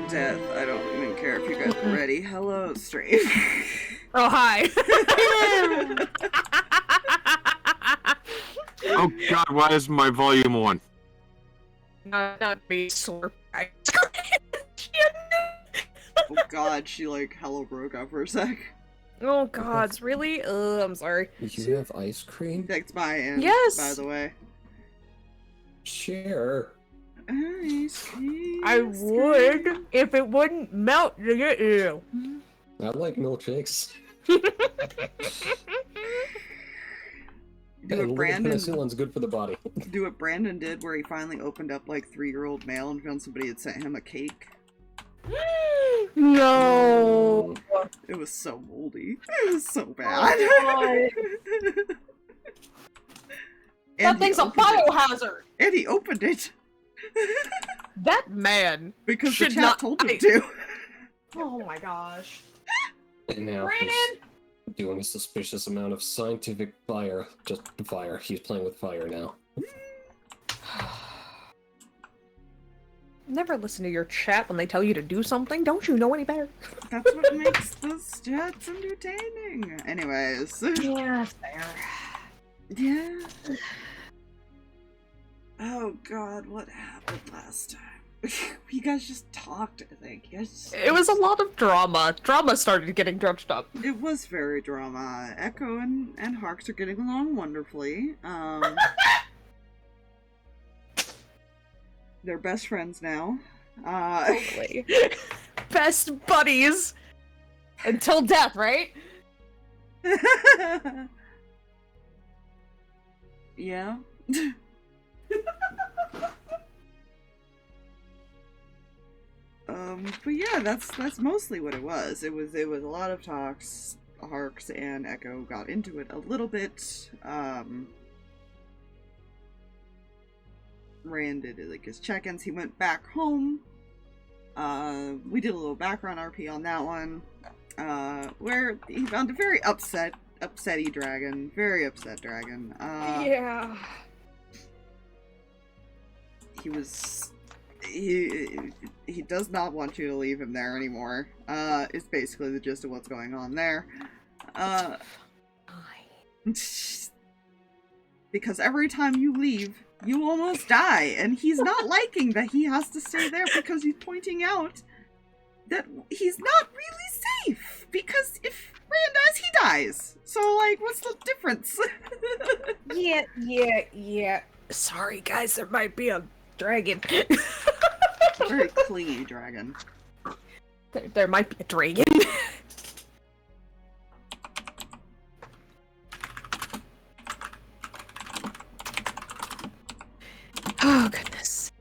death. I don't even care if you guys are ready. Hello, Strafe. Oh, hi. Oh god, why is my volume on? Not me, slurp. Oh god, she like hello broke up for a sec. Oh gods, really? I'm sorry. You have ice cream? That's my end, Yes! by the way. Sure. Ice cream. I would if it wouldn't melt to get you. I like milkshakes. Do what Penicillin's good for the body. Do what Brandon did, where he finally opened up like 3-year-old mail and found somebody had sent him a cake. No. It was so moldy. It was so bad. That thing's a biohazard. And he opened it. That man because the should chat not told him to. Oh my gosh. And now Brandon! he's doing a suspicious amount of scientific fire. Just fire. He's playing with fire now. Never listen to your chat when they tell you to do something. Don't you know any better? That's what makes those chats entertaining. Anyways. Yeah, fair. Yeah. Oh god, what happened last time? You guys just talked, I think. It was a lot of drama. Drama started getting drunched up. It was very drama. Echo and Harx are getting along wonderfully. They're best friends now. Totally. Best buddies until death, right? Yeah. But yeah, that's mostly what it was. It was a lot of talks. Harx and Echo got into it a little bit. Reyan did like his check-ins. He went back home. We did a little background RP on that one, where he found a very upsetty dragon. Very upset dragon. Yeah. He does not want you to leave him there anymore. It's basically the gist of what's going on there. Because every time you leave, you almost die, and he's not liking that he has to stay there because he's pointing out that he's not really safe. Because if Reyan dies, he dies. So, like, what's the difference? Yeah. Sorry, guys, there might be a dragon. Very clingy dragon. There might be a dragon. Oh, goodness.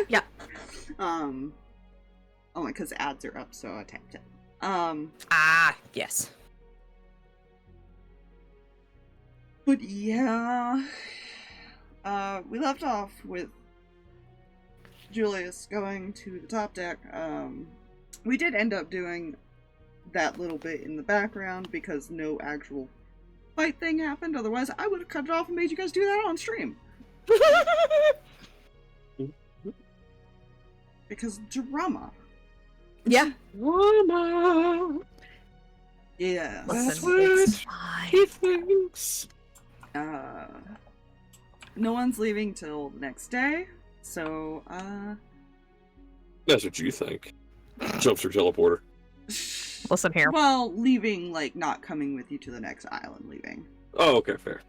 Yep. Only because ads are up, so I tapped it. Yes. But yeah, we left off with Julius going to the top deck. We did end up doing that little bit in the background because no actual fight thing happened. Otherwise, I would have cut it off and made you guys do that on stream. Because drama. Yeah. Drama. Yeah. That's Listen, what he thinks. No one's leaving till the next day, so, That's what you think. Jumps through teleporter. Listen here. Well, leaving, like, not coming with you to the next island, leaving. Oh, okay, fair.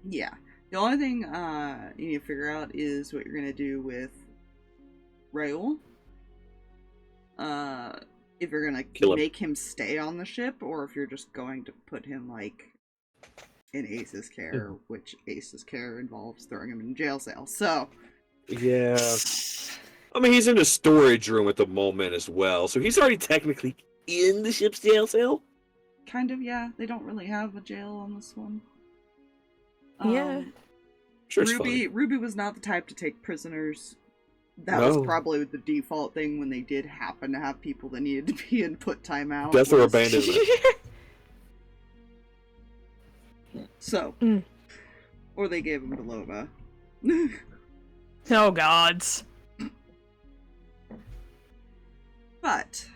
Yeah. The only thing, you need to figure out is what you're gonna do with Raoul. If you're gonna make him stay on the ship, or if you're just going to put him, like, in Ace's care, which Ace's care involves throwing him in jail cell, so... Yeah. I mean, he's in a storage room at the moment as well, so he's already technically in the ship's jail cell? Kind of, yeah. They don't really have a jail on this one. Yeah. Sure, it's Ruby was not the type to take prisoners. That was No. probably the default thing when they did happen to have people that needed to be in put timeout. Death or was- abandonment. So, Mm. or they gave him to Lova. Oh gods. But,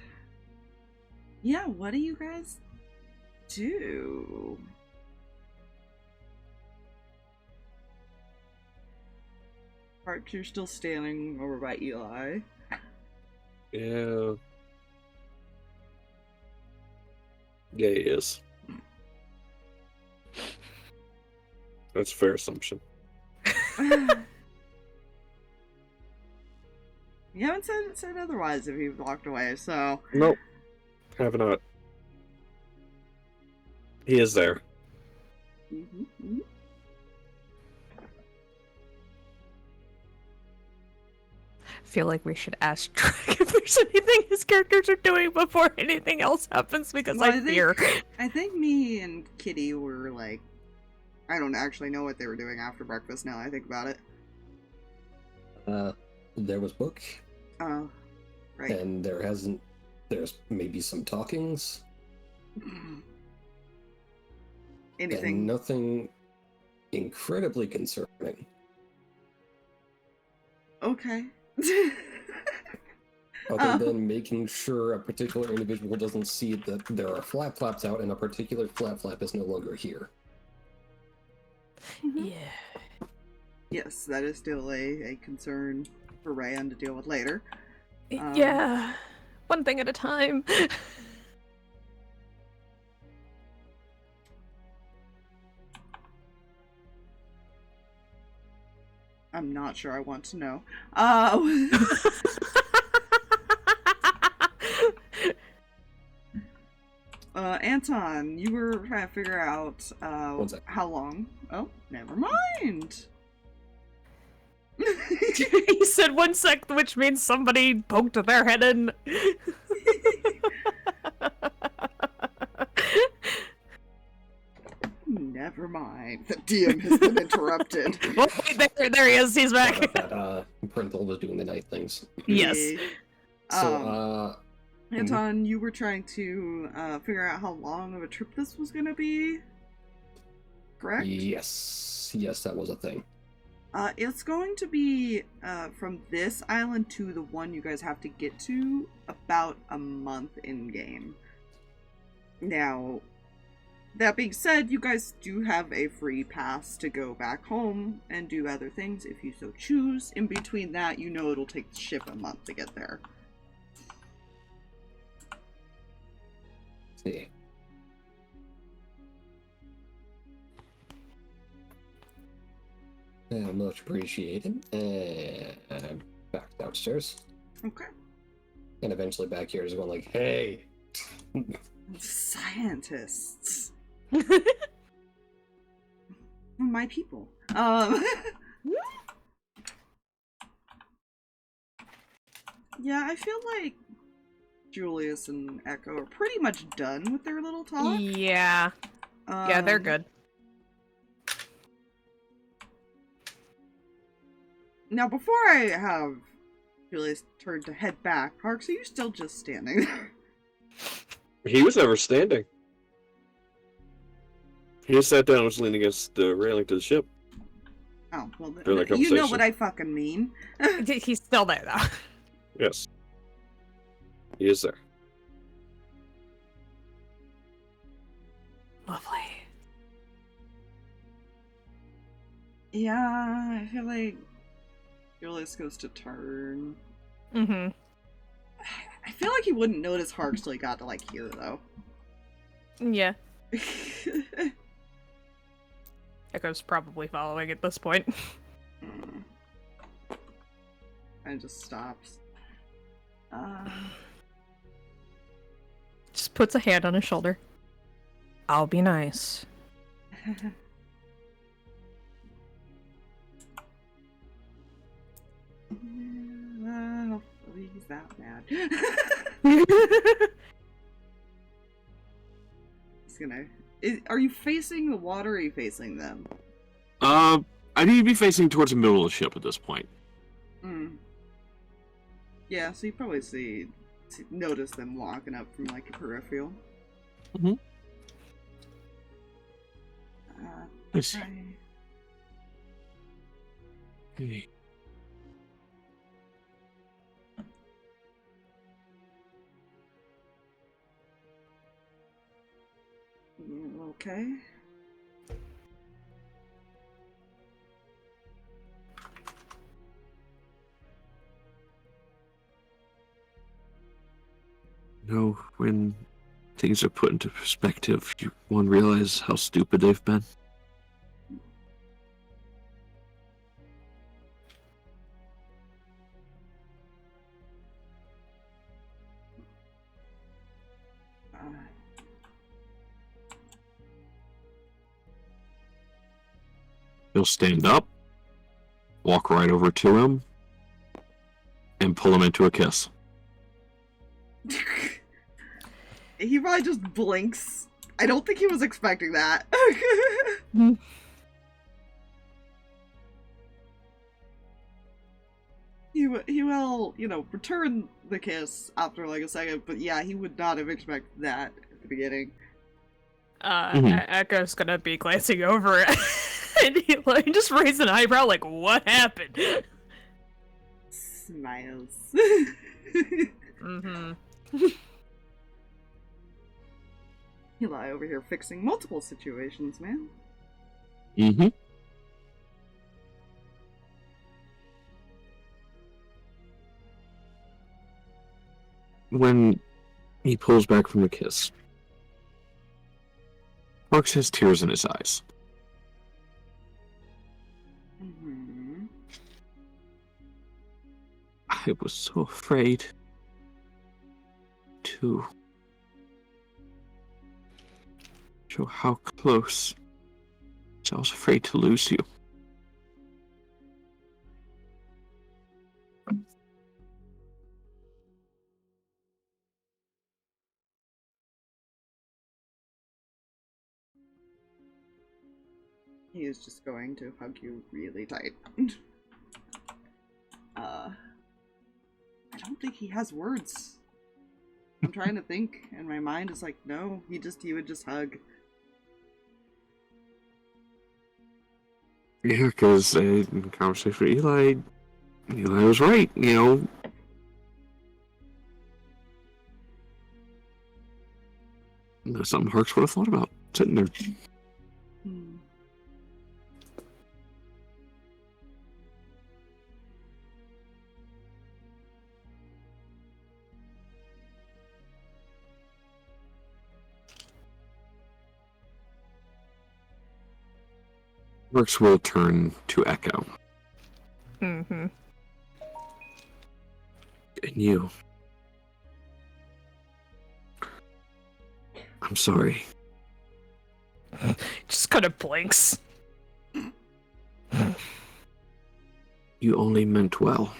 yeah, what do you guys do? Harx, you're still standing over by Eli. Yeah. Yeah, he is. That's a fair assumption. You haven't said otherwise if you've walked away, so... Nope. Have not. He is there. Mm-hmm. Feel like we should ask Drake if there's anything his characters are doing before anything else happens, because Well, I fear. I think me and Kitty were like... I don't actually know what they were doing after breakfast now I think about it. There was book, Oh, right. and there's maybe some talkings, and Anything... nothing incredibly concerning. Okay. Other than making sure a particular individual doesn't see that there are flaps out and a particular flap is no longer here. Yeah. Yes, that is still a concern for Reyan to deal with later. Yeah. One thing at a time. I'm not sure I want to know. Anton, you were trying to figure out One sec. how long. Oh, never mind. He said 1 sec, which means somebody poked their head in. Never mind. The DM has been interrupted. Oh, wait, there he is. He's back. That Printle was doing the night things. Yes. So, Anton, you were trying to figure out how long of a trip this was going to be, correct? yes, that was a thing. It's going to be from this island to the one you guys have to get to about a month in game. Now, that being said, you guys do have a free pass to go back home and do other things if you so choose. In between that, you know it'll take the ship a month to get there. See. Much appreciated. And back downstairs. Okay. And eventually back here is going like, hey. Scientists. My people. Yeah, I feel like Julius and Echo are pretty much done with their little talk. Yeah. Yeah, they're Um, good. Now, before I have Julius turn to head back, Harx, are you still just standing there? He was never standing. He just sat down and was leaning against the railing to the ship. Oh, well, During that you know conversation. what I fucking mean. He's still there, though. Yes. He is there. Lovely. Yeah, I feel like Julius goes to turn. Mm-hmm. I feel like he wouldn't notice Harx till he got to, like, here, though. Yeah. Echo's probably following at this point. And just stops. Just puts a hand on his shoulder. I'll be nice. Hopefully he's that bad. He's gonna... are you facing the water or are you facing them? I need to be facing towards the middle of the ship at this point. Mm. Yeah, so you probably notice them walking up from like a peripheral. Mm-hmm. Let's see. Okay. Okay. No, when things are put into perspective, one realizes how stupid they've been. He'll stand up, walk right over to him, and pull him into a kiss. He probably just blinks. I don't think he was expecting that. He will, return the kiss after like a second, but yeah, he would not have expected that at the beginning. Echo's gonna be glancing over it, and he like just raised an eyebrow like, what happened? Smiles. Mm-hmm. Eli over here fixing multiple situations, man. Mm-hmm. When he pulls back from the kiss, Harx has tears in his eyes. Mm-hmm. I was so afraid to show how close. I was afraid to lose you. He is just going to hug you really tight. I don't think he has words. I'm trying to think, and my mind is like, no, he would just hug. Yeah, because in conversation with Eli was right, That's something Harx would have thought about, sitting there. Hmm. Harx will turn to Echo. Mm-hmm. And you. I'm sorry. Just kind of blinks. You only meant well.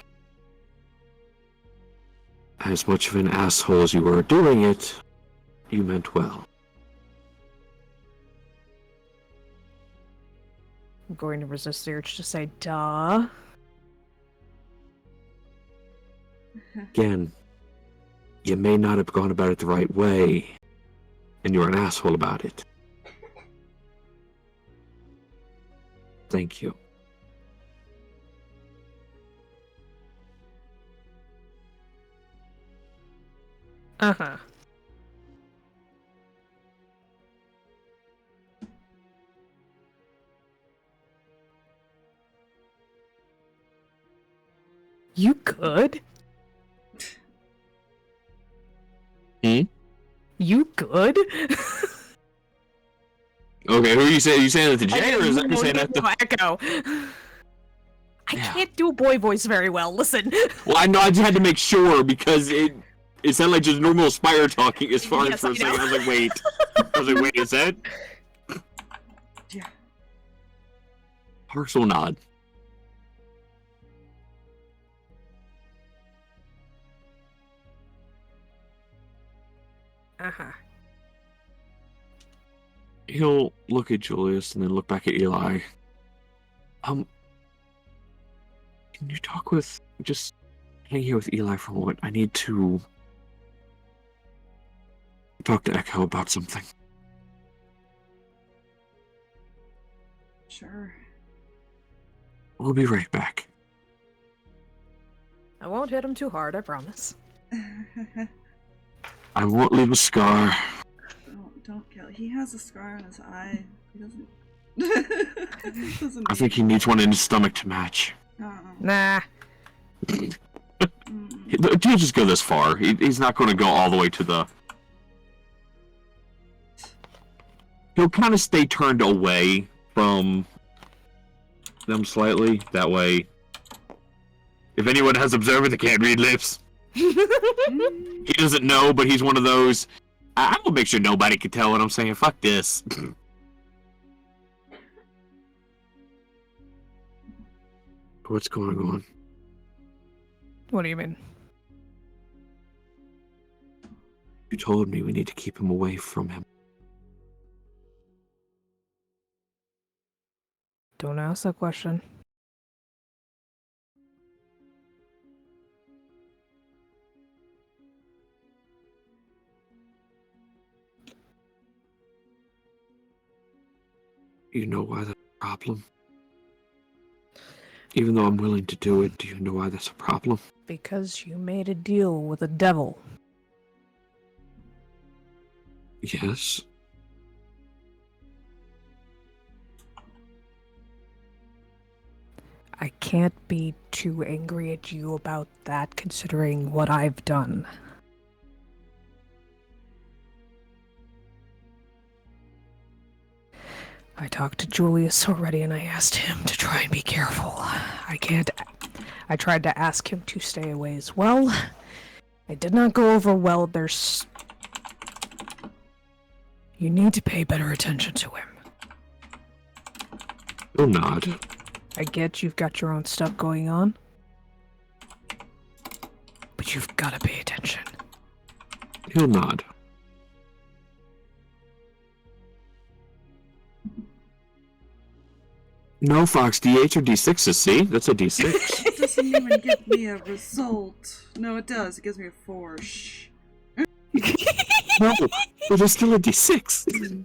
As much of an asshole as you were doing it, you meant well. I'm going to resist the urge to say, duh. Again, you may not have gone about it the right way, and you're an asshole about it. Thank you. Uh-huh. You good? Hmm? You good? Okay, who are you saying? Are you saying that to Jay, or is that you saying that to Echo? I can't do a boy voice very well. Listen. Well, I know. I just had to make sure because it sounded like just normal Spire talking as far as Yes, for a I second. know. I was like, wait. Is that? Yeah. Harx will nod. Uh-huh. He'll look at Julius and then look back at Eli. Can you talk with... Just hang here with Eli for a moment. I need to talk to Echo about something. Sure. We'll be right back. I won't hit him too hard, I promise. I won't leave a scar. Don't kill. He has a scar on his eye. He doesn't. He doesn't. I think he needs one in his stomach to match. Nah. He'll just go this far. He's not going to go all the way to the... He'll kind of stay turned away from them slightly. That way, if anyone has observed, they can't read lips. He doesn't know, but he's one of those... I'm gonna make sure nobody can tell what I'm saying. Fuck this. What's going on? What do you mean? You told me we need to keep him away from him. Don't ask that question. You know why that's a problem? Even though I'm willing to do it, do you know why that's a problem? Because you made a deal with the devil. Yes. I can't be too angry at you about that, considering what I've done. I talked to Julius already and I asked him to try and be careful. I tried to ask him to stay away as well. It did not go over well. You need to pay better attention to him. Or not. I get you've got your own stuff going on. But you've got to pay attention. He'll nod. No, Fox, D8 or D6s, see? That's a D6. It doesn't even give me a result. No, it does. It gives me a 4. Shh. No, but it's still a D6.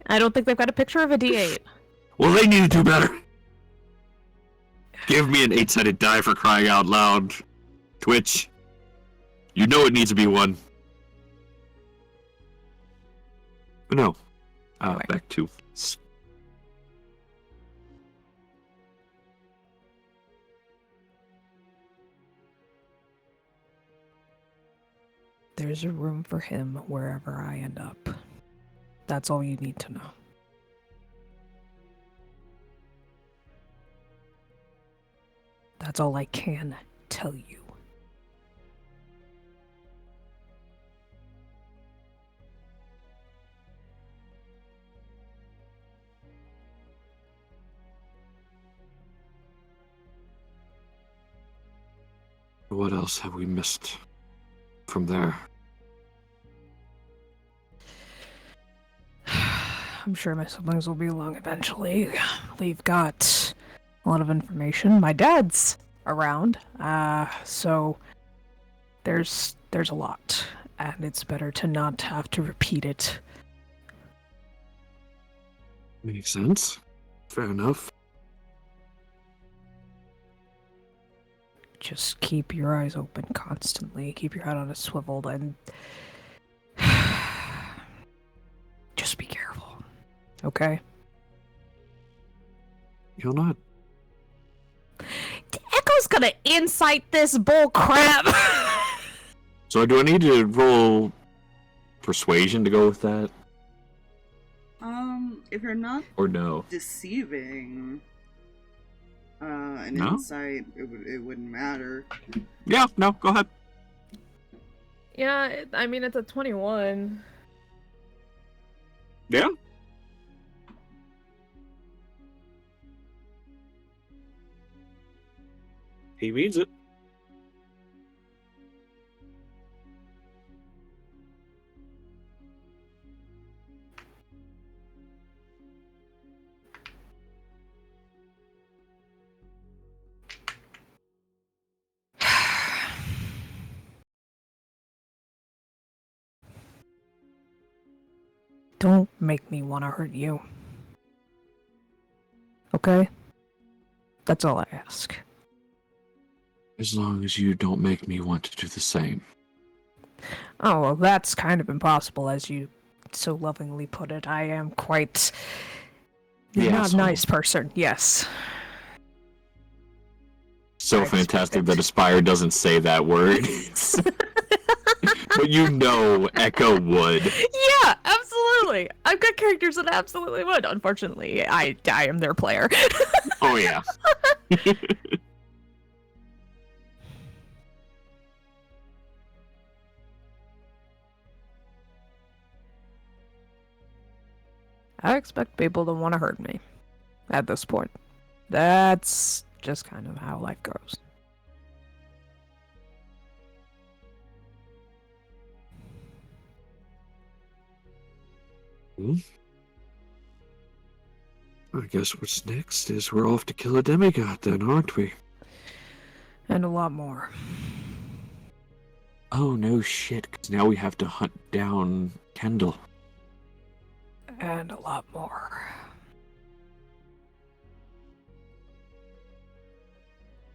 I don't think they've got a picture of a D8. Well, they need to do better. Give me an 8-sided die for crying out loud. Twitch. You know it needs to be 1. No. Anyway. Back to... There's a room for him wherever I end up. That's all you need to know. That's all I can tell you. What else have we missed from there? I'm sure my siblings will be along eventually. We've got a lot of information. My dad's around, so there's a lot, and it's better to not have to repeat it. Makes sense. Fair enough. Just keep your eyes open constantly. Keep your head on a swivel, and just be careful. Okay? You'll not. Echo's gonna incite this bull crap. So do I need to roll persuasion to go with that? If you're not Or no? deceiving, an No? insight, it wouldn't matter. Yeah, no, go ahead. Yeah, I mean, it's a 21. Yeah? He means it. Don't make me want to hurt you. Okay? That's all I ask. As long as you don't make me want to do the same. Oh, well, that's kind of impossible, as you so lovingly put it. I am quite The not a asshole. nice person, yes. So I expect fantastic it. that Aspire doesn't say that word. But you know Echo would. Yeah, absolutely. I've got characters that absolutely would. Unfortunately, I am their player. Oh yeah. I expect people to want to hurt me at this point. That's just kind of how life goes. I guess what's next is we're off to kill a demigod then, aren't we? And a lot more. Oh no shit, 'cause now we have to hunt down Kendall. And a lot more.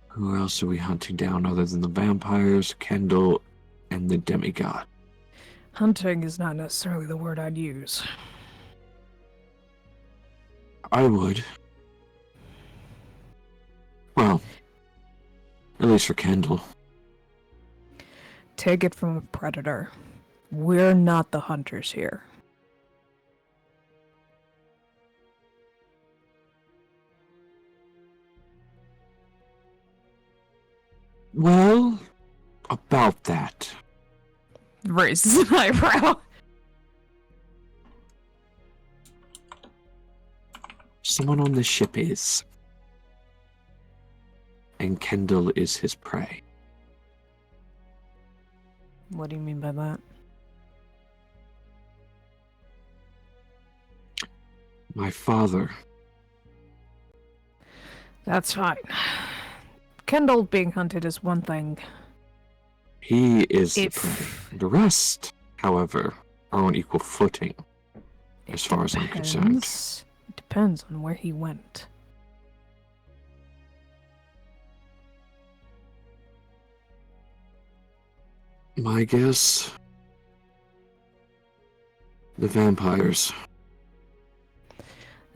Who else are we hunting down other than the vampires, Kendall, and the demigod? Hunting is not necessarily the word I'd use. I would. Well, at least for Kendall. Take it from a predator. We're not the hunters here. Well, about that. Raises an eyebrow. Someone on this ship is. And Kendall is his prey. What do you mean by that? My father. That's fine. Kendall being hunted is one thing. He is the If- prey. The rest, however, are on equal footing, as far as I'm concerned. Depends. It depends on where he went. My guess... the vampires.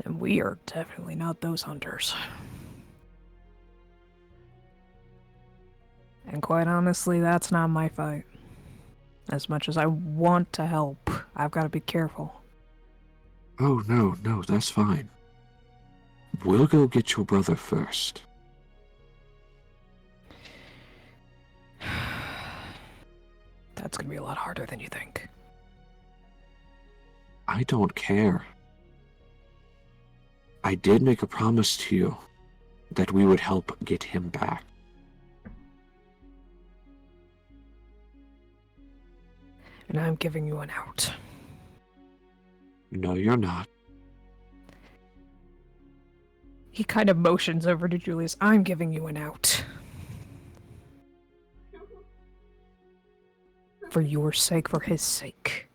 And we are definitely not those hunters. And quite honestly, that's not my fight. As much as I want to help, I've got to be careful. Oh, no, that's fine. We'll go get your brother first. That's gonna be a lot harder than you think. I don't care. I did make a promise to you that we would help get him back. And I'm giving you an out. No, you're not. He kind of motions over to Julius. I'm giving you an out. For your sake, for his sake.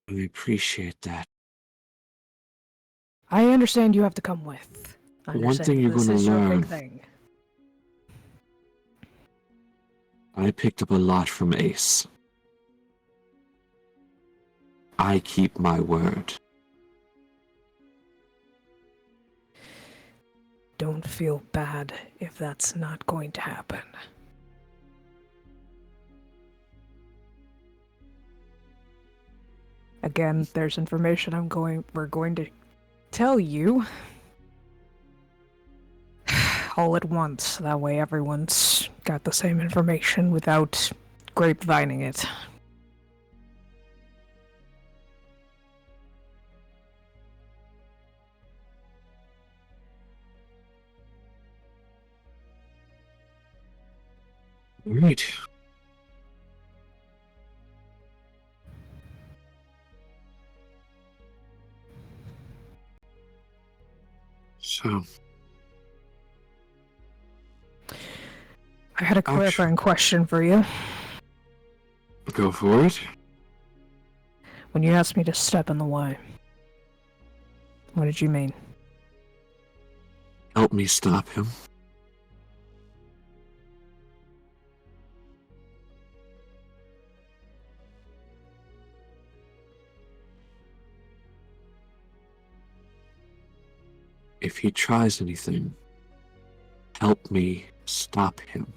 I appreciate that. I understand you have to come with. I One understand thing you're this gonna is your learn. big thing. I picked up a lot from Ace. I keep my word. Don't feel bad if that's not going to happen. Again, there's information we're going to tell you all at once. That way everyone's got the same information without grapevining it. Right. So, I had a clarifying question for you. go for it. When you asked me to step in the way, what did you mean? Help me stop him. If he tries anything, help me stop him.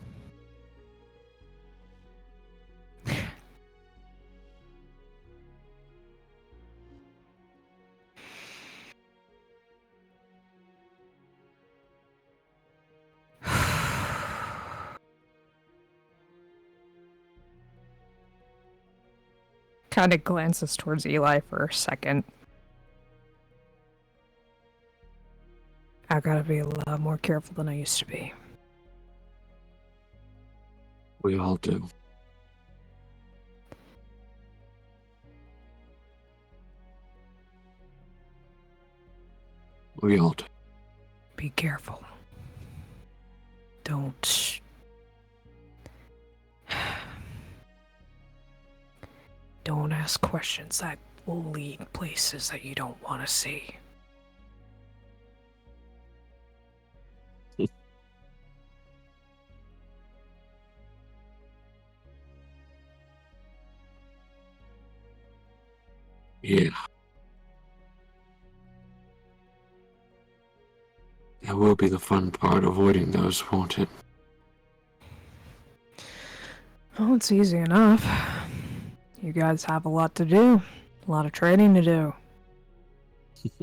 Kind of glances towards Eli for a second. I gotta be a lot more careful than I used to be. We all do. We all do. Be careful. Don't... Don't ask questions that will lead places that you don't want to see. Yeah. That will be the fun part, avoiding those, won't it? Oh, it's easy enough. You guys have a lot to do. A lot of training to do.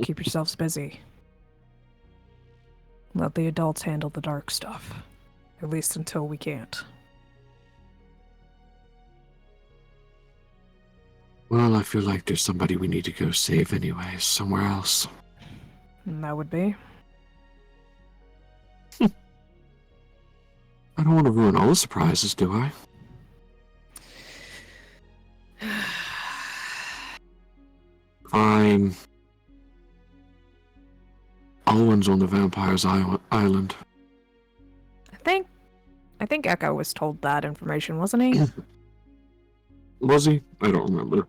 Keep yourselves busy. Let the adults handle the dark stuff. At least until we can't. Well, I feel like there's somebody we need to go save anyway, somewhere else. And that would be? I don't want to ruin all the surprises, do I? Fine. Owen's on the vampire's island. I think Echo was told that information, wasn't he? Was he? I don't remember.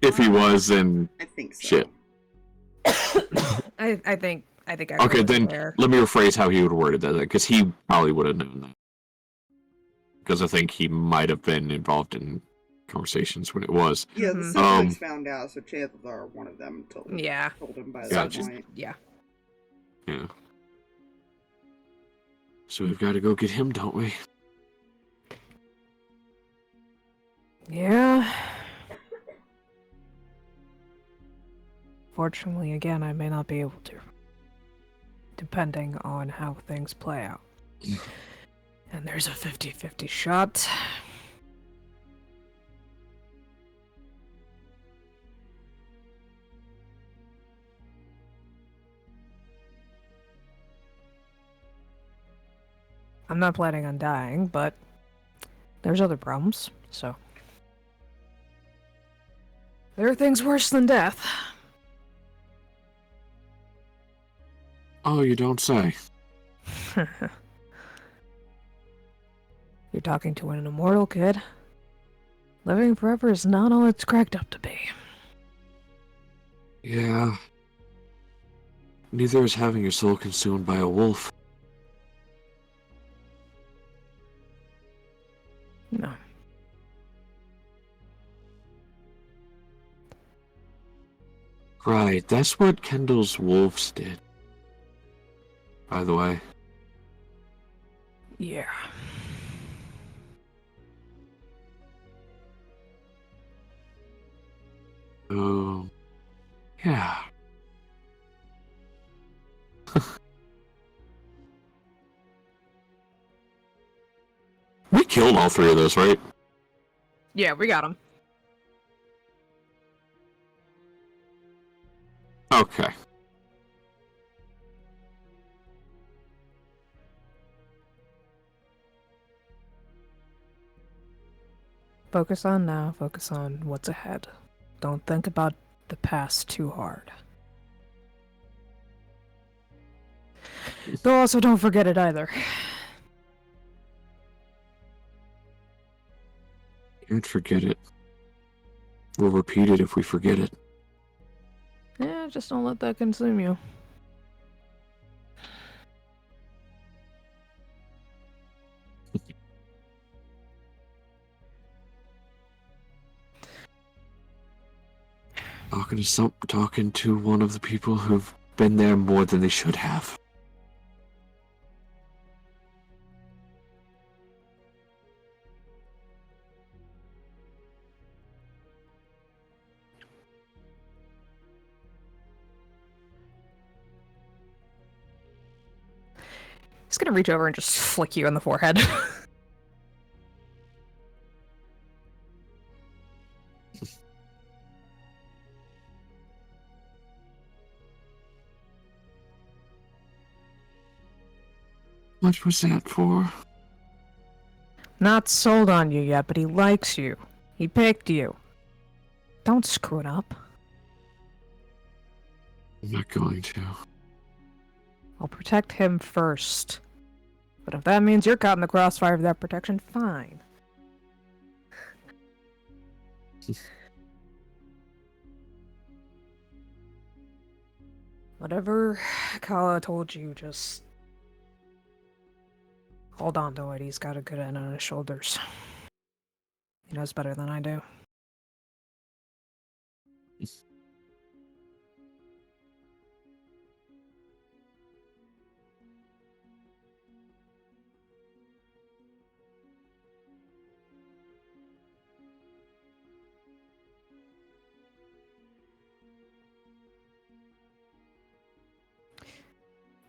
If he was, then I think so. shit. I think Echo Okay, was then aware. let me rephrase how he would have worded that, because he probably would have known that. Because I think he might have been involved in conversations when it was. Yeah, the Mhm. siblings found out, so chances are one of them told him, Yeah. by that Gotcha. point. Yeah. Yeah. So we've got to go get him, don't we? Yeah. Fortunately, again, I may not be able to. Depending on how things play out. And there's a 50-50 shot. I'm not planning on dying, but there's other problems, so. There are things worse than death. Oh, you don't say. You're talking to an immortal kid. Living forever is not all it's cracked up to be. Yeah. Neither is having your soul consumed by a wolf. No. Right, that's what Kendall's wolves did. By the way. Yeah. Oh. Yeah. We killed all three of those, right? Yeah, we got him. Okay. Focus on now, focus on what's ahead. Don't think about the past too hard. Though also don't forget it either. Can't forget it. We'll repeat it if we forget it. Yeah, just don't let that consume you. Talking to one of the people who've been there more than they should have. He's gonna reach over and just flick you in the forehead. What was that for? Not sold on you yet, but he likes you. He picked you. Don't screw it up. I'm not going to. I'll protect him first. But if that means you're caught in the crossfire of that protection, fine. Whatever Kala told you, just hold on to it. He's got a good head on his shoulders. He knows better than I do.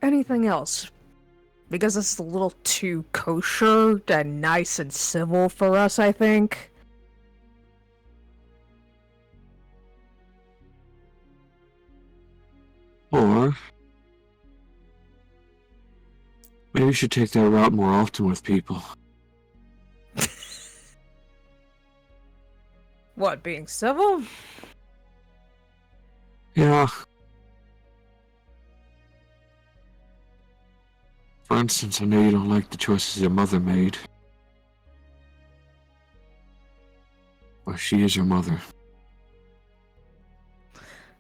Anything else? Because this is a little too kosher and nice and civil for us, I think. Or maybe you should take that route more often with people. What, being civil? Yeah. For instance, I know you don't like the choices your mother made. Well, she is your mother.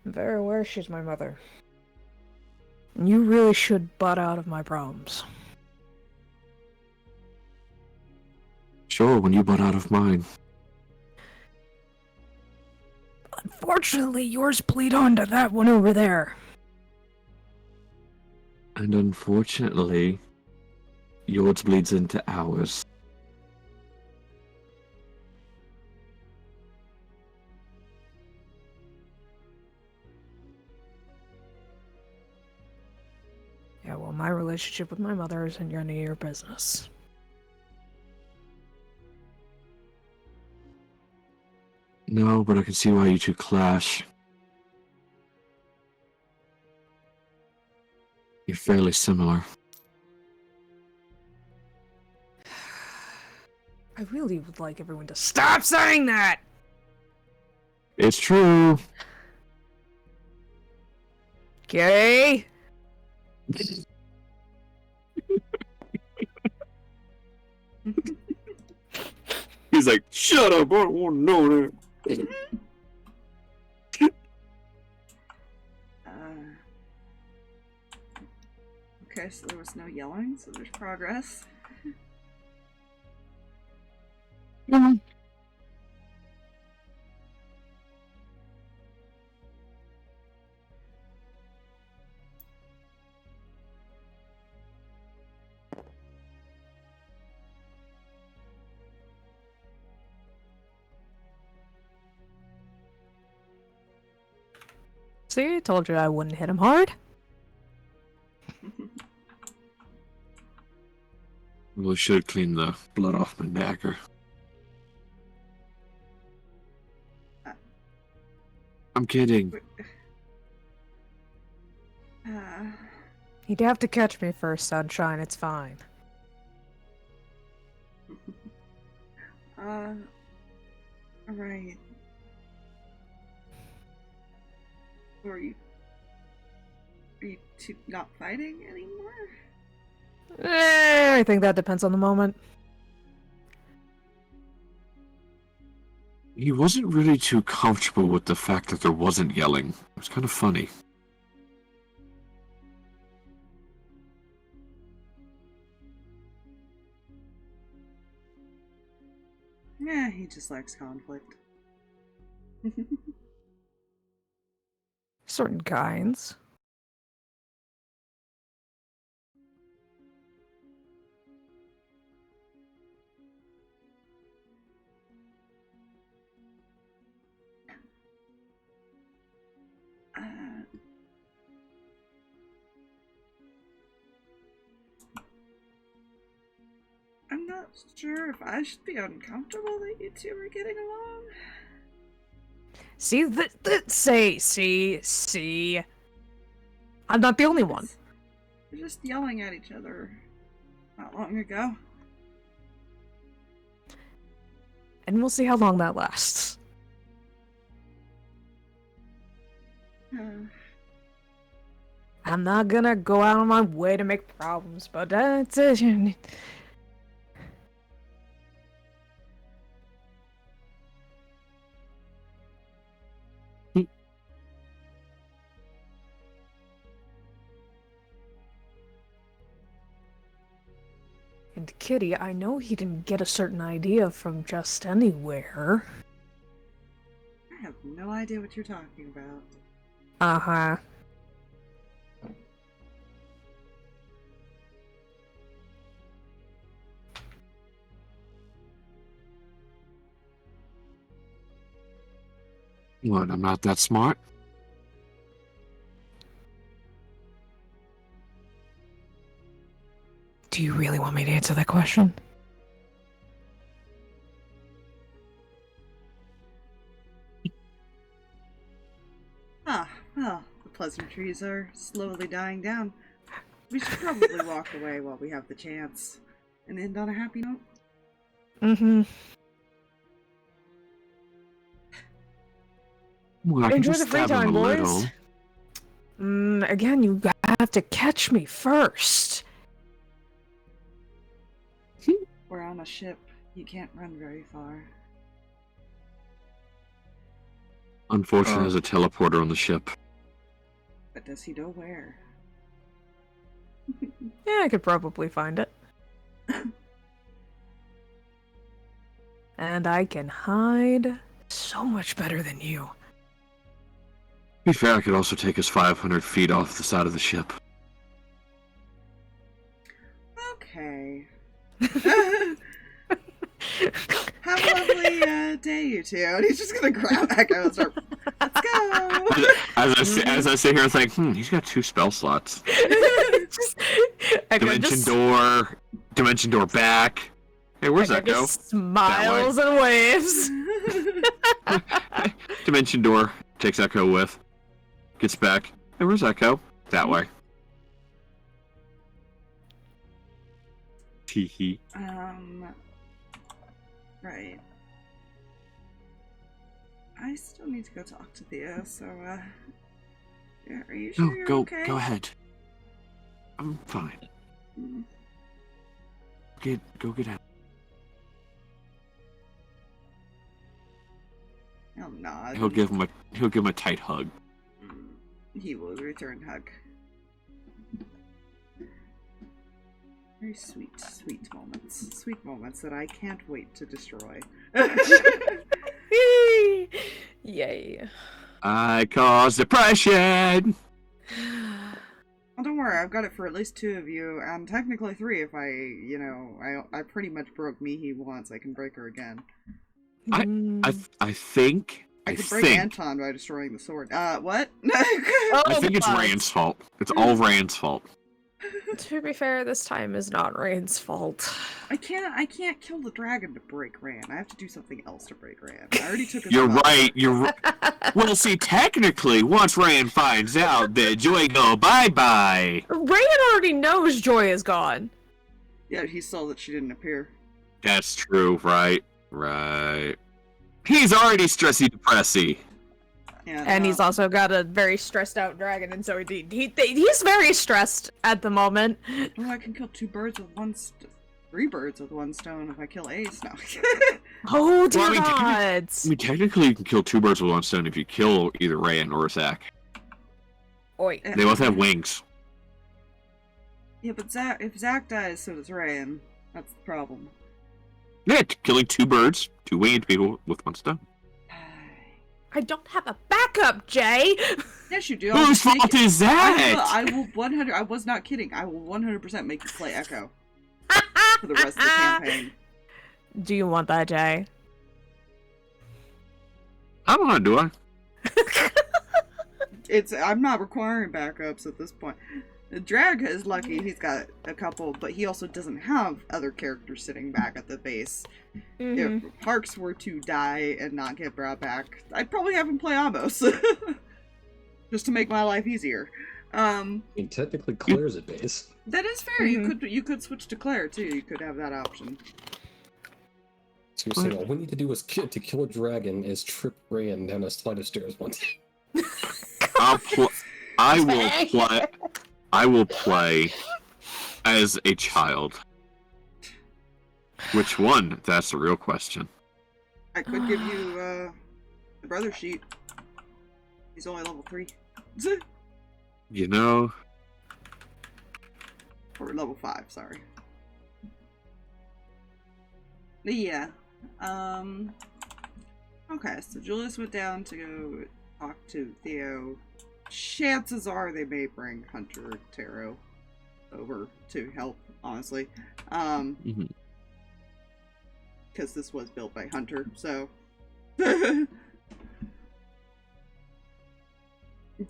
I'm very aware she's my mother. And you really should butt out of my problems. Sure, when you butt out of mine. Unfortunately, yours bleed onto that one over there. And unfortunately, yours bleeds into ours. Yeah, well, my relationship with my mother isn't none of your business. No, but I can see why you two clash. You're fairly similar. I really would like everyone to stop saying that! It's true! Okay? He's like, shut up, I don't want to know that. Okay, so there was no yelling, so there's progress. Mhm. See, I told you I wouldn't hit him hard. Really should clean the blood off my dagger. I'm kidding. You'd have to catch me first, sunshine. It's fine. Alright. Are you two not fighting anymore? I think that depends on the moment. He wasn't really too comfortable with the fact that there wasn't yelling. It was kind of funny. Yeah, he just likes conflict. Certain kinds. I'm not sure if I should be uncomfortable that you two are getting along. See. I'm not the only one. We're just yelling at each other not long ago. And we'll see how long that lasts. I'm not gonna go out of my way to make problems, but that's it. And Kitty, I know he didn't get a certain idea from just anywhere. I have no idea what you're talking about. Uh-huh. What, I'm not that smart? Do you really want me to answer that question? Ah, well, the pleasantries are slowly dying down. We should probably walk away while we have the chance and end on a happy note. Mm-hmm. Well, I can Enjoy just the free stab him time, a boys. little. Again, you have to catch me first. We're on a ship. You can't run very far. Unfortunately, there's a teleporter on the ship. But does he know where? Yeah, I could probably find it. And I can hide so much better than you. To be fair, I could also take us 500 feet off the side of the ship. Okay. Have a lovely day, you two. And he's just gonna grab Echo and start. Let's go. As I sit here and think, he's got 2 spell slots. Dimension door back. Hey, where's Echo Echo? just smiles and waves. Dimension door takes Echo with. Gets back. Hey, where's Echo? That way. Teehee. Right. I still need to go talk to Theo, so, yeah, are you sure you're okay? Go ahead. I'm fine. Go get out. He'll nod. He'll give him a tight hug. He will return hug. Very sweet, sweet moments. Sweet moments that I can't wait to destroy. Yay. I cause depression! Well, don't worry, I've got it for at least 2 of you, and technically 3 if I pretty much broke Mihi once, I can break her again. I think I could break Anton by destroying the sword. What? I think it's Reyan's fault. It's all Reyan's fault. To be fair, this time is not Reyan's fault. I can't kill the dragon to break Reyan. I have to do something else to break Reyan. I already took his You're spot. right, well, see, technically, once Reyan finds out that Joy go bye-bye. Reyan already knows Joy is gone. Yeah, he saw that she didn't appear. That's true, right. He's already stressy-depressy. Yeah, And he's also got a very stressed out dragon, and so he's very stressed at the moment. Oh, I can kill 2 birds with 1 3 birds with 1 stone if I kill Ace. No. Oh, dear Well, I mean, gods! technically you can kill two birds with one stone if you kill either Reyan or Zach. Oi. They both have wings. Yeah, but if Zach dies, so does Reyan. That's the problem. Yeah, killing two birds, two winged people with one stone. I don't have a backup, Jay! Yes, you do. Whose fault is that? I will 100. I was not kidding. I will 100% make you play Echo for the rest of the campaign. Do you want that, Jay? I don't know, do I? I'm not requiring backups at this point. Drag is lucky, he's got a couple, but he also doesn't have other characters sitting back at the base. If Harx were to die and not get brought back, I'd probably have him play Amos. Just to make my life easier. He technically clears at base. That is fair. You could switch to Claire too. You could have that option. So you're saying all we need to do is to kill a dragon is trip Reyan down a flight of stairs once. I will play as a child. Which one? That's the real question. I could give you the brother sheet. He's only level 3. You know... Or level 5, sorry. But yeah. Okay, so Julius went down to go talk to Theo. Chances are they may bring Hunter Taro over to help, honestly. Because this was built by Hunter, so...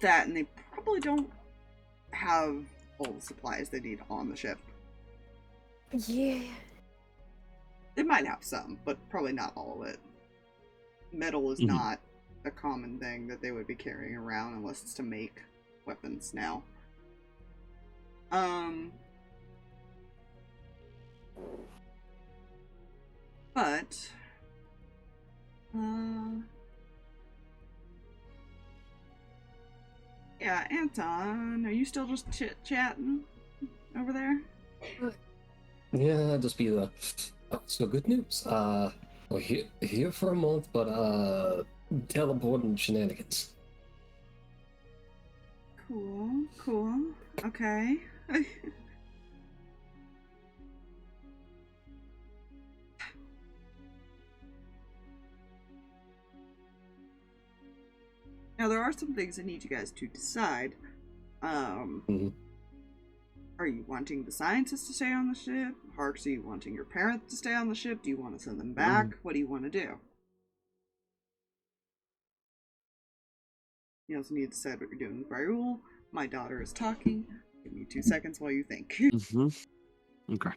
That, and they probably don't have all the supplies they need on the ship. Yeah. They might have some, but probably not all of it. Metal is not a common thing that they would be carrying around unless it's to make weapons now. But yeah, Anton, are you still just chit-chatting over there? Yeah, that'd just be the so good news. We're here for a month, but teleporting shenanigans. Cool. Okay. Now, there are some things I need you guys to decide. Are you wanting the scientists to stay on the ship? Harx, are you wanting your parents to stay on the ship? Do you want to send them back? What do you want to do? You also need to decide what you're doing with Raoul. My daughter is talking. Give me 2 seconds while you think. Okay.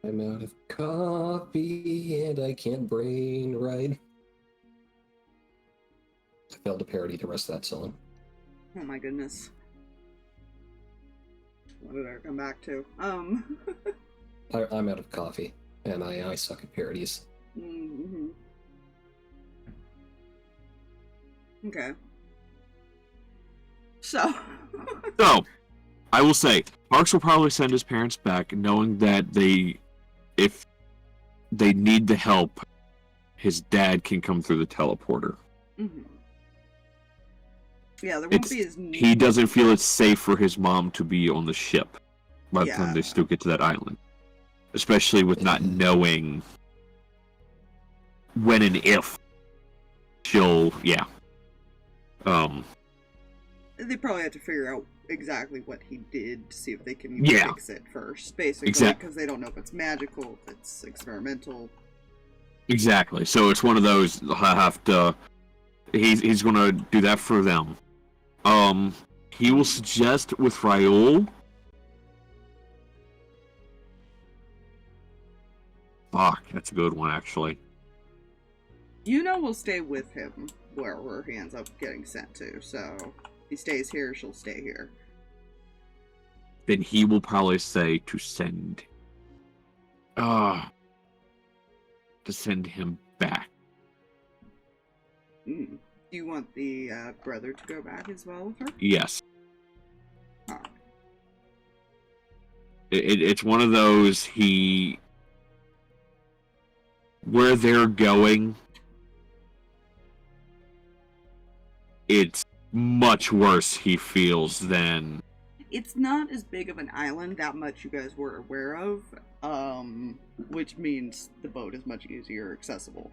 I'm out of coffee and I can't brain right. I failed to parody the rest of that song. Oh my goodness. What did I come back to? I'm out of coffee, and I suck at parodies. Okay. So, I will say, Harx will probably send his parents back, knowing that if they need the help, his dad can come through the teleporter. Yeah, there won't be as... He doesn't feel it's safe for his mom to be on the ship by the time they still get to that island. Especially with not knowing when and if she'll... They probably have to figure out exactly what he did to see if they can fix it first, basically. Because they don't know if it's magical, if it's experimental. Exactly. So it's one of those, he's going to do that for them. He will suggest with Raoul... Fuck, that's a good one, actually. We'll stay with him wherever he ends up getting sent to, so if he stays here, she'll stay here. Then he will probably say to send him back. Do you want the brother to go back as well with her? Yes. It's one of those where they're going, it's much worse, he feels, than... It's not as big of an island, that much you guys were aware of, which means the boat is much easier accessible.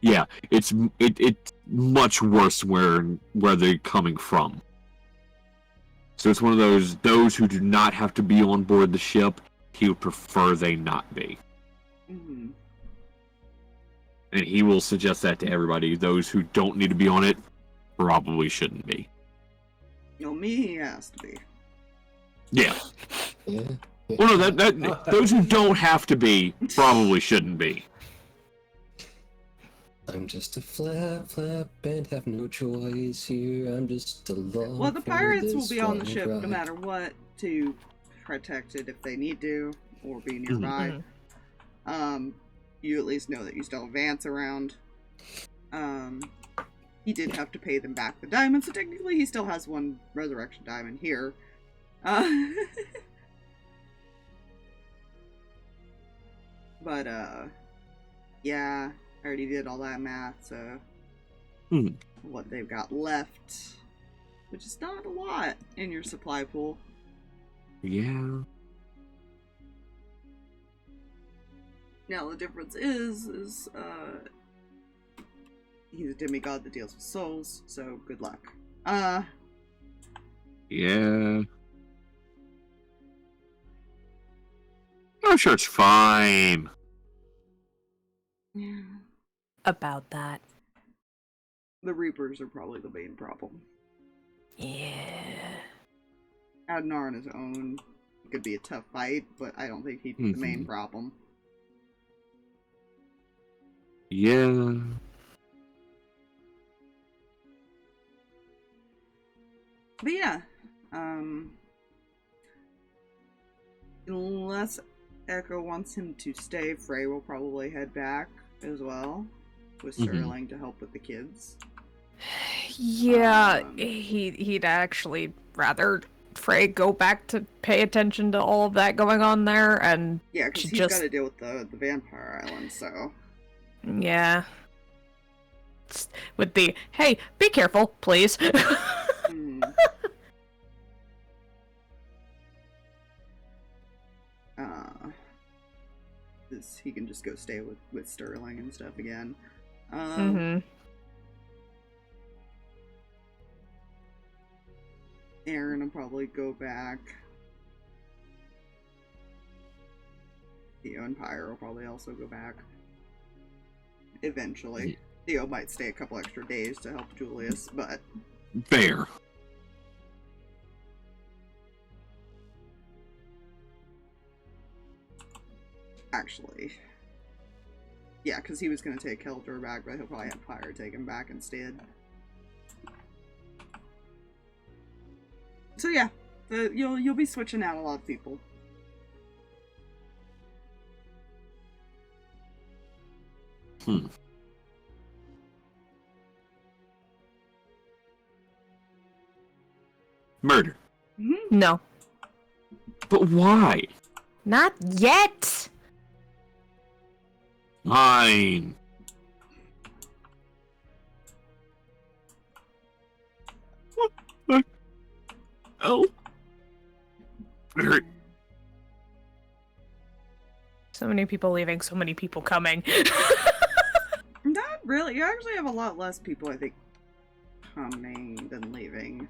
Yeah, it's much worse where they're coming from. So it's one of those who do not have to be on board the ship, he would prefer they not be. Mm-hmm. And he will suggest that to everybody. Those who don't need to be on it probably shouldn't be. No, Mihi has to be. Yeah. Yeah. Well, no, those who don't have to be probably shouldn't be. I'm just a flap and have no choice here. I'm just along. Well, the for pirates will this be on the wild ship no ride. matter what to protect it if they need to, or be nearby. You at least know that you still have Vance around. He did have to pay them back the diamond, so technically he still has one resurrection diamond here. But, yeah, I already did all that math, so what they've got left, which is not a lot in your supply pool. Yeah. Now, the difference is he's a demigod that deals with souls, so good luck. Yeah. I'm sure it's fine. Yeah. About that. The Reapers are probably the main problem. Yeah. Adnar on his own could be a tough fight, but I don't think he'd be the main problem. Yeah. But yeah, unless Echo wants him to stay, Frey will probably head back as well, with Sterling to help with the kids. Yeah, he'd actually rather Frey go back to pay attention to all of that going on there, and Yeah, because he's got to deal with the vampire island, so... Yeah. With the, hey, be careful, please. He can just go stay with Sterling and stuff again. Aaron will probably go back. Theo and Pyre will probably also go back. Eventually. Theo might stay a couple extra days to help Julius, but... Fair. Actually... Yeah, because he was going to take Keldor back, but he'll probably have Pyre take him back instead. So yeah, you'll be switching out a lot of people. Murder. No. But why? Not yet! Fine. What the hell? So many people leaving, so many people coming. Not really. You actually have a lot less people, I think, coming than leaving.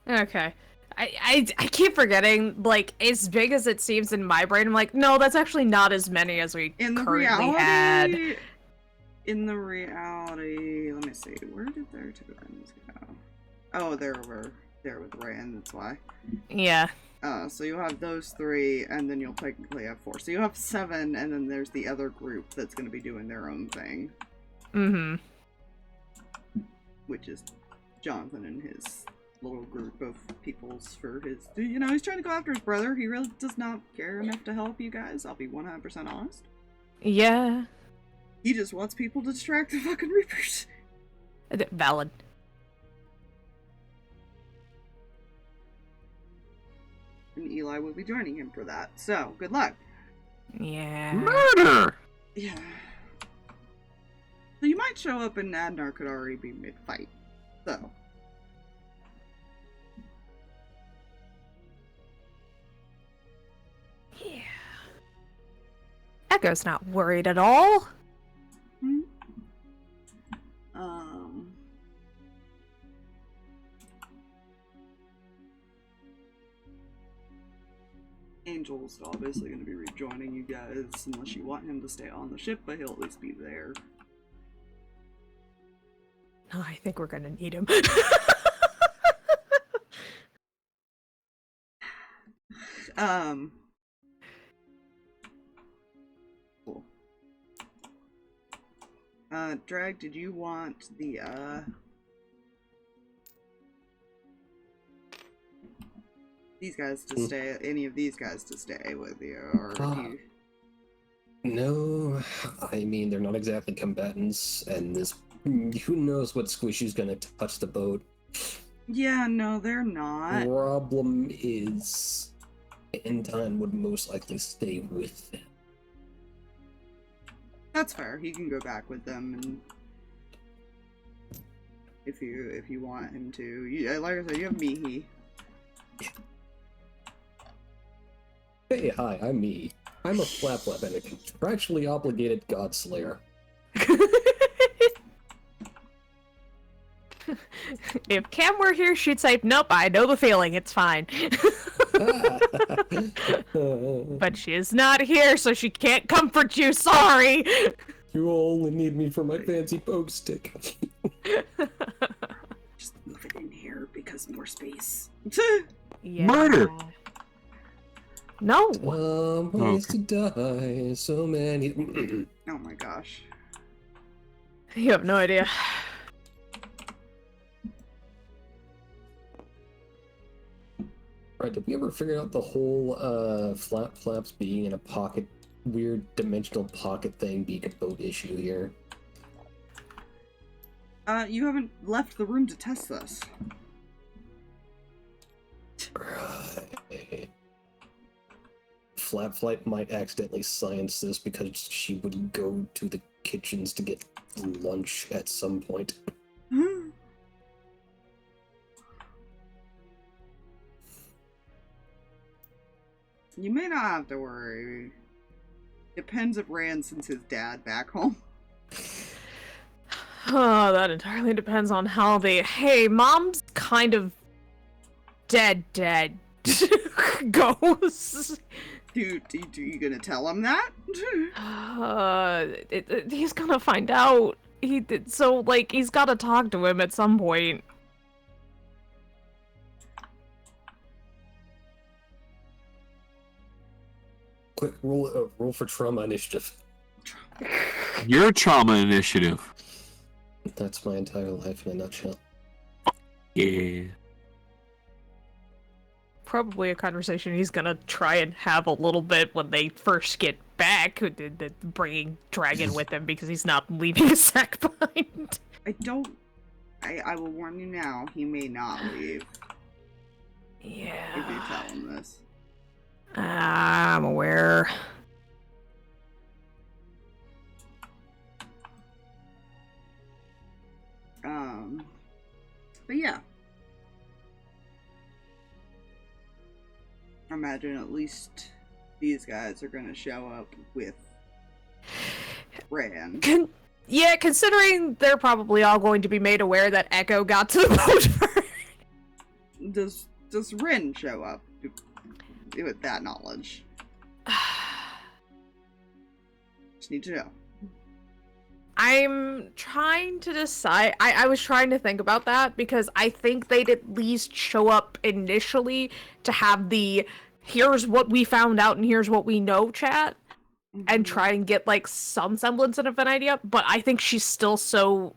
Okay. I keep forgetting, like, as big as it seems in my brain, I'm like, no, that's actually not as many as we currently had. In the reality, let me see, where did their two ends go? Oh, they're over there with Reyan, that's why. Yeah. So you'll have those three, and then you'll technically have four. So you have 7, and then there's the other group that's going to be doing their own thing. Which is Jonathan and his little group of peoples for his... You know, he's trying to go after his brother. He really does not care enough to help you guys. I'll be 100% honest. Yeah. He just wants people to distract the fucking Reapers. And Eli will be joining him for that. So, good luck. Yeah. Murder! Yeah. So you might show up and Adnar could already be mid-fight. So. Yeah. Echo's not worried at all. Hmm? Angel's obviously going to be rejoining you guys unless you want him to stay on the ship, but he'll at least be there. Oh, I think we're gonna need him. Cool. Drag, did you want the, these guys to stay, any of these guys to stay with you, or do you... No, I mean, they're not exactly combatants, and this, who knows what squishy's gonna touch the boat. Yeah, no, they're not. Problem is, Anton would most likely stay with them. That's fair. He can go back with them, and if you want him to. Like I said, you have Mihi. Hey, hi, I'm Mihi. I'm a Flaplap and a contractually obligated Godslayer. If Cam were here, she'd say, nope, I know the feeling, it's fine. But she is not here, so she can't comfort you, sorry! You only need me for my fancy poke stick. Just move it in here because more space. Yeah. Murder! No! Ways to die, so many... Oh my gosh. You have no idea. Right, did we ever figure out the whole flaps being in a pocket, weird dimensional pocket thing being a boat issue here? You haven't left the room to test this. Right. Flapflight might accidentally science this because she would go to the kitchens to get lunch at some point. You may not have to worry. Depends if Reyan sends his dad back home. Oh, that entirely depends on how they... Hey, Mom's kind of dead goes. Dude, you gonna tell him that? He's gonna find out. So, like, he's gotta talk to him at some point. Quick roll for trauma initiative. Your trauma initiative. That's my entire life in a nutshell. Yeah. Probably a conversation he's gonna try and have a little bit when they first get back, bringing Dragon with him because he's not leaving a sack behind. I will warn you now, he may not leave. Yeah. If you tell him this. I'm aware. But yeah. I imagine at least these guys are gonna show up with Reyan. Yeah, considering they're probably all going to be made aware that Echo got to the boat first. Does Rin show up with that knowledge? Just need to know. I'm trying to decide. I was trying to think about that because I think they'd at least show up initially to have the here's what we found out and here's what we know chat and try and get like some semblance of an idea. But I think she's still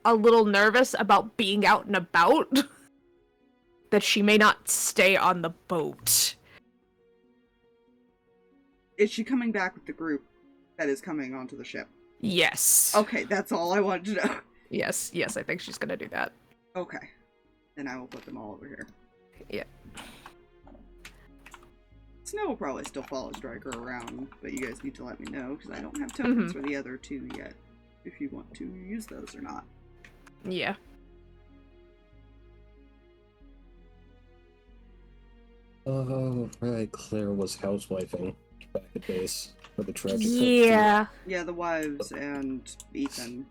a little nervous about being out and about that she may not stay on the boat. Is she coming back with the group that is coming onto the ship? Yes. Okay, that's all I wanted to know. Yes, I think she's gonna do that. Okay. Then I will put them all over here. Yeah. Snow will probably still follow Striker around, but you guys need to let me know, because I don't have tokens for the other two yet, if you want to use those or not. Yeah. Oh, right, Claire was housewifing back at base for the tragic. Yeah. Yeah, the wives and Ethan.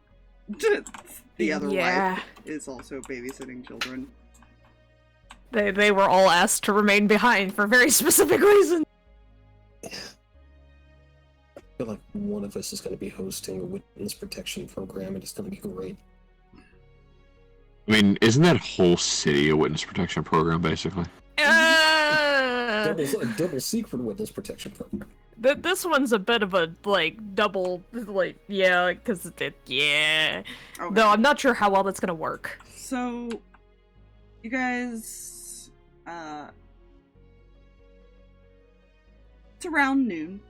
The other Yeah. wife is also babysitting children. They were all asked to remain behind for very specific reasons. I feel like one of us is going to be hosting a witness protection program, and it's going to be great. I mean, isn't that whole city a witness protection program, basically? Double secret witness protection program. This one's a bit of a, double, yeah, because yeah. Okay. Though I'm not sure how well that's gonna work. So, you guys, it's around noon.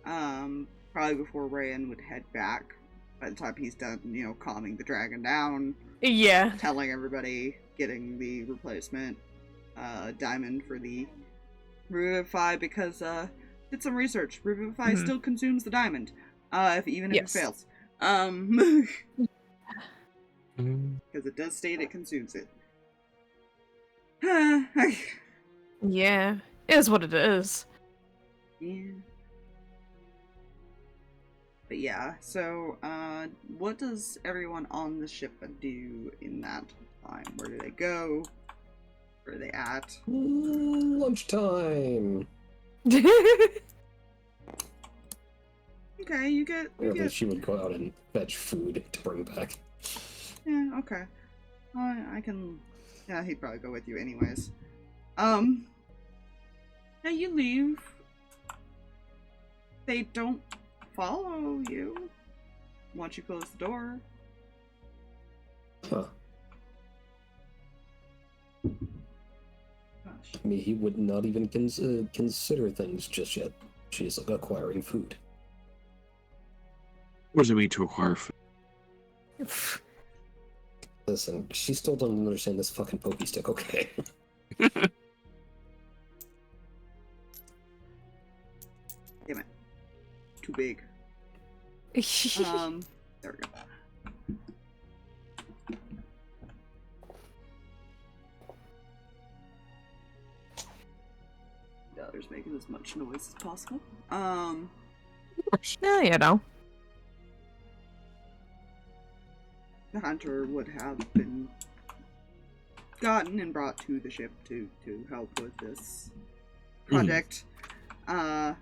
Probably before Reyan would head back. By the time he's done, calming the dragon down. Yeah. Telling everybody, getting the replacement, diamond for the Revivify, because, did some research. Revivify still consumes the diamond, even if it fails. Because it does state it consumes it. Yeah. It is what it is. Yeah. But yeah, so, what does everyone on the ship do in that time? Where do they go? Where are they at? Lunchtime! Okay, you get... She would go out and fetch food to bring back. Yeah, okay. I can... Yeah, he'd probably go with you anyways. Yeah, you leave. They don't follow you once you close the door. Huh. Gosh. I mean, he would not even consider things just yet. She's like acquiring food. What does it mean to acquire food? Listen, she still doesn't understand this fucking pokey stick, okay? Damn it. Too big. There we go. The other's making as much noise as possible. Yeah, you know. The hunter would have been gotten and brought to the ship to help with this project. Fair.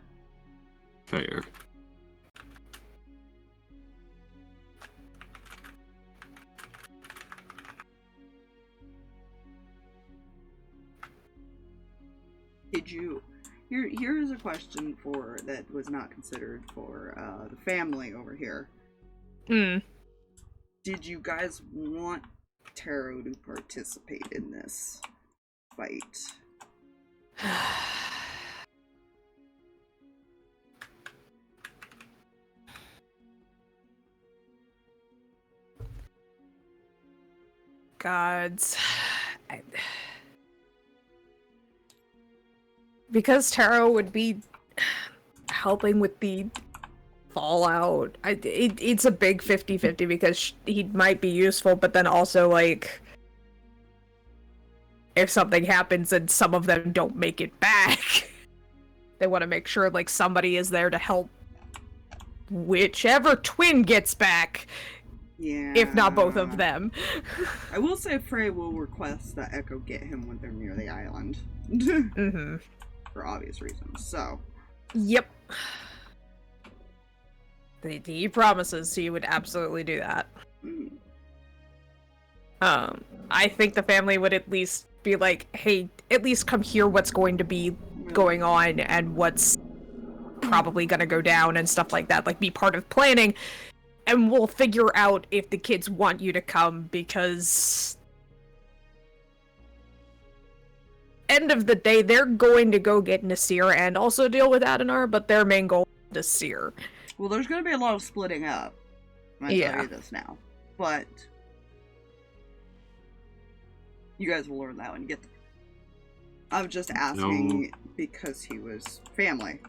Did you... Here is a question that was not considered for the family over here. Did you guys want Taro to participate in this fight? Gods. Because Taro would be helping with the fallout, it's a big 50-50 because he might be useful, but then also, like, if something happens and some of them don't make it back, they want to make sure, like, somebody is there to help whichever twin gets back. Yeah. If not both of them. I will say Frey will request that Echo get him when they're near the island. For obvious reasons, so. Yep. He promises he would absolutely do that. I think the family would at least be like, hey, at least come hear what's going to be going on and what's probably gonna go down and stuff like that. Like, be part of planning, and we'll figure out if the kids want you to come, because end of the day, they're going to go get Nasir and also deal with Adenar, but their main goal is Nasir. Well, there's going to be a lot of splitting up. I tell you this now. But you guys will learn that when you get there. I'm just asking because he was family.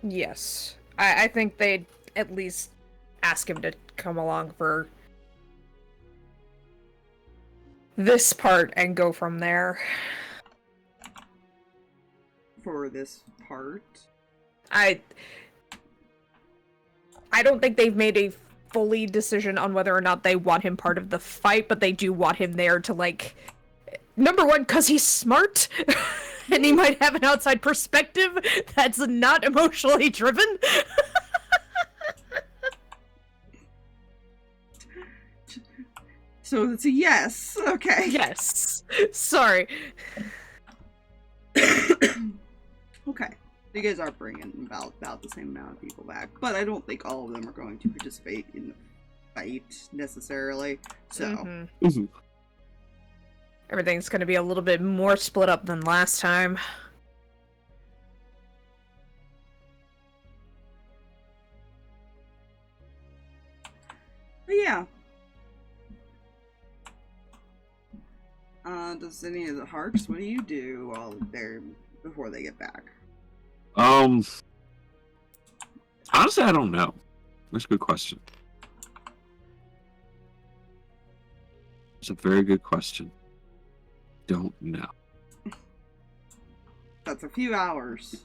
Yes. I think they'd at least ask him to come along for this part and go from there. For this part? I don't think they've made a fully decision on whether or not they want him part of the fight, but they do want him there to, like, number one, because he's smart, and he might have an outside perspective that's not emotionally driven. So it's a yes. Okay. Yes. Sorry. Okay. You guys are bringing about the same amount of people back, but I don't think all of them are going to participate in the fight necessarily. So Everything's going to be a little bit more split up than last time. But yeah. Does any of the Harx, what do you do while they're before they get back? Honestly, I don't know. That's a good question. It's a very good question. Don't know. That's a few hours.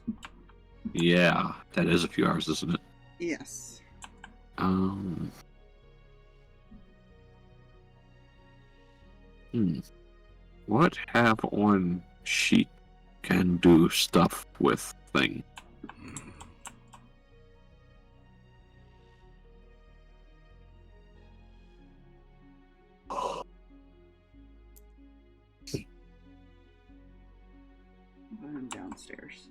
Yeah, that is a few hours, isn't it? Yes. What have on sheet can do stuff with thing? I'm downstairs.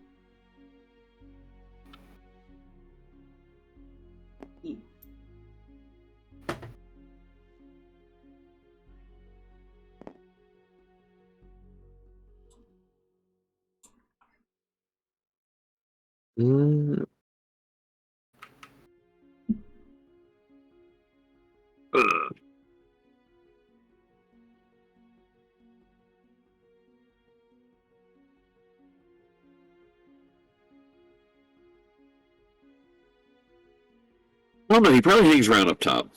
Well, no, he probably hangs around up top.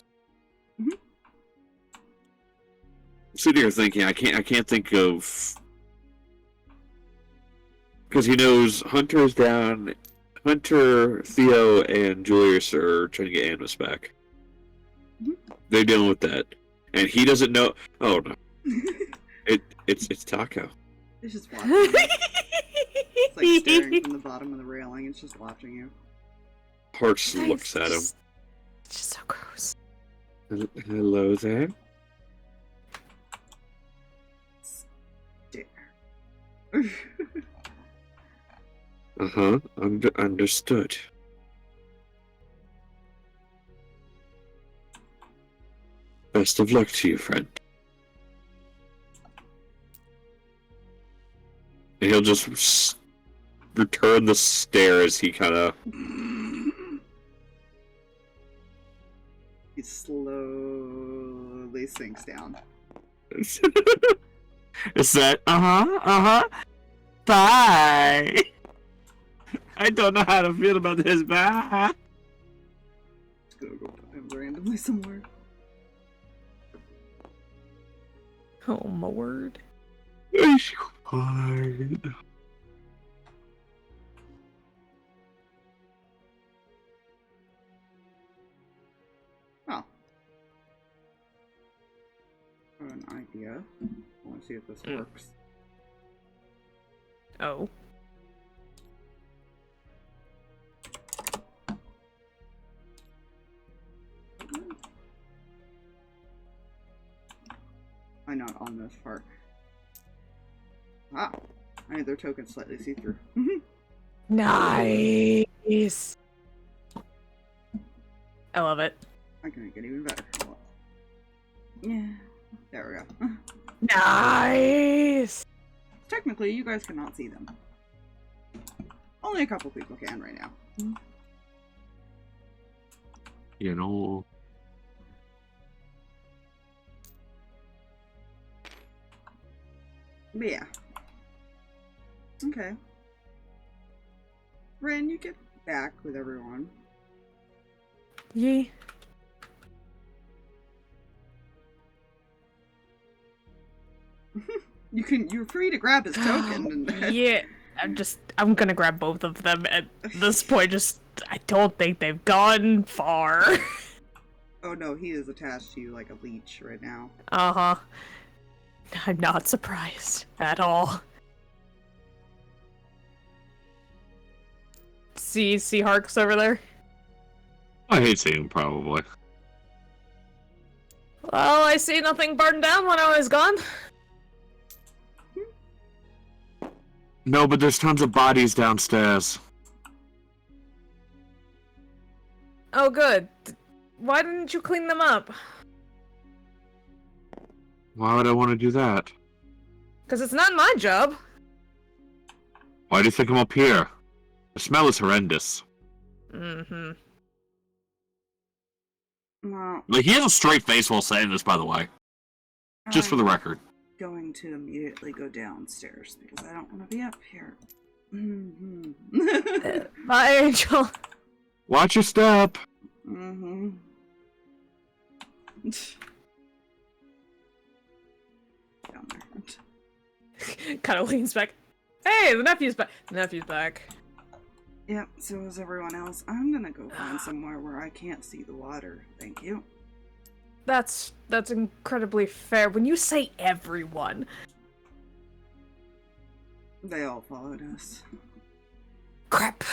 Mm-hmm. Sitting here thinking, I can't think of, because he knows Hunter's down. Hunter, Theo, and Julius are trying to get Animus back. Mm-hmm. They're dealing with that, and he doesn't know. Oh no, it's Taco. It's just watching you. It's like staring from the bottom of the railing. It's just watching you. Harx looks at him. It's just so gross. Hello there. Stare. Uh-huh. Understood. Best of luck to you, friend. And he'll just return the stare as he kind of... He slowly sinks down. Is that, bye. I don't know how to feel about this, bye. Just gonna go randomly somewhere. Oh my word. It's fine. Oh. I have an idea. I want to see if this works. Oh. Why not on this part? Ah, I need their tokens slightly see-through. Nice. I love it. I can make it even better. Yeah, there we go. Nice. Technically, you guys cannot see them. Only a couple people can right now. You know... But yeah. Okay. Ren, you get back with everyone. Yee. You're free to grab his token. And Yeah, I'm gonna grab both of them at this point. I don't think they've gone far. Oh no, he is attached to you like a leech right now. Uh-huh. I'm not surprised at all. See Harx over there? I hate seeing him, probably. Well, I see nothing burned down when I was gone. No, but there's tons of bodies downstairs. Oh, good. Why didn't you clean them up? Why would I want to do that? Because it's not my job. Why do you think I'm up here? The smell is horrendous. Mm-hmm. Well, Like, he has a straight face while saying this, by the way. Just for the record. Going to immediately go downstairs because I don't want to be up here. Bye, Angel. Watch your step! Mm-hmm. Down there. Kind of leans back. Hey, the nephew's back. The nephew's back. Yep, so is everyone else. I'm gonna go find somewhere where I can't see the water. Thank you. That's incredibly fair. When you say everyone, They all followed us. crap.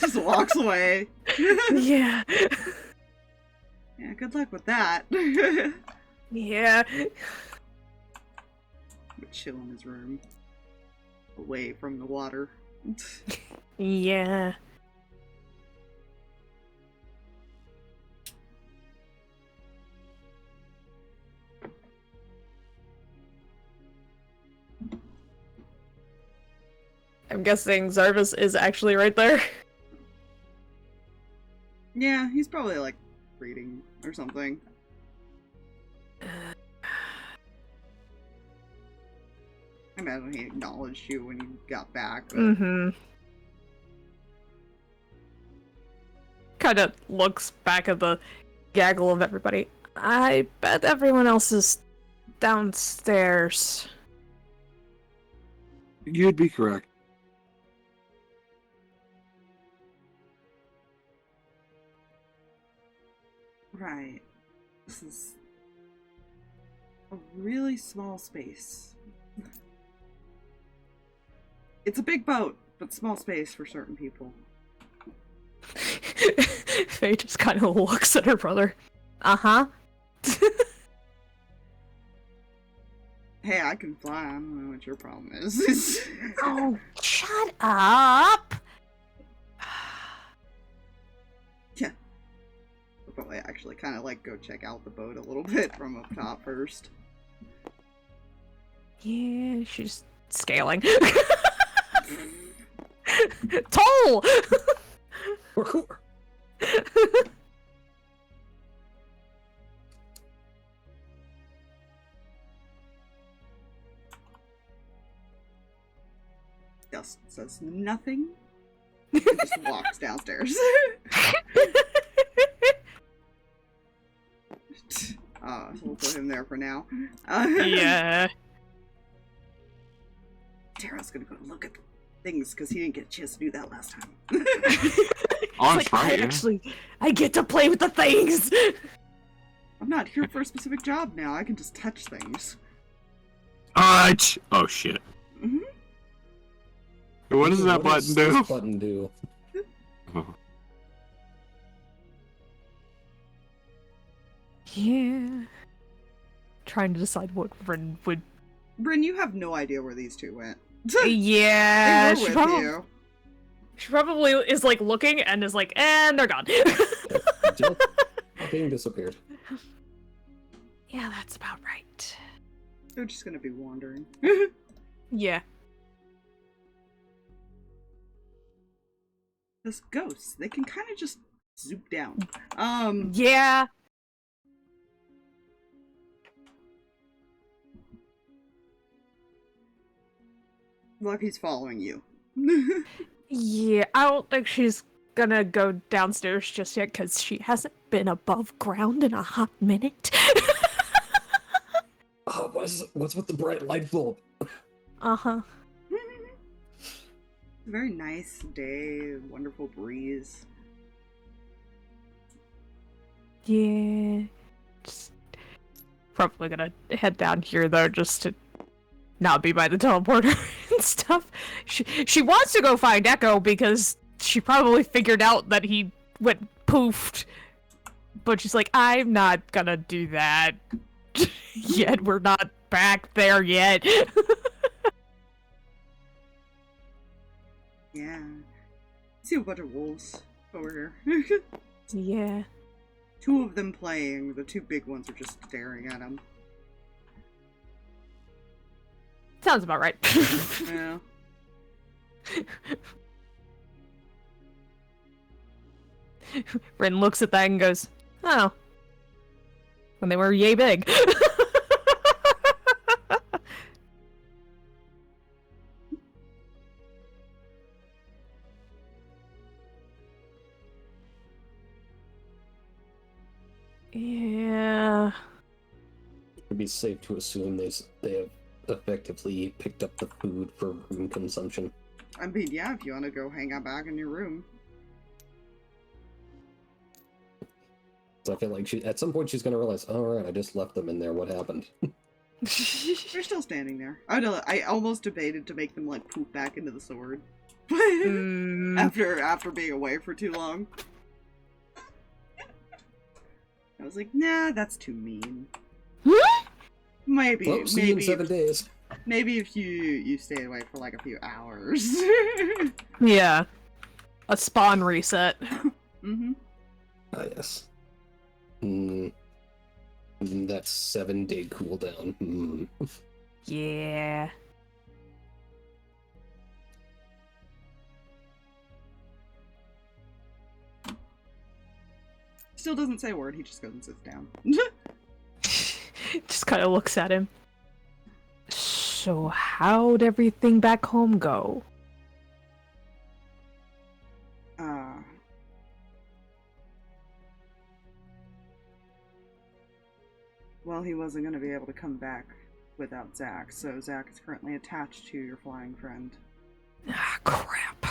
Just walks away. Yeah. Yeah, good luck with that. Yeah. Would chill in his room. Away from the water. Yeah. I'm guessing Zarvis is actually right there. Yeah, he's probably like reading or something. I imagine he acknowledged you when you got back. But... Mm-hmm. Kind of looks back at the gaggle of everybody. I bet everyone else is downstairs. You'd be correct. Right. This is a really small space. It's a big boat, but small space for certain people. Faye just kind of looks at her brother. Uh-huh. Hey, I can fly. I don't know what your problem is. Oh, shut up! Yeah. I'll probably actually kind of like go check out the boat a little bit from up top first. Yeah, she's scaling. Toll! Parkour. Dust says nothing. And just walks downstairs. So we'll put him there for now. Yeah. Tara's gonna go look at things because he didn't get a chance to do that last time. Oh, It's that's like, right, yeah. I get to play with the things! I'm not here for a specific job now. I can just touch things. Oh, shit. Mm-hmm. What does that button do? This button do? Yeah. Trying to decide what Ren would... Bryn, you have no idea where these two went. Yeah, They were she with probably, you. she probably is like looking and is like, and they're gone. Just being disappeared. Yeah, that's about right. They're just gonna be wandering. Yeah. Those ghosts, they can kind of just zoop down. Yeah. Look, he's following you. Yeah, I don't think she's gonna go downstairs just yet because she hasn't been above ground in a hot minute. Oh, what's with the bright light bulb? Uh-huh. Very nice day, wonderful breeze. Yeah. Just probably gonna head down here though, just to not be by the teleporter and stuff. She wants to go find Echo because she probably figured out that he went poofed. But she's like, I'm not gonna do that yet. We're not back there yet. Yeah. See a bunch of wolves over here. Yeah. Two of them playing. The two big ones are just staring at him. Sounds about right. Yeah. Rin looks at that and goes, oh. When they were yay big. Yeah. It'd be safe to assume they have effectively picked up the food for room consumption. I mean, yeah, if you want to go hang out back in your room. So I feel like at some point she's gonna realize, oh, right, I just left them in there. What happened? They're still standing there. I almost debated to make them like poop back into the sword. After being away for too long. I was like, nah, that's too mean. Maybe, Well, see you in 7 days. Maybe if you stay away for like a few hours. Yeah. A spawn reset. Mm-hmm. Ah, yes. That's 7-day cooldown. Yeah. Still doesn't say a word, he just goes and sits down. Just kind of looks at him. So how'd everything back home go? Well, he wasn't going to be able to come back without Zach, so Zach is currently attached to your flying friend. Ah, crap.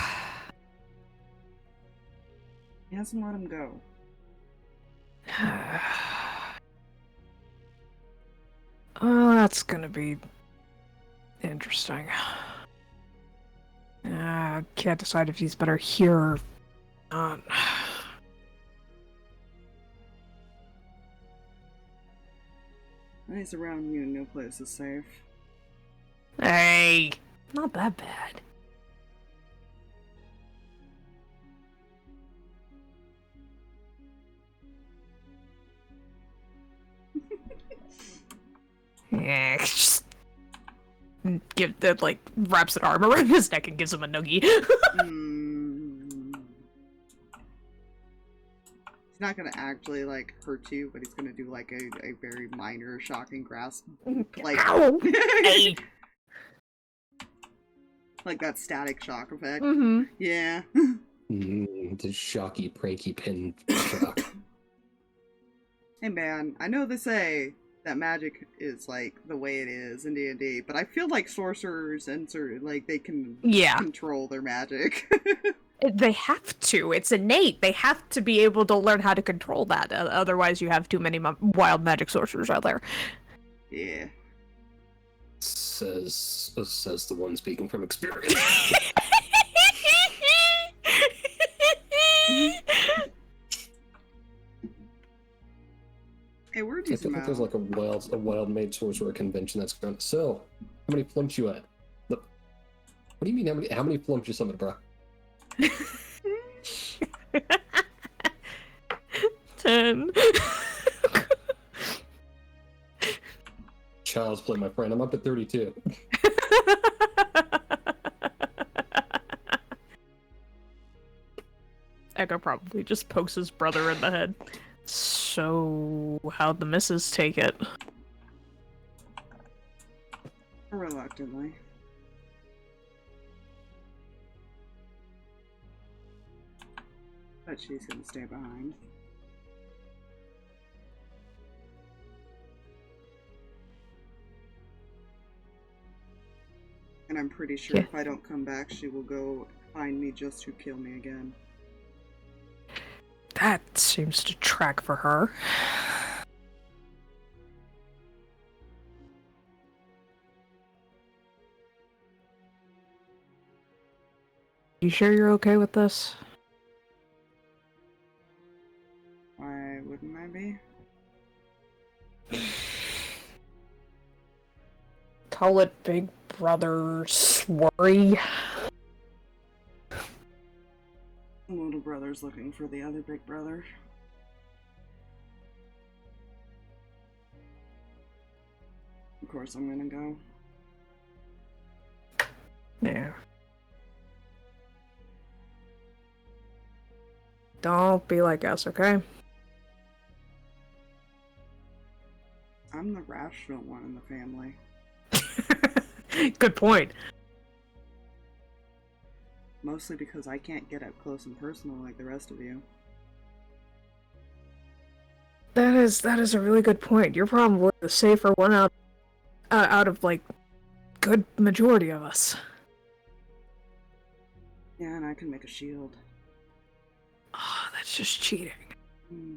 He hasn't let him go. Oh, that's gonna be interesting. Can't decide if he's better here or not. When he's around you, no place is safe. Hey, not that bad. Yeah, just give that, like, wraps an arm around his neck and gives him a noogie. He's not gonna actually, like, hurt you, but he's gonna do, like, a very minor, shocking grasp. Like, Hey. Like that static shock effect. Mm-hmm. Yeah. The shocky, pranky pin shock. Hey man, I know they say that magic is like the way it is in D&D, but I feel like sorcerers and like they can control their magic. They have to. It's innate. They have to be able to learn how to control that. Otherwise, you have too many wild magic sorcerers out there. Yeah. Says the one speaking from experience. Hey, where'd I you feel like there's like a wild mage sorcerer convention that's going. So, how many flumps you at? Look, what do you mean? How many flumps you summoned, bro? 10. Child's play, my friend. I'm up at 32. Echo probably just pokes his brother in the head. So, how'd the missus take it? Reluctantly. But she's gonna stay behind. And I'm pretty sure Yeah. if I don't come back, she will go find me just to kill me again. That seems to track for her. You sure you're okay with this? Why wouldn't I be? Call it Big Brother's worry. Little brother's looking for the other big brother. Of course I'm gonna go. Yeah. Don't be like us, okay? I'm the rational one in the family. Good point. Mostly because I can't get up close and personal like the rest of you. That is a really good point. You're probably the safer one out of like good majority of us. Yeah, and I can make a shield. Oh, that's just cheating. Hmm.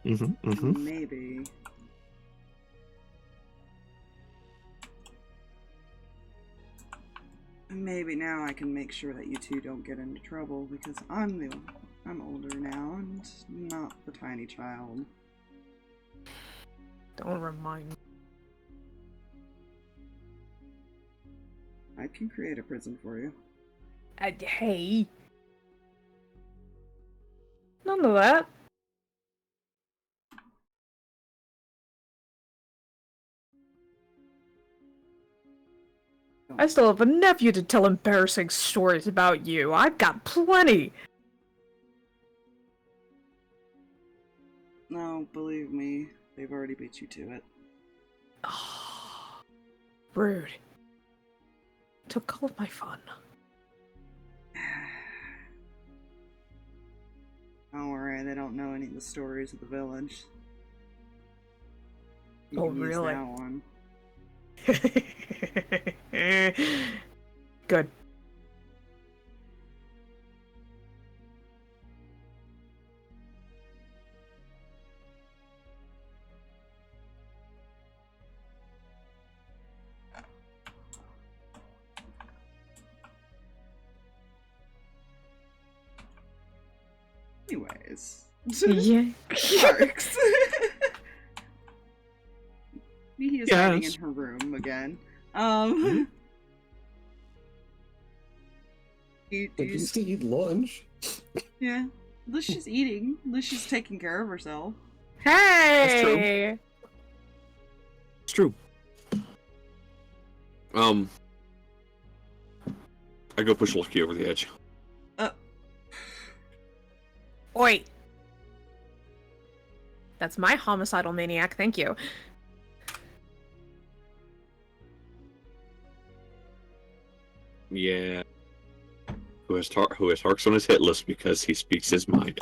Maybe. Maybe now I can make sure that you two don't get into trouble because I'm older now and not the tiny child. Don't remind me. I can create a prison for you. Hey. None of that. I still have a nephew to tell embarrassing stories about you. I've got plenty. No, believe me, they've already beat you to it. Oh, rude. Took all of my fun. Don't worry, they don't know any of the stories of the village. You Oh, can use really? that one. Good. Anyways. Yeah. Harx. Mihi is hiding in Yes. her room again. Mhm. At least to eat lunch. Yeah. At least she's eating. At least she's taking care of herself. Hey! It's true. I go push Lucky over the edge. Oi! That's my homicidal maniac, thank you. Yeah. Who has Harx on his hit list because he speaks his mind.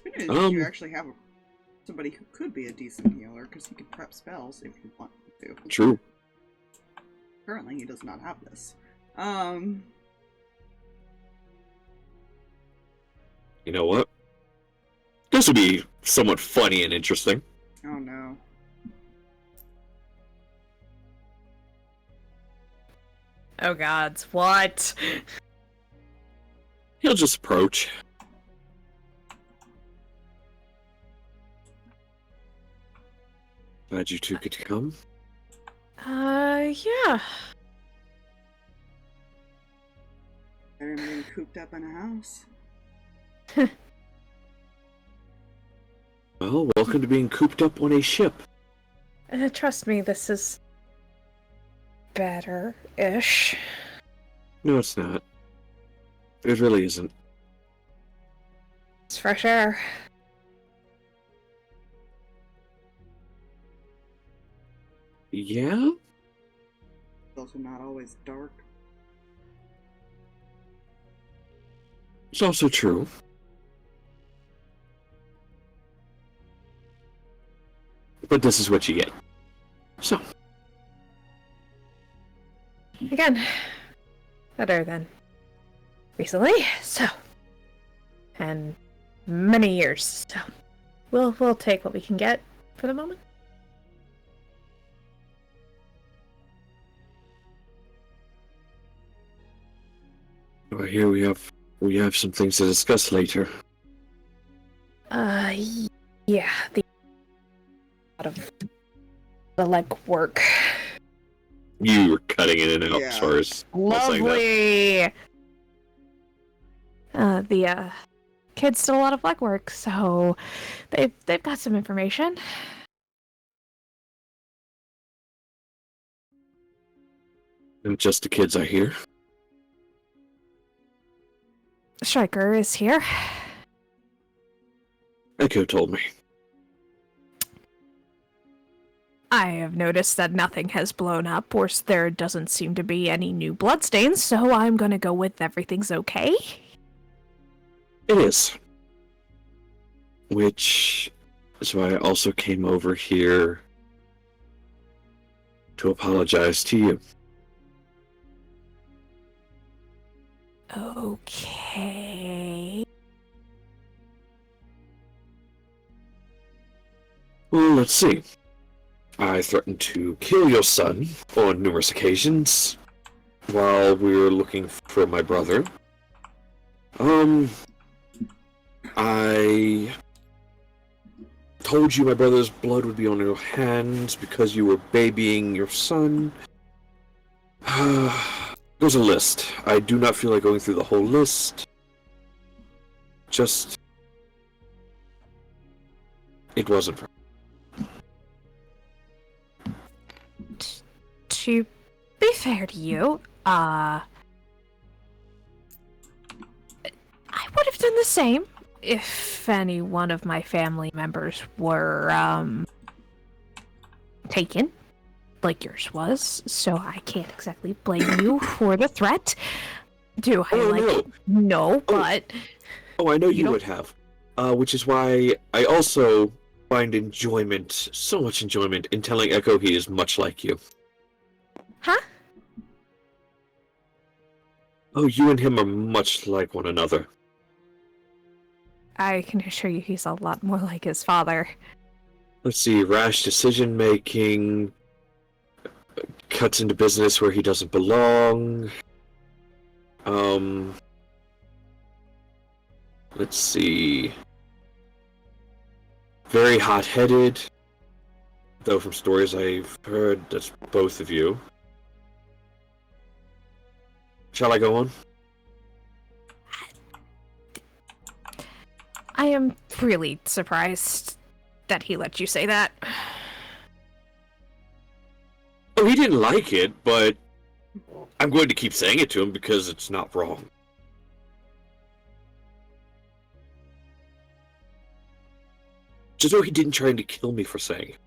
Good news is you actually have somebody who could be a decent healer because he can prep spells if you want him to. True. Currently, he does not have this. You know what? This would be somewhat funny and interesting. Oh no. Oh gods, what? He'll just approach. Glad you two could come. Yeah. Better than being cooped up in a house. Well, welcome to being cooped up on a ship. Trust me, this is better-ish. No, it's not. It really isn't. It's fresh air. Yeah? It's also not always dark. It's also true. But this is what you get. So. Again, better than recently, so. And many years, so. We'll take what we can get for the moment. Well, here we have some things to discuss later. Yeah, the leg work. You were cutting in and out Yeah. as far as saying that. Lovely. The kids did a lot of legwork, so they've got some information. Not just the kids, I hear. Striker is here. Echo told me. I have noticed that nothing has blown up, or there doesn't seem to be any new bloodstains, so I'm gonna go with everything's okay. It is. Which is why I also came over here to apologize to you. Okay. Well, let's see. I threatened to kill your son on numerous occasions while we were looking for my brother. I told you my brother's blood would be on your hands because you were babying your son. There's a list. I do not feel like going through the whole list. Just... It wasn't right. To be fair to you, I would have done the same if any one of my family members were, taken, like yours was, so I can't exactly blame you for the threat. Do I No, but... Oh, I know you don't- would have. Which is why I also find enjoyment, so much enjoyment, in telling Echo he is much like you. Huh? Oh, you and him are much like one another. I can assure you he's a lot more like his father. Let's see, rash decision-making, cuts into business where he doesn't belong. Let's see. Very hot-headed, though from stories I've heard, that's both of you. Shall I go on? I am really surprised that he let you say that. Oh, he didn't like it, but I'm going to keep saying it to him because it's not wrong. Just though he didn't try to kill me for saying it.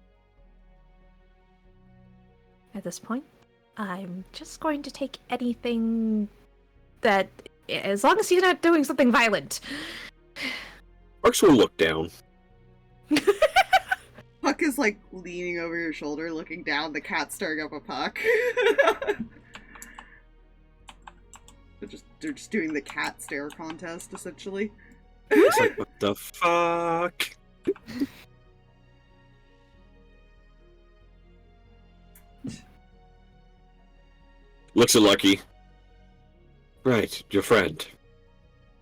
At this point, I'm just going to take anything that, as long as he's not doing something violent. Harx will look down. Puck is like leaning over your shoulder, looking down. The cat staring up at Puck. They're just doing the cat stare contest, essentially. It's like, what the fuck? Looks at Lucky. Right, your friend.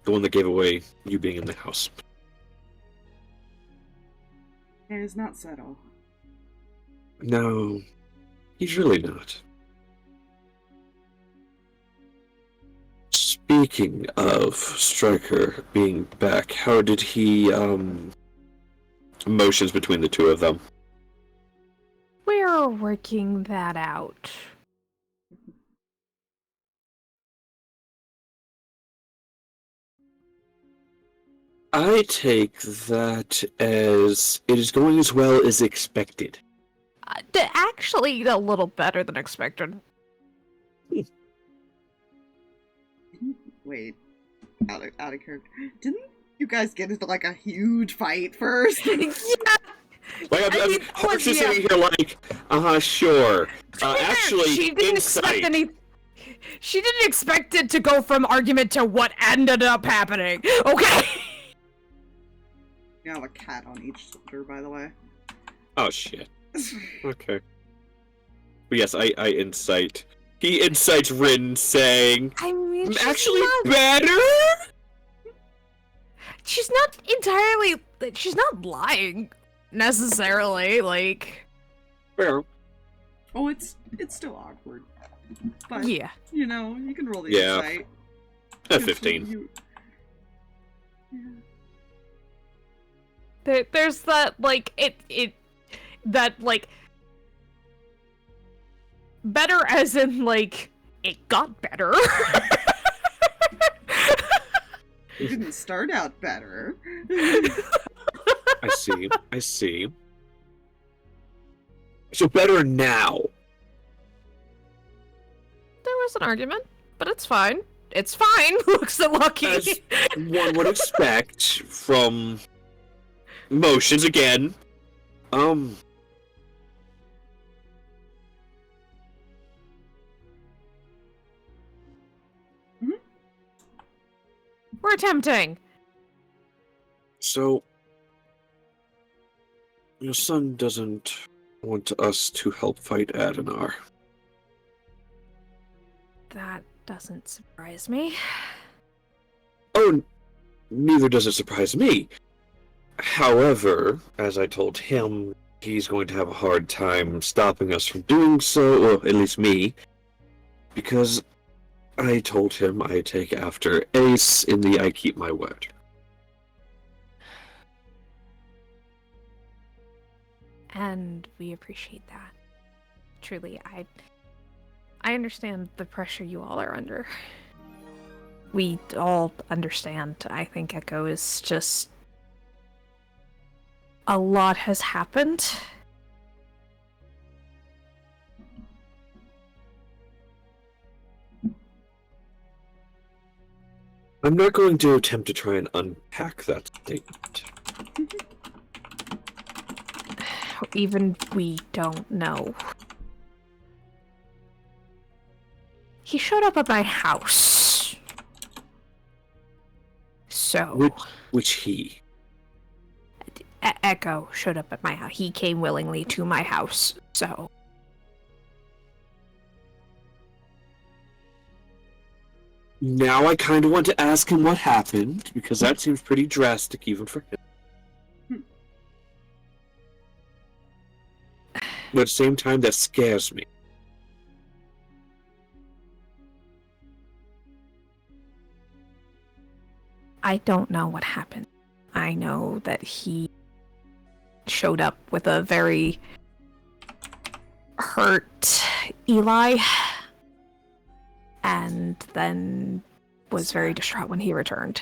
The one that gave away you being in the house. It is not subtle. No, he's really not. Speaking of Striker being back, how did he, motions between the two of them. We're working that out. I take that as it is going as well as expected. Actually, a little better than expected. Wait, out of character. Didn't you guys get into like a huge fight first? Yeah. Like, I'm just sitting here like, sure. Actually, she didn't insight. expect any. She didn't expect it to go from argument to what ended up happening. Okay. You have a cat on each shoulder, by the way. Oh shit. Okay. But yes, I incite. He incites Rin, saying, I mean, she's actually not, better? she's not entirely. She's not lying necessarily. Like. Fair. Oh, it's still awkward. But, Yeah. you know, you can roll the Yeah. insight. At 15. There's that, like, that, like, better as in, like, it got better. You didn't start out better. I see. So better now. There was an argument, but it's fine. It's fine. Looks so lucky. As one would expect from motions again. We're attempting. So your son doesn't want us to help fight Adenar. That doesn't surprise me. Oh, neither does it surprise me. However, as I told him, he's going to have a hard time stopping us from doing so, or at least me, because I told him I take after Ace in the I keep my word. And we appreciate that. Truly, I understand the pressure you all are under. We all understand. I think Echo is just... A lot has happened. I'm not going to attempt to try and unpack that statement. Even we don't know. He showed up at my house. So... Which he? Echo showed up at my house. He came willingly to my house, so... Now I kind of want to ask him what happened, because that seems pretty drastic even for him. But at the same time, that scares me. I don't know what happened. I know that he showed up with a very hurt Eli, and then was very distraught when he returned.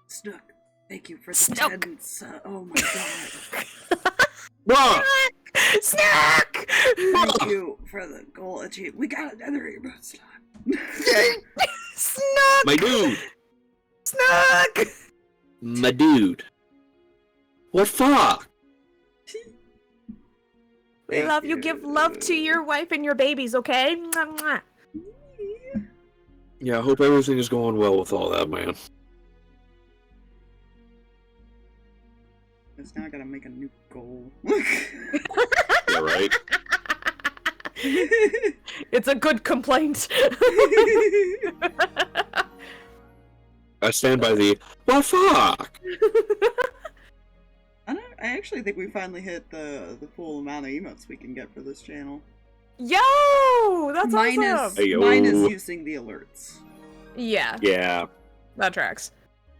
Snook, thank you for the Snook. tens. Oh my god. Whoa! Snack! Thank you for the goal achieved. We got another emote slot. Snack! My dude! Snack! My dude. What fuck? We love you. Give love to your wife and your babies, okay? Mwah, mwah. Yeah, I hope everything is going well with all that, man. Now I gotta make a new goal. Yeah, right? It's a good complaint. I stand by the, what fuck? I actually think we finally hit the full amount of emotes we can get for this channel. Yo! That's awesome! Hey, yo. Mine is using the alerts. Yeah, Yeah. that tracks.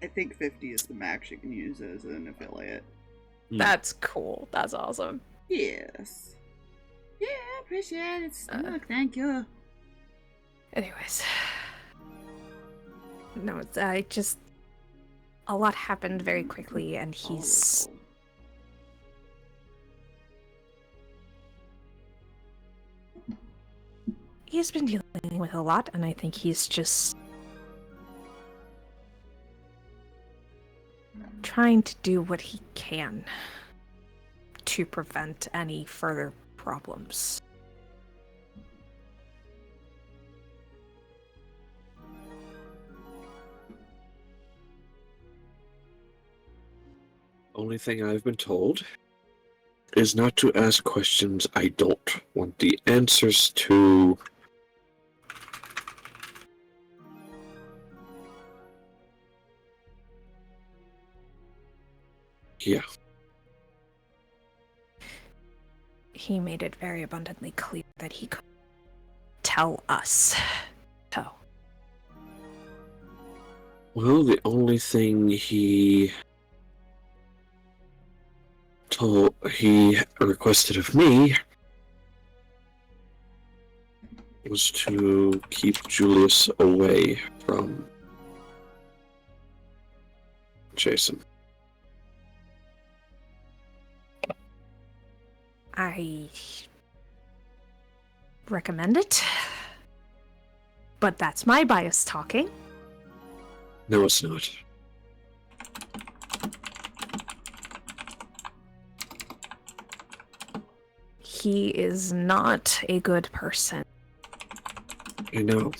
I think 50 is the max you can use as an affiliate. That's cool. That's awesome. Yes. Yeah, appreciate it. Look, thank you. Anyways. No, I just... A lot happened very quickly, and he's... He's been dealing with a lot, and I think he's just... trying to do what he can to prevent any further problems. Only thing I've been told is not to ask questions I don't want the answers to. Yeah. He made it very abundantly clear that he could tell us. So. Well, the only thing he requested of me was to keep Julius away from Jason. I recommend it, but that's my bias talking. No, it's not. He is not a good person. I know.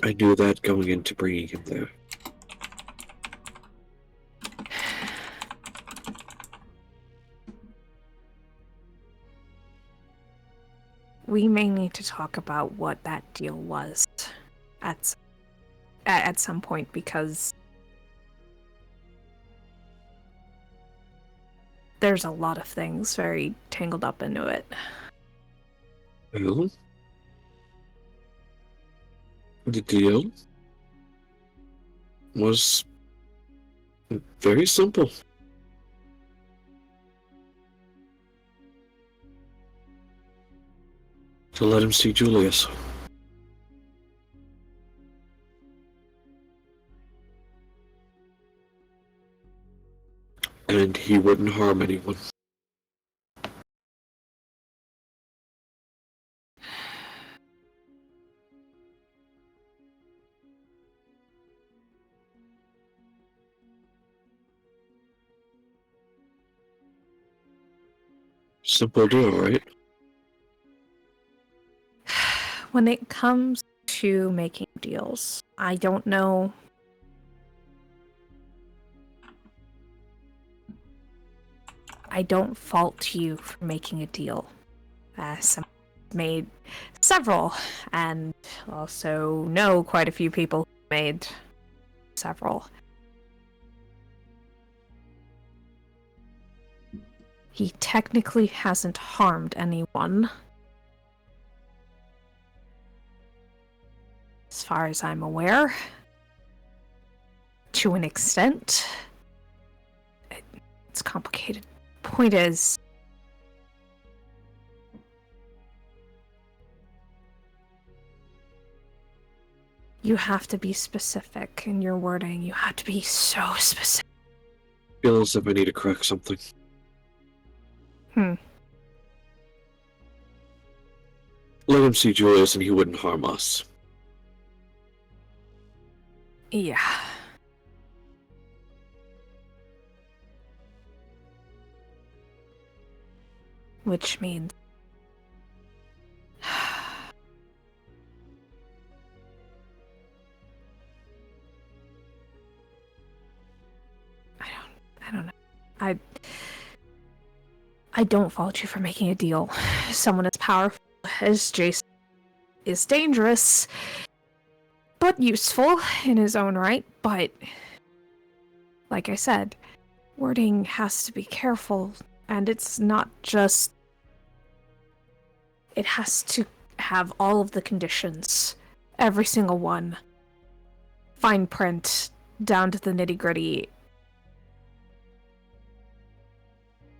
I knew that going into bringing him there. We may need to talk about what that deal was at some point, because there's a lot of things very tangled up into it. Well, the deal was very simple. To let him see Julius. And he wouldn't harm anyone. Simple deal, right? When it comes to making deals, I don't know. I don't fault you for making a deal. Someone made several, and also know quite a few people who made several. He technically hasn't harmed anyone, as far as I'm aware. To an extent. It's complicated. Point is, you have to be specific in your wording. You have to be so specific. Feel as if I need to correct something. Let him see Julius and he wouldn't harm us. Yeah. Which means... I don't know. I don't fault you for making a deal. Someone as powerful as Jason is dangerous, but useful in his own right. But, like I said, wording has to be careful, and it's not just... It has to have all of the conditions. Every single one. Fine print, down to the nitty-gritty.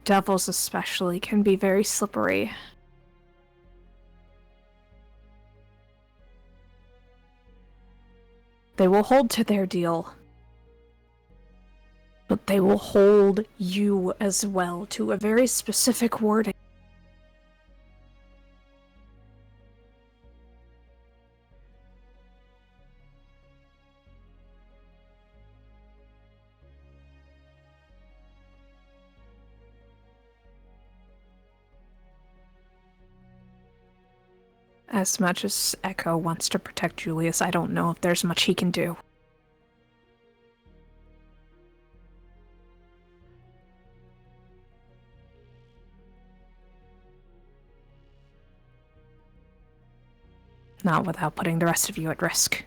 Devils especially can be very slippery. They will hold to their deal, but they will hold you as well to a very specific wording. As much as Echo wants to protect Julius, I don't know if there's much he can do. Not without putting the rest of you at risk.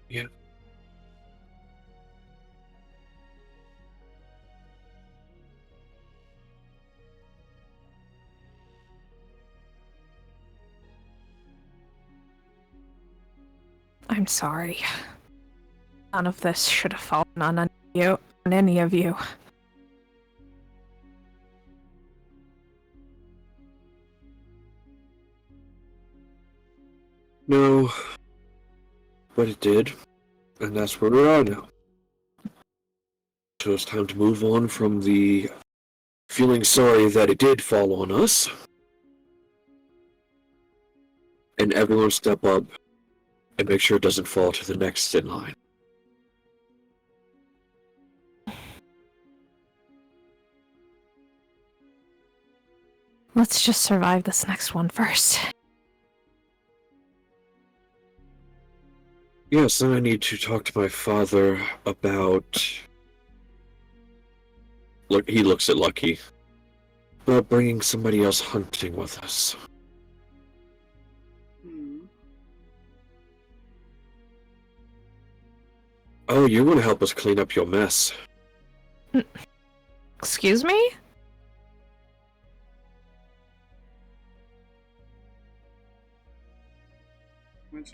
Yeah. I'm sorry. None of this should have fallen on any of you. No, but it did, and that's where we are now. So it's time to move on from the feeling sorry that it did fall on us, and everyone step up and make sure it doesn't fall to the next in line. Let's just survive this next one first. Yes, then I need to talk to my father about... Look, he looks at Lucky. About bringing somebody else hunting with us. Oh, you're going to help us clean up your mess. Excuse me?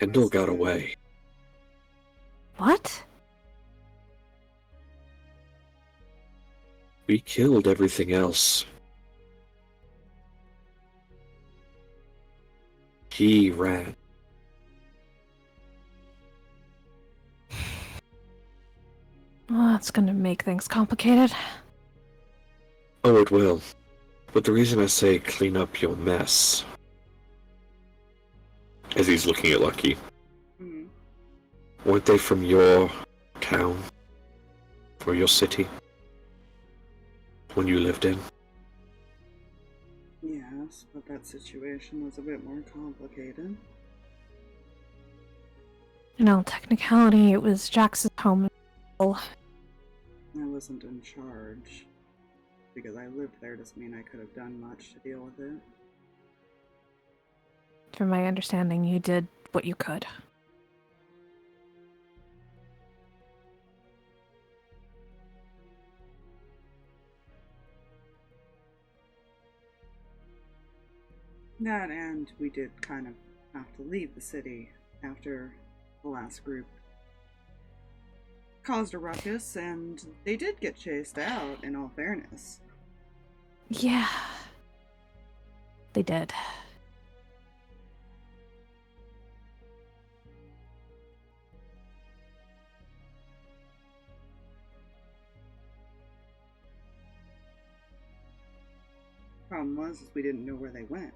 Kendall got away. What? We killed everything else. He ran. Well, that's gonna make things complicated. Oh, it will. But the reason I say clean up your mess... As he's looking at Lucky. Weren't they from your town? Or your city? When you lived in? Yes, but that situation was a bit more complicated. In all technicality, it was Jax's home. I wasn't in charge. Because I lived there doesn't mean I could have done much to deal with it. From my understanding, you did what you could. That, and we did kind of have to leave the city after the last group caused a ruckus, and they did get chased out, in all fairness. Yeah. They did. Problem was, is we didn't know where they went.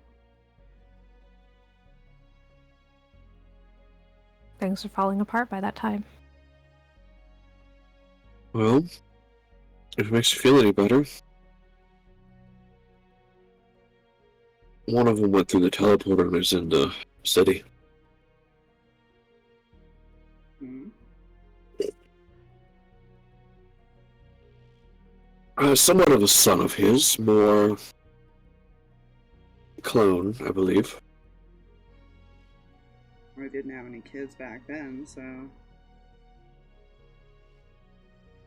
Things were falling apart by that time. Well, if it makes you feel any better... One of them went through the teleporter and is in the city. Somewhat of a son of his, more clone, I believe. I didn't have any kids back then, so...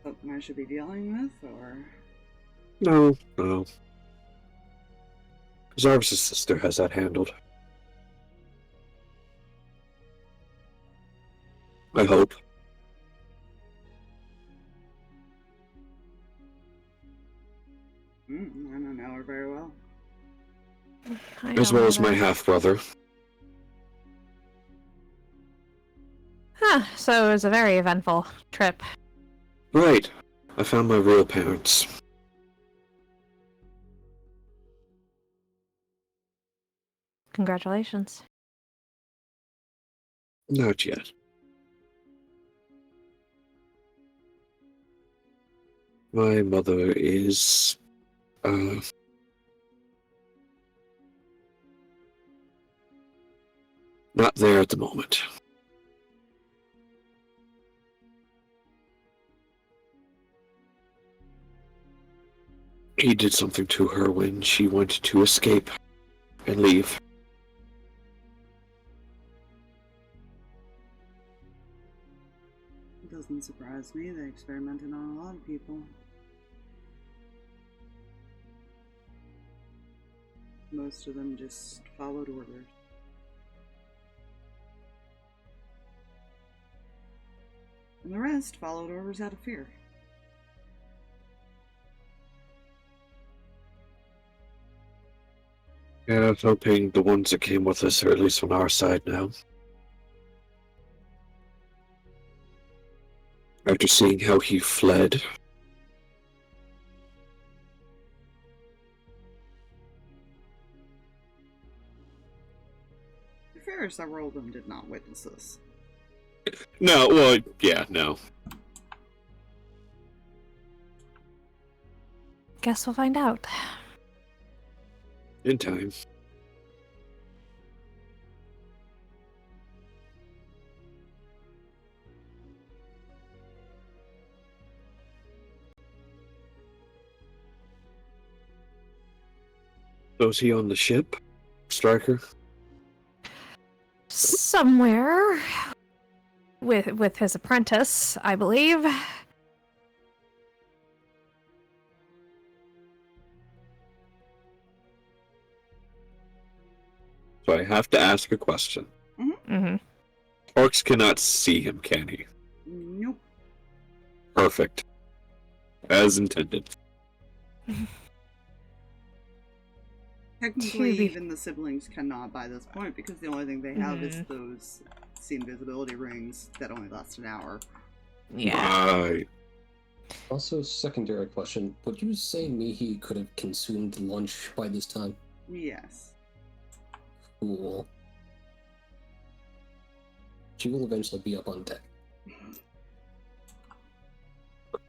Something I should be dealing with, or... No. Zarvis' sister has that handled. I hope. I don't know her very well. As well as my half-brother. Huh, so it was a very eventful trip. Right. I found my real parents. Congratulations. Not yet. My mother is... not there at the moment. He did something to her when she wanted to escape and leave. It doesn't surprise me. They experimented on a lot of people. Most of them just followed orders. And the rest followed orders out of fear. Yeah, I was hoping the ones that came with us are at least on our side now. After seeing how he fled. To be fair, several of them did not witness this. No, well, yeah, no. Guess we'll find out. In time. So is he on the ship, Striker? Somewhere with his apprentice, I believe. So I have to ask a question. Mm-hmm. Harx cannot see him, can he? Nope. Perfect. As intended. Technically, even the siblings cannot by this point because the only thing they have is those invisibility rings that only last an hour. Yeah. Right. Also, secondary question. Would you say Mihi could have consumed lunch by this time? Yes. Cool. She will eventually be up on deck. Oh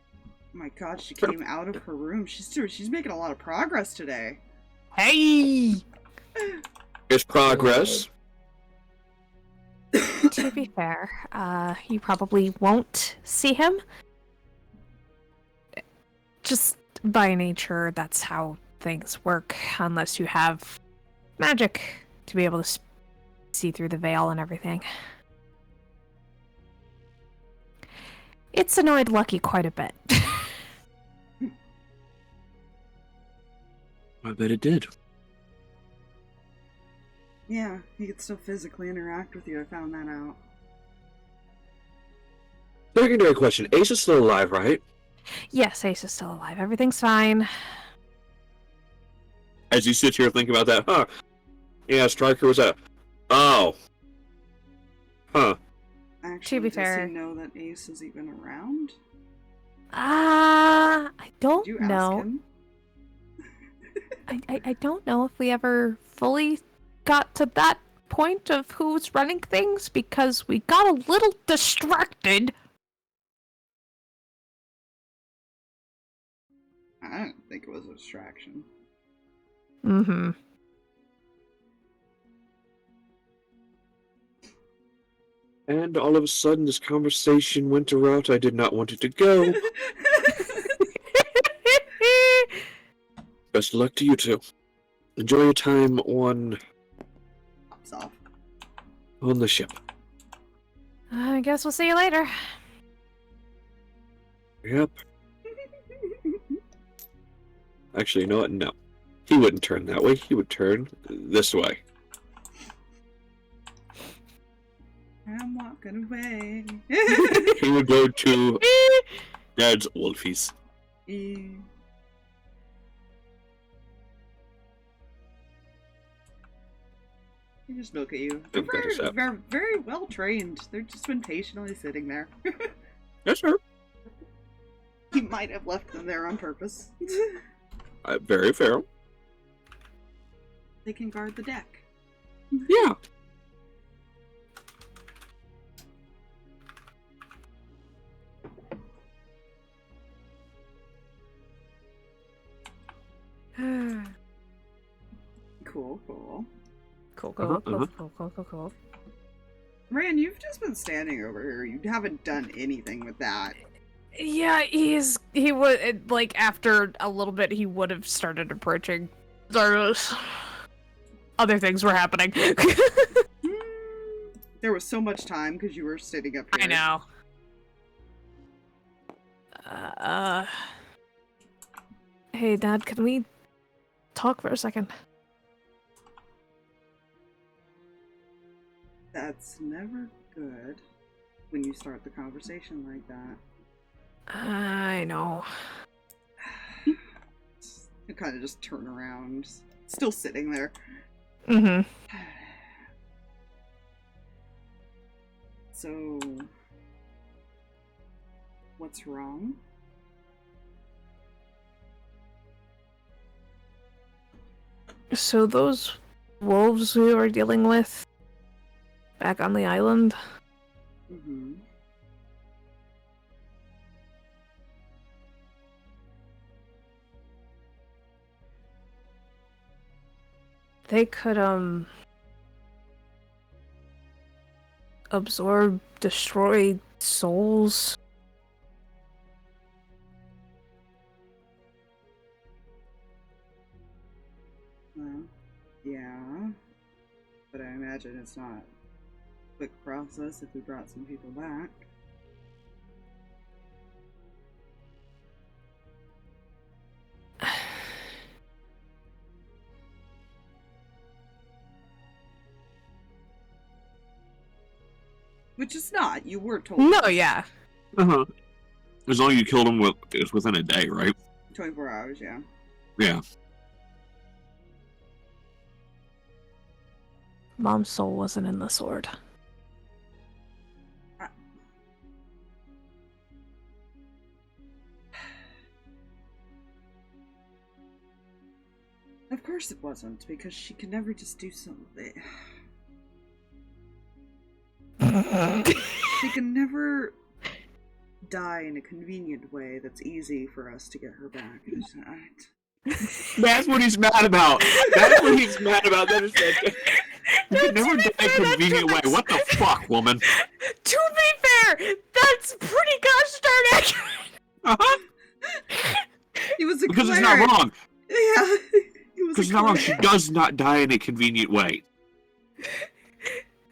my god, she came out of her room. She's making a lot of progress today. Hey! There's progress. To be fair, you probably won't see him. Just by nature, that's how things work, unless you have magic to be able to see through the veil and everything. It's annoyed Lucky quite a bit. I bet it did. Yeah, he could still physically interact with you. I found that out. Secondary question. Ace is still alive, right? Yes, Ace is still alive. Everything's fine. As you sit here thinking about that, huh? Yeah, Striker was out. Oh. Huh. Actually, To be does fair- he know that Ace is even around? I don't Did you ask know. him? I don't know if we ever fully got to that point of who's running things because we got a little distracted. I don't think it was a distraction. Mm-hmm. And all of a sudden, this conversation went a route I did not want it to go. Best of luck to you two. Enjoy your time on Pops off. the ship. I guess we'll see you later. Yep. Actually, you know what? No. He wouldn't turn that way. He would turn this way. I'm walking away. He would go to Dad's Wolfies. They just look at you. They're Think that is up. very, very well trained. They've just been patiently sitting there. Yes, sir. He might have left them there on purpose. Very fair. They can guard the deck. Yeah. Cool. Cool. Reyan, you've just been standing over here. You haven't done anything with that. Yeah, he would, like, after a little bit, he would have started approaching Zardos. Other things were happening. There was so much time because you were sitting up here. I know. Hey, Dad, can we talk for a second? That's never good when you start the conversation like that. I know. You kind of just turn around, still sitting there. Mm-hmm. So, what's wrong? So those wolves we were dealing with back on the island, Mm-hmm. they could, absorb, destroy souls. Well, yeah. But I imagine it's not a quick process if we brought some people back. Which is not. You were told. No, yeah. Uh-huh. As long as you killed him it was within a day, right? 24 hours, yeah. Yeah. Mom's soul wasn't in the sword. Of course it wasn't, because she could never just do something. She can never die in a convenient way that's easy for us to get her back. That's what he's mad about. That's what he's mad about. That is that. You can never die a convenient way. What the fuck, woman? To be fair, that's pretty gosh darn accurate. Uh-huh. He was a Because it's cleric. not wrong. Yeah. Because it's not wrong. She does not die in a convenient way.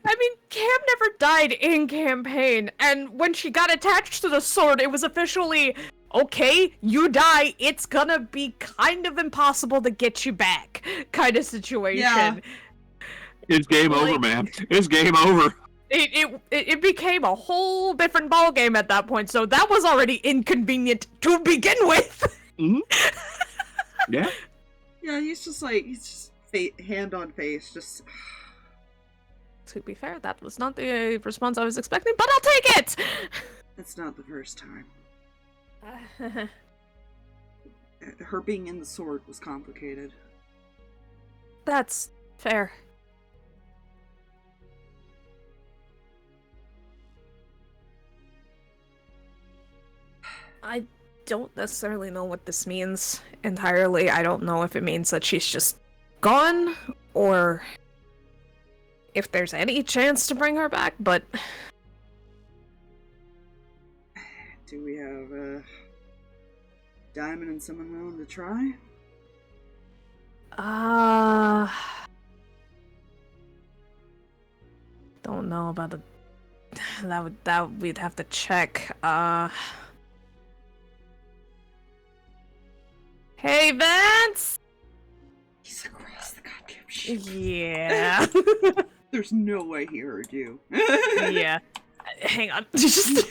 I mean, Cam never died in campaign, and when she got attached to the sword, it was officially, okay, you die, it's gonna be kind of impossible to get you back, kind of situation. Yeah. It's game over, man. It's game over. It became a whole different ballgame at that point, so that was already inconvenient to begin with. Mm-hmm. Yeah. Yeah, he's just hand on face, just... To be fair, that was not the response I was expecting, but I'll take it! That's not the first time. Her being in the sword was complicated. That's fair. I don't necessarily know what this means entirely. I don't know if it means that she's just gone, or if there's any chance to bring her back, but... Do we have a diamond and someone willing to try? Don't know about the... we'd have to check. Hey, Vance! He's across the goddamn ship. Yeah. There's no way he heard you. Yeah. Hang on. Just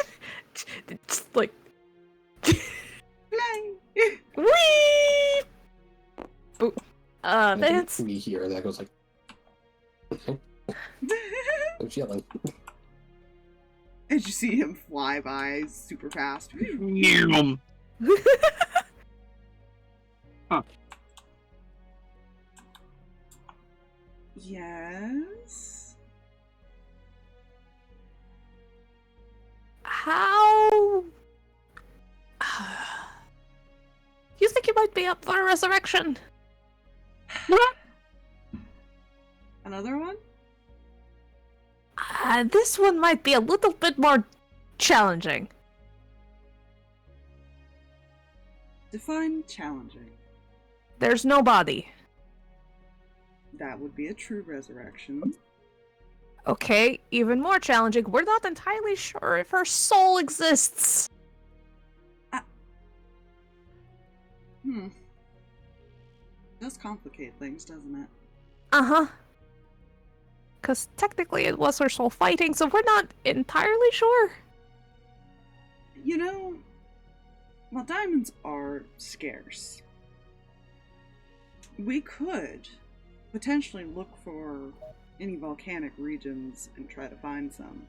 like... Fly. Whee! Ooh. That's... We hear that goes like... Who's yelling? As you see him fly by super fast. Huh. Yes? How... You think you might be up for a resurrection? Another one? This one might be a little bit more challenging. Define challenging. There's no body. That would be a true resurrection. Okay, even more challenging. We're not entirely sure if her soul exists. Does complicate things, doesn't it? Uh-huh. Because technically it was her soul fighting, so we're not entirely sure. You know, while diamonds are scarce, we could potentially look for any volcanic regions and try to find some.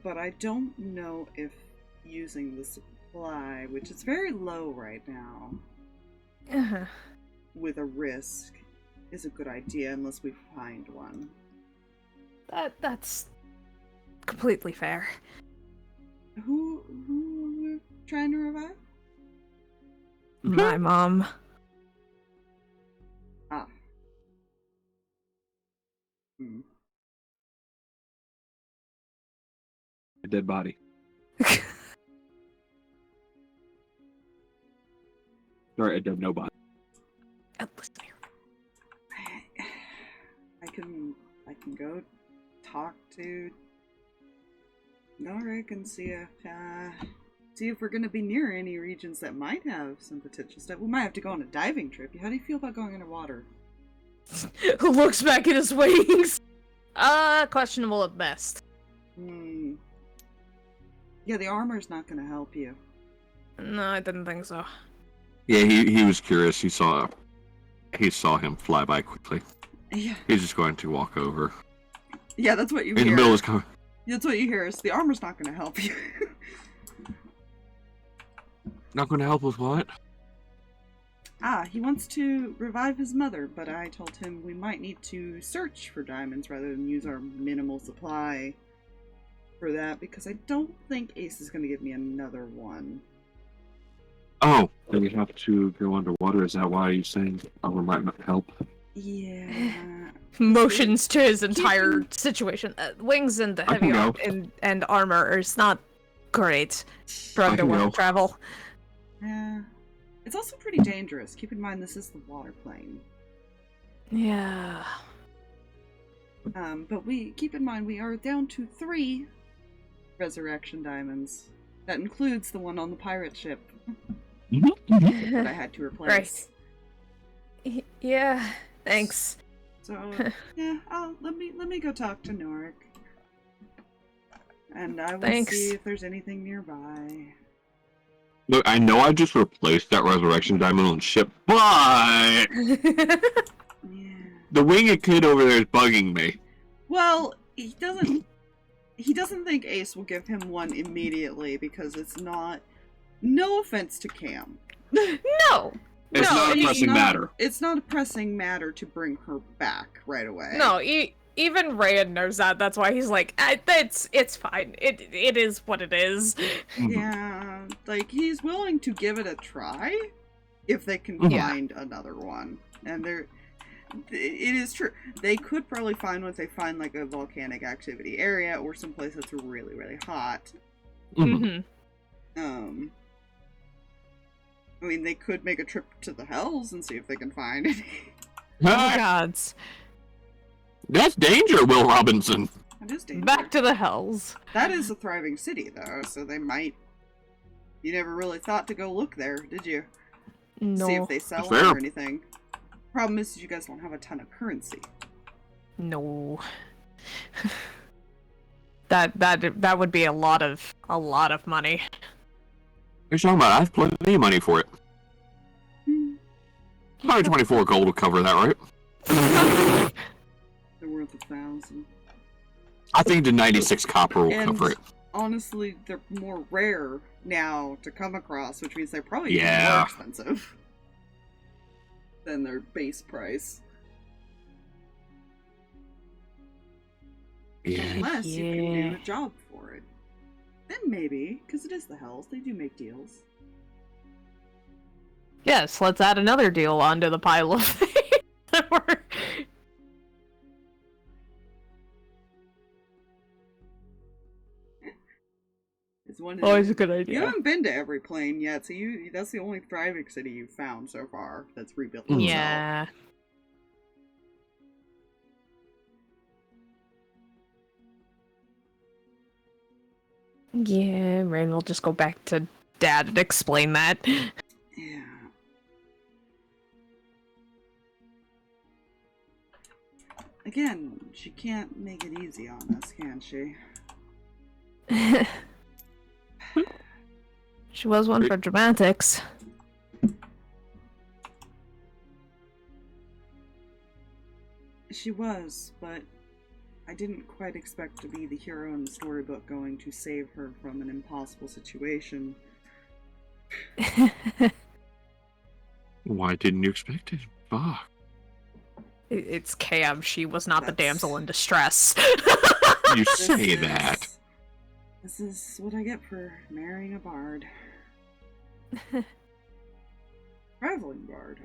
But I don't know if using the supply, which is very low right now, Uh-huh. with a risk, is a good idea unless we find one. That's completely fair. Who are we trying to revive? My mom. Ah. Hmm. A dead body. Sorry, a dead nobody. Listen here. I can go talk to Norik and see if we're gonna be near any regions that might have some potential stuff. We might have to go on a diving trip. How do you feel about going underwater? Who looks back at his wings? Questionable at best. Yeah, the armor's not gonna help you. No, I didn't think so. Yeah, he was curious. He saw him fly by quickly. Yeah. He's just going to walk over. Yeah, that's what you In hear. the middle is coming. That's what you hear. Is the armor's not gonna help you. Not going to help with what? He wants to revive his mother, but I told him we might need to search for diamonds rather than use our minimal supply for that, because I don't think Ace is going to give me another one. Oh, then we have to go underwater. Is that why you're saying armor might not help? Yeah. Motions to his entire situation. Wings and the I can heavy and armor is not great for I can underwater go. travel. Yeah. It's also pretty dangerous. Keep in mind this is the water plane. Yeah. But keep in mind we are down to 3 resurrection diamonds. That includes the one on the pirate ship that I had to replace. Right. Yeah. Thanks. So yeah, let me go talk to Norik, and I will Thanks. see if there's anything nearby. Look, I know I just replaced that resurrection diamond on ship, but Yeah. the winged kid over there is bugging me. Well, he doesn't think Ace will give him one immediately because it's not. No offense to Cam. No. It's No, not a pressing matter. It's not a pressing matter to bring her back right away. No, even Reyan knows that. That's why he's like, it's fine. It is what it is. Yeah, like he's willing to give it a try if they can Yeah. find another one. And it is true. They could probably find one if they find like a volcanic activity area or someplace that's really, really hot. Mm-hmm. I mean, they could make a trip to the Hells and see if they can find any. Oh gods. That's danger, Will Robinson. That is dangerous. Back to the Hells. That is a thriving city, though, so they might. You never really thought to go look there, did you? No. See if they sell Fair. it or anything. Problem is, you guys don't have a ton of currency. No. That would be a lot of money. What are you talking about? I have plenty of money for it. 124 gold will cover that, right? They're worth 1,000. I think the 96 copper will cover it. Honestly, they're more rare now to come across, which means they're probably even Yeah. more expensive than their base price. Yeah. Unless you can Yeah. do a job for it. Then maybe, because it is the Hells, they do make deals. Yes, let's add another deal onto the pile of things. It's one Always a good You idea. haven't been to every plane yet, so that's the only thriving city you've found so far that's rebuilt Mm. itself. Yeah. Yeah, Rain will just go back to Dad and explain that. Yeah. Again, she can't make it easy on us, can she? She was one for dramatics. She was, but I didn't quite expect to be the hero in the storybook going to save her from an impossible situation. Why didn't you expect it? Fuck. It's Cam. She was not the That's- damsel in distress. You This say is- that. This is what I get for marrying a bard. Traveling bard.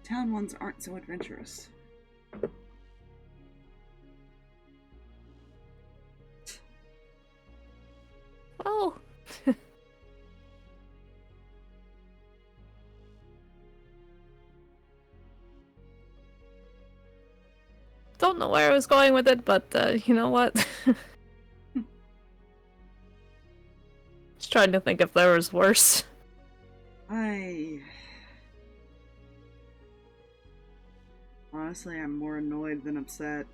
Town ones aren't so adventurous. Oh. Don't know where I was going with it, but you know what? Just trying to think if there was worse. Honestly, I'm more annoyed than upset.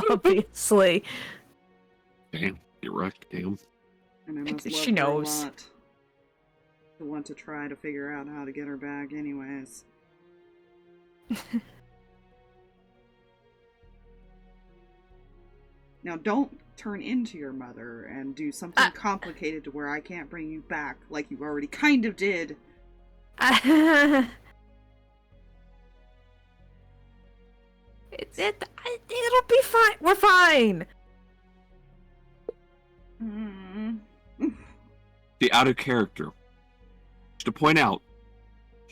Obviously. Damn, you're right, damn. And I must love She her knows. a lot. To want to try to figure out how to get her back anyways. Now don't turn into your mother and do something complicated to where I can't bring you back like you already kind of did. It'll be fine. We're fine. Mm. The out of character. Just to point out,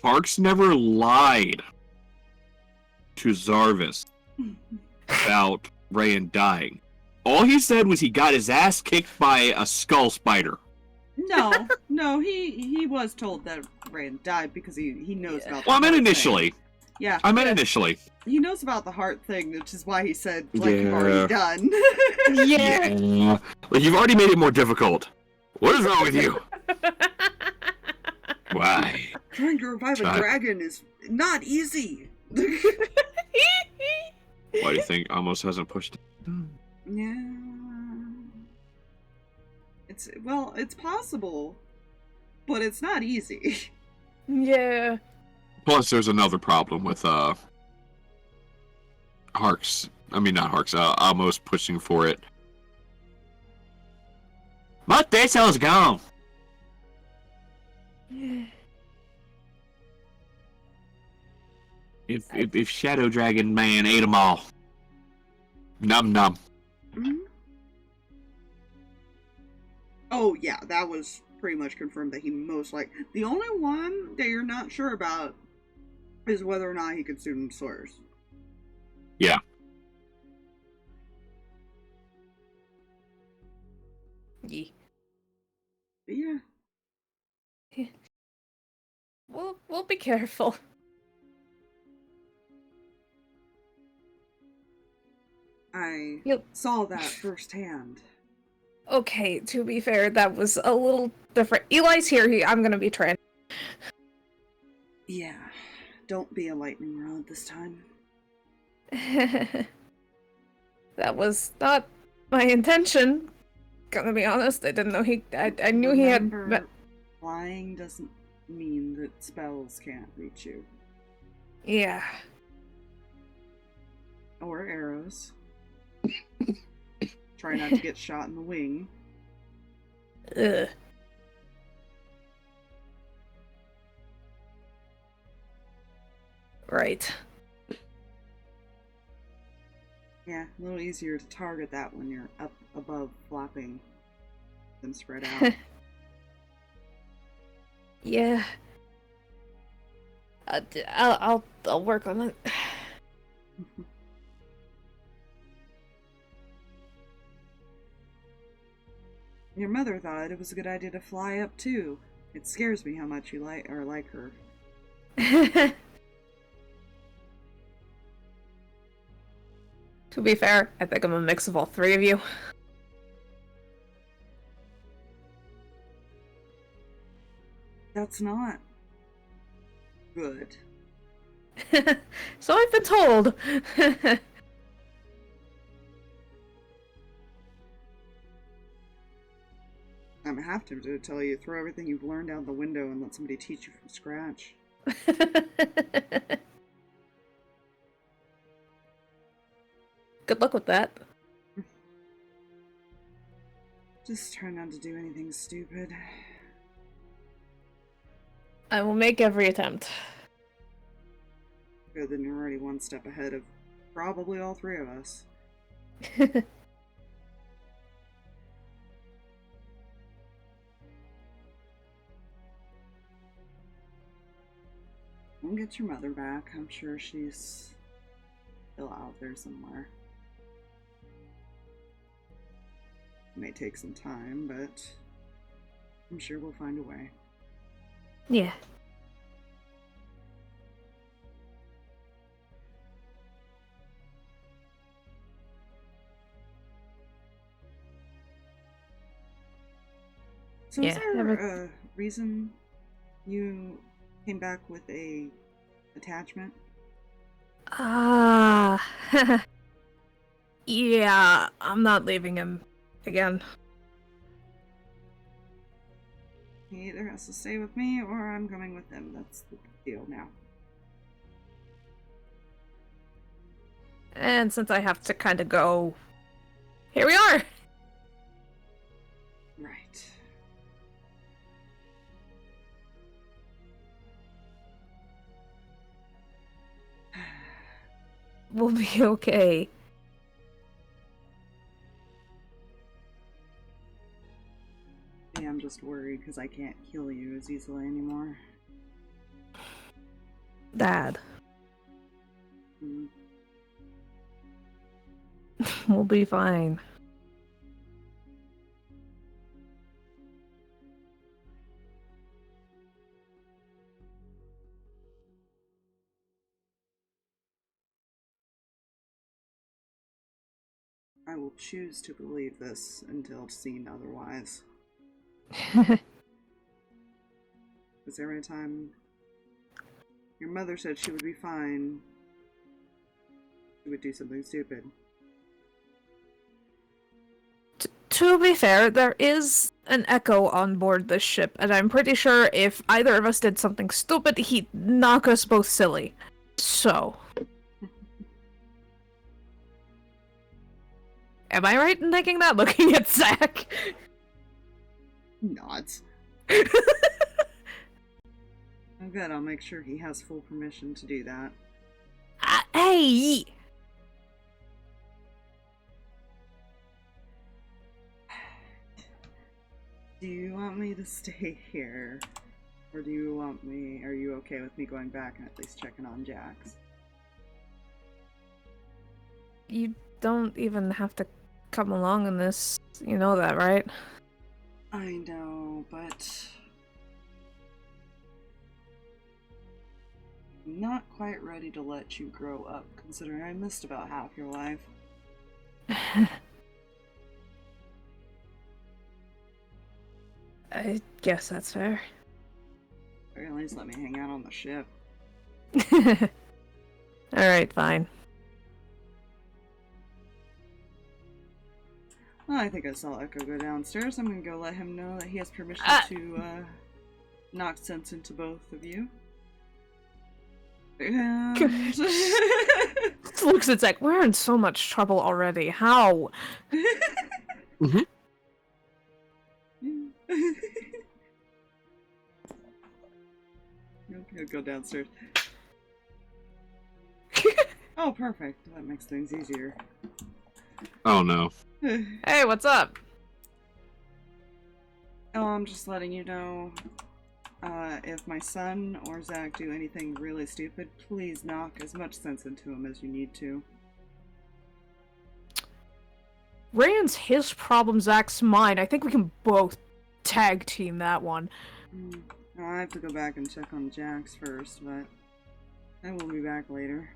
Harx never lied to Zarvis about Reyan dying. All he said was he got his ass kicked by a skull spider. No, he was told that Reyan died because he knows about the Well, I meant heart initially. thing. Yeah. I meant initially. He knows about the heart thing, which is why he said, like, you've Yeah. already done. Yeah. Like, you've already made it more difficult. What is wrong with you? Why? Trying to revive a Try- dragon is not easy. Why do you think Amos hasn't pushed it? Yeah. It's possible, but it's not easy. Yeah. Plus, there's another problem with, Harx. I mean, not Harx, Amos pushing for it. My Decel's gone! If Shadow Dragon Man ate them all. Num num. Mhm. Oh yeah, that was pretty much confirmed that he most like. The only one that you're not sure about is whether or not he could student slurs. Yeah. Yeah. But yeah. We'll be careful. I Yep. saw that firsthand. Okay, to be fair, that was a little different. Eli's here. I'm gonna be trying. Yeah, don't be a lightning rod this time. That was not my intention. Gonna be honest, I didn't know I knew he had. Remember, flying doesn't mean that spells can't reach you. Yeah. Or arrows. Try not to get shot in the wing. Ugh. Right. Yeah, a little easier to target that when you're up above flapping them spread out. Yeah. I'll work on it. Your mother thought it was a good idea to fly up too. It scares me how much you like her. To be fair, I think I'm a mix of all three of you. That's not good. So I've been told. I'm gonna have to tell you, throw everything you've learned out the window and let somebody teach you from scratch. Good luck with that. Just try not to do anything stupid. I will make every attempt. Good, then you're already one step ahead of probably all three of us. We'll get your mother back. I'm sure she's still out there somewhere. It may take some time, but I'm sure we'll find a way. Yeah. So is Yeah, there a reason you came back with a attachment? Yeah, I'm not leaving him again. He either has to stay with me or I'm coming with him. That's the deal now. And since I have to kind of go, here we are. Right. We'll be okay. Yeah, I'm just worried because I can't heal you as easily anymore. Dad. Mm. We'll be fine. I will choose to believe this until seen otherwise. Because every time your mother said she would be fine, she would do something stupid. To be fair, there is an echo on board this ship, and I'm pretty sure if either of us did something stupid, he'd knock us both silly. So. Am I right in thinking that, looking at Zach? Not. Oh good, I'll make sure he has full permission to do that. Hey! Do you want me to stay here? Or do you want me... Are you okay with me going back and at least checking on Jax? You don't even have to come along in this. You know that, right? I know, but... I'm not quite ready to let you grow up, considering I missed about half your life. I guess that's fair. Or at least let me hang out on the ship. Alright, fine. Well, I think I saw Echo go downstairs. I'm gonna go let him know that he has permission to knock sense into both of you. And... Looks, it's like, we're in so much trouble already. How? Mm-hmm. He'll go downstairs. Oh, perfect. That makes things easier. Oh no. Hey, what's up? Oh, I'm just letting you know, if my son or Zach do anything really stupid, please knock as much sense into him as you need to. Reyan's his problem, Zach's mine. I think we can both tag team that one. I have to go back and check on Jax first, but I will be back later.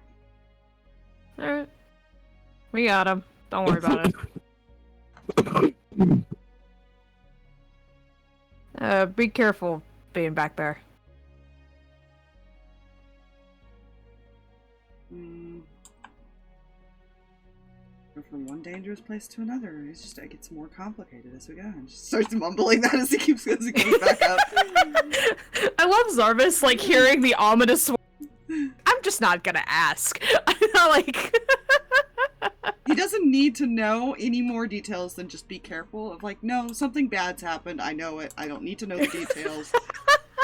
Alright. We got him. Don't worry about it. Be careful being back there. From one dangerous place to another. It's just, it gets more complicated as we go. And just starts mumbling that as he goes back up. I love Zarvis, like, hearing the ominous. I'm just not gonna ask. Like. He doesn't need to know any more details than just be careful of, like, no, something bad's happened. I know it. I don't need to know the details.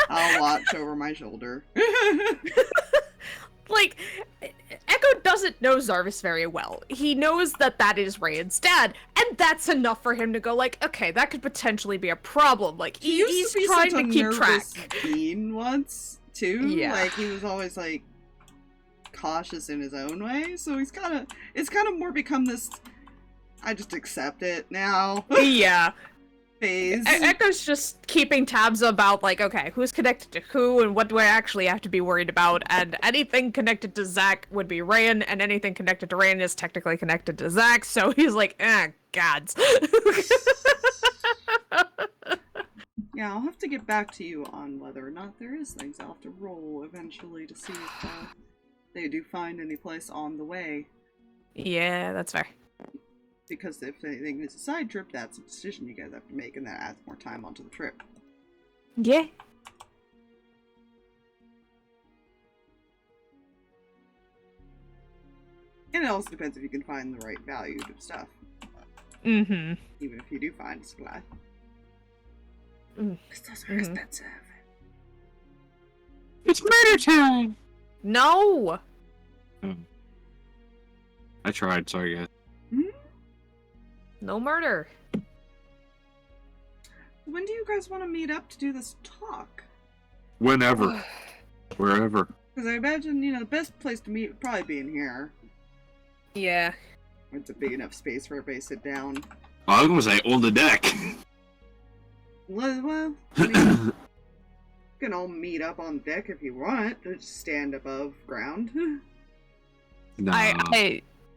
I'll watch over my shoulder. Like, Echo doesn't know Zarvis very well. He knows that that is Reyan's dad, and that's enough for him to go, like, okay, that could potentially be a problem. Like, he's trying to keep track. Bean once, too. Yeah. Like, he was always, like, cautious in his own way, so it's kind of more become this, I just accept it now. Yeah. Phase. Echo's just keeping tabs about, like, okay, who's connected to who and what do I actually have to be worried about, and anything connected to Zach would be Reyan, and anything connected to Reyan is technically connected to Zach, so he's like, gods. Yeah, I'll have to get back to you on whether or not there is things. I'll have to roll eventually to see if they do find any place on the way. Yeah, that's fair. Because if anything is a side trip, that's a decision you guys have to make, and that adds more time onto the trip. Yeah. And it also depends if you can find the right value to stuff. Mm-hmm. Even if you do find supply. Because those are expensive. It's murder time! No! I tried, sorry guys. No murder. When do you guys want to meet up to do this talk? Whenever. Wherever. Because I imagine, the best place to meet would probably be in here. Yeah. It's a big enough space for everybody to sit down. I was gonna say, on the deck. Well, I mean, you can all meet up on deck if you want. Just stand above ground. Nah.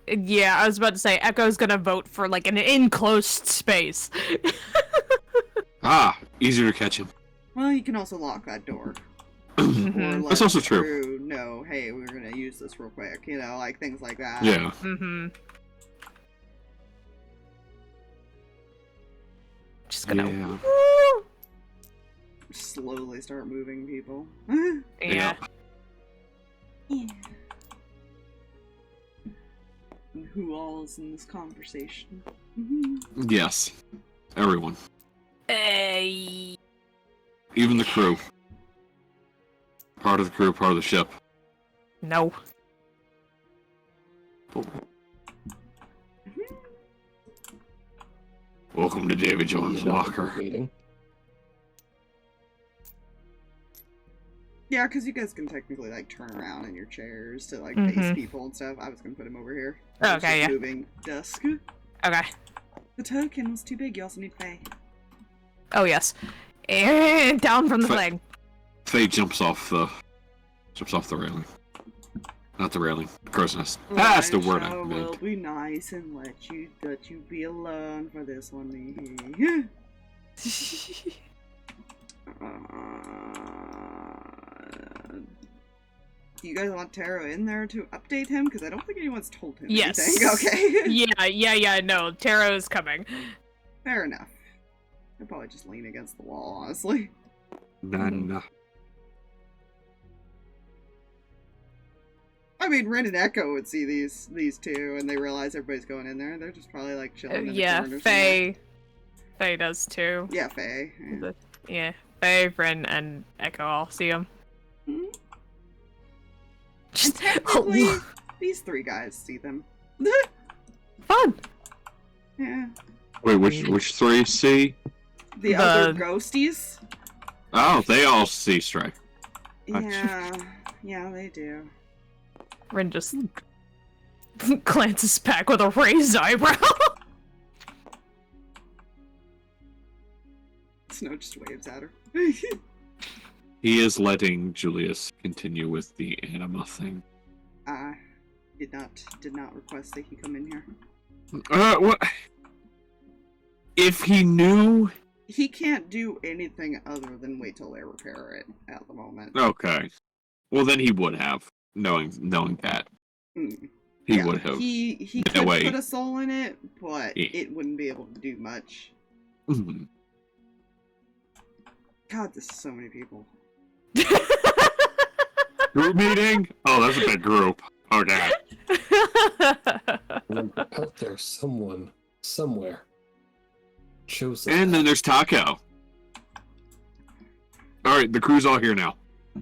Yeah, I was about to say, Echo's gonna vote for, like, an enclosed space. Easier to catch him. Well, you can also lock that door. Mm-hmm. Or let That's also the true. crew know, hey, we're gonna use this real quick. Like things like that. Yeah. Mm-hmm. Just gonna... Yeah. Slowly start moving people. Yeah. Yeah. And who all's in this conversation? Yes. Everyone. Hey. Even the crew. Part of the crew, part of the ship. No. Welcome to David Jones' locker. Meeting. Yeah, because you guys can technically, like, turn around in your chairs to, like, Mhm. face people and stuff. I was gonna put him over here. Oh, I was okay, just yeah. Moving dusk. Okay. The token was too big. You also need Faye. Oh, yes. And down from the Fa- flag. Faye jumps off the railing. Not the railing. The crow's nest. That's the word I will meant. be nice and let you be alone for this one, Mihi. Do you guys want Taro in there to update him? Because I don't think anyone's told him Yes. anything. Okay. yeah, no, Taro's coming. Fair enough. I'd probably just lean against the wall, honestly. Then, I mean, Ren and Echo would see these two, and they realize everybody's going in there. They're just probably like chilling in the corner. Faye does too. Yeah, Faye. Yeah, Faye, Ren, and Echo all see him. Mm-hmm. And technically, these three guys see them. Fun. Yeah. wait, which three see? The other ghosties? Oh, they all see Strike. Yeah, they do. Ren just glances back with a raised eyebrow. Snow just waves at her. He is letting Julius continue with the anima thing. Did not request that he come in here. What? If he knew... He can't do anything other than wait till they repair it at the moment. Okay. Well, then he would have, knowing that. He would have. He could put a soul in it, but it wouldn't be able to do much. Mm-hmm. God, this is so many people. Group meeting? Oh, that's a big group. Okay. Remember, out there, someone, somewhere, chose that. And then there's Taco. Alright, the crew's all here now.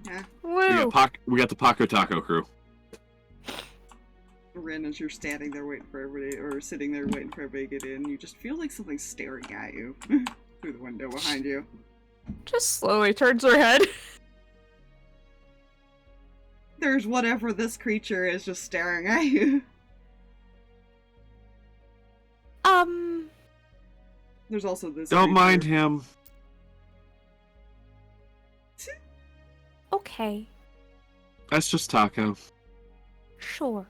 Yeah. Woo! We got the Paco Taco crew. Ren, as you're standing there waiting for everybody, or sitting there waiting for everybody to get in, you just feel like something's staring at you through the window behind you. Just slowly turns her head. There's whatever this creature is just staring at you. There's also this Don't creature. mind him. Okay, That's just Taco. sure.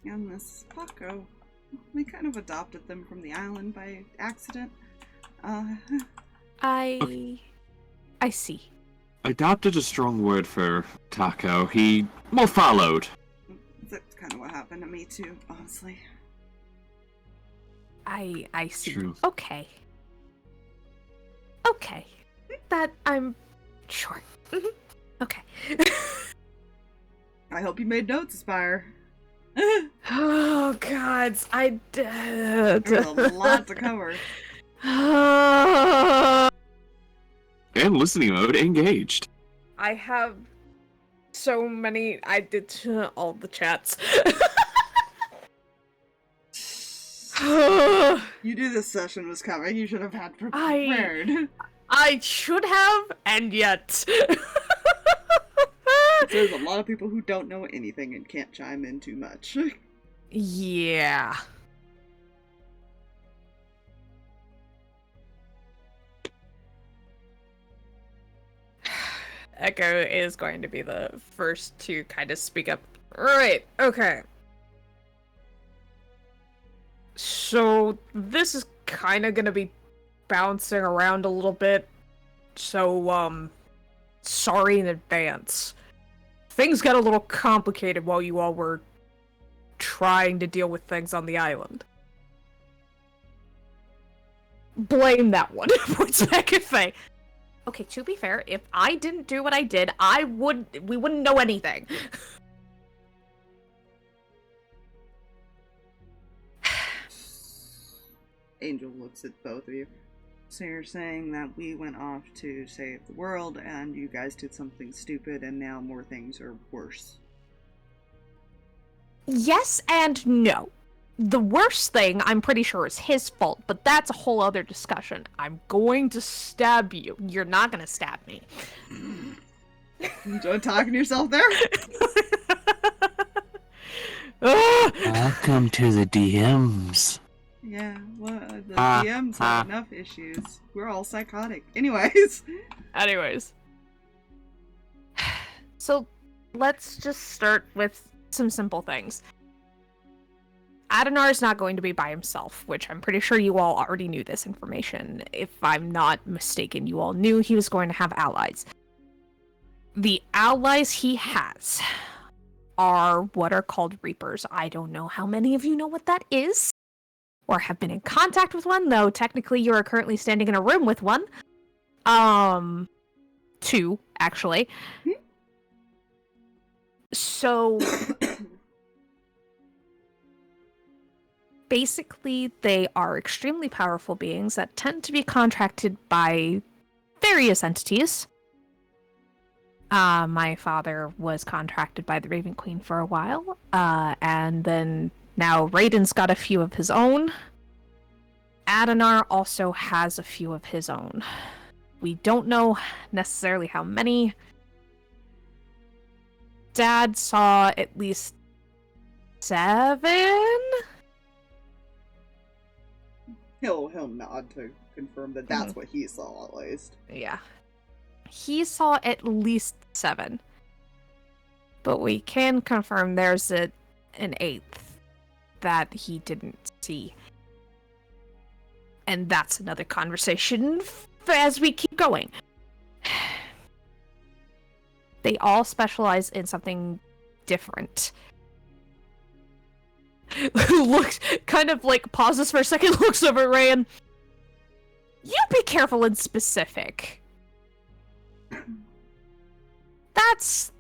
And this Paco. We kind of adopted them from the island by accident. I see. Adopted a strong word for Taco. He more followed. That's kind of what happened to me too, honestly. I see. True. Okay. Okay. That I'm sure. Okay. I hope you made notes, Aspire. Oh, God. I did. There's a lot to cover. And listening mode engaged. I have so many. I did all the chats. You knew this session was coming. You should have had prepared. I should have, and yet. There's a lot of people who don't know anything and can't chime in too much. Yeah. Echo is going to be the first to kind of speak up. Right, okay. So, this is kind of going to be bouncing around a little bit. So, sorry in advance. Things got a little complicated while you all were trying to deal with things on the island. Blame that one. Points back at Faye. Okay, to be fair, if I didn't do what I did, we wouldn't know anything. Angel looks at both of you. So you're saying that we went off to save the world and you guys did something stupid and now more things are worse. Yes and no. The worst thing, I'm pretty sure, is his fault, but that's a whole other discussion. I'm going to stab you. You're not gonna stab me. You don't talking to yourself there? Welcome to the DMs. Yeah, well, the DMs have enough issues. We're all psychotic. Anyways. So, let's just start with some simple things. Adenar's not going to be by himself, which I'm pretty sure you all already knew this information. If I'm not mistaken, you all knew he was going to have allies. The allies he has are what are called Reapers. I don't know how many of you know what that is, or have been in contact with one, though technically you are currently standing in a room with one. Two, actually. So, basically, they are extremely powerful beings that tend to be contracted by various entities. My father was contracted by the Raven Queen for a while, and then now Raiden's got a few of his own. Adonar also has a few of his own. We don't know necessarily how many. Dad saw at least 7? He'll nod to confirm that that's what he saw, at least. Yeah. He saw at least 7. But we can confirm there's an 8th that he didn't see. And that's another conversation as we keep going. They all specialize in something different. Looks, kind of like pauses for a second, looks over at Reyan. You be careful and specific. That's...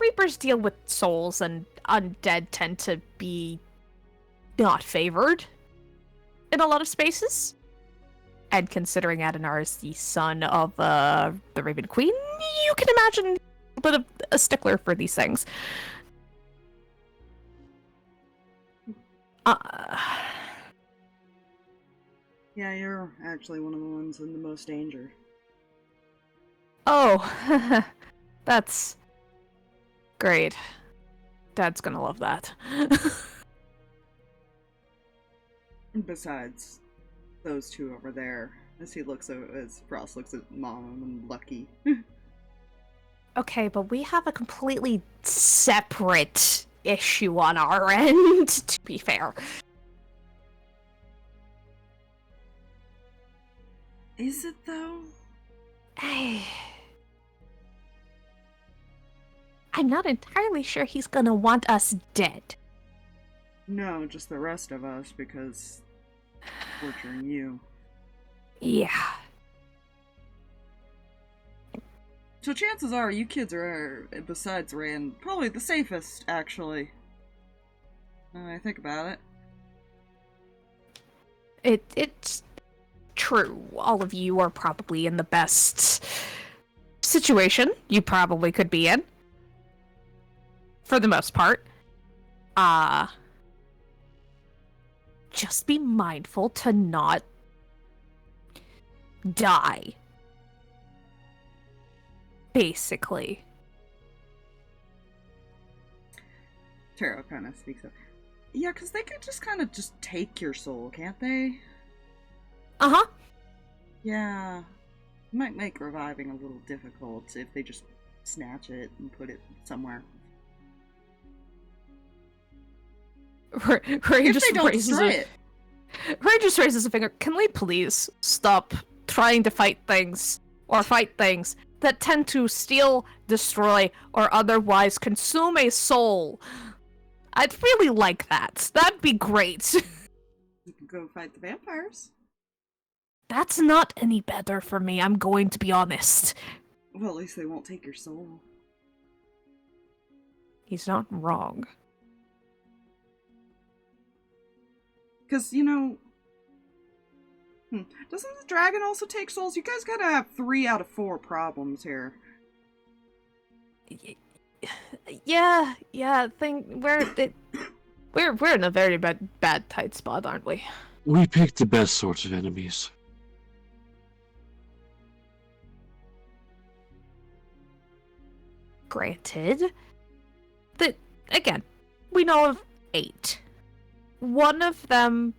Reapers deal with souls, and undead tend to be not favored in a lot of spaces. And considering Adonar is the son of the Raven Queen, you can imagine a bit of a stickler for these things. Yeah, you're actually one of the ones in the most danger. Oh, that's great. Dad's gonna love that. Besides those two over there, as Frost looks at Mom and Lucky. Okay, but we have a completely separate issue on our end, to be fair. Is it, though? I'm not entirely sure he's gonna want us dead. No, just the rest of us, because torturing you. Yeah. So chances are you kids are, besides Reyan, probably the safest, actually. When I think about it. It's true. All of you are probably in the best situation you probably could be in. For the most part. Just be mindful to not die. Basically. Taro kind of speaks up. Yeah, because they could just kind of just take your soul, can't they? Uh-huh. Yeah. Might make reviving a little difficult if they just snatch it and put it somewhere. Ray If just they don't raises destroy it. Ray just raises a finger. Can we please stop trying to fight things that tend to steal, destroy, or otherwise consume a soul? I'd really like that. That'd be great. You can go fight the vampires. That's not any better for me, I'm going to be honest. Well, at least they won't take your soul. He's not wrong. Because, doesn't the dragon also take souls? You guys gotta have 3 out of 4 problems here. Yeah, we're in a very bad tight spot, aren't we? We picked the best sorts of enemies. Granted, that again, we know of 8. One of them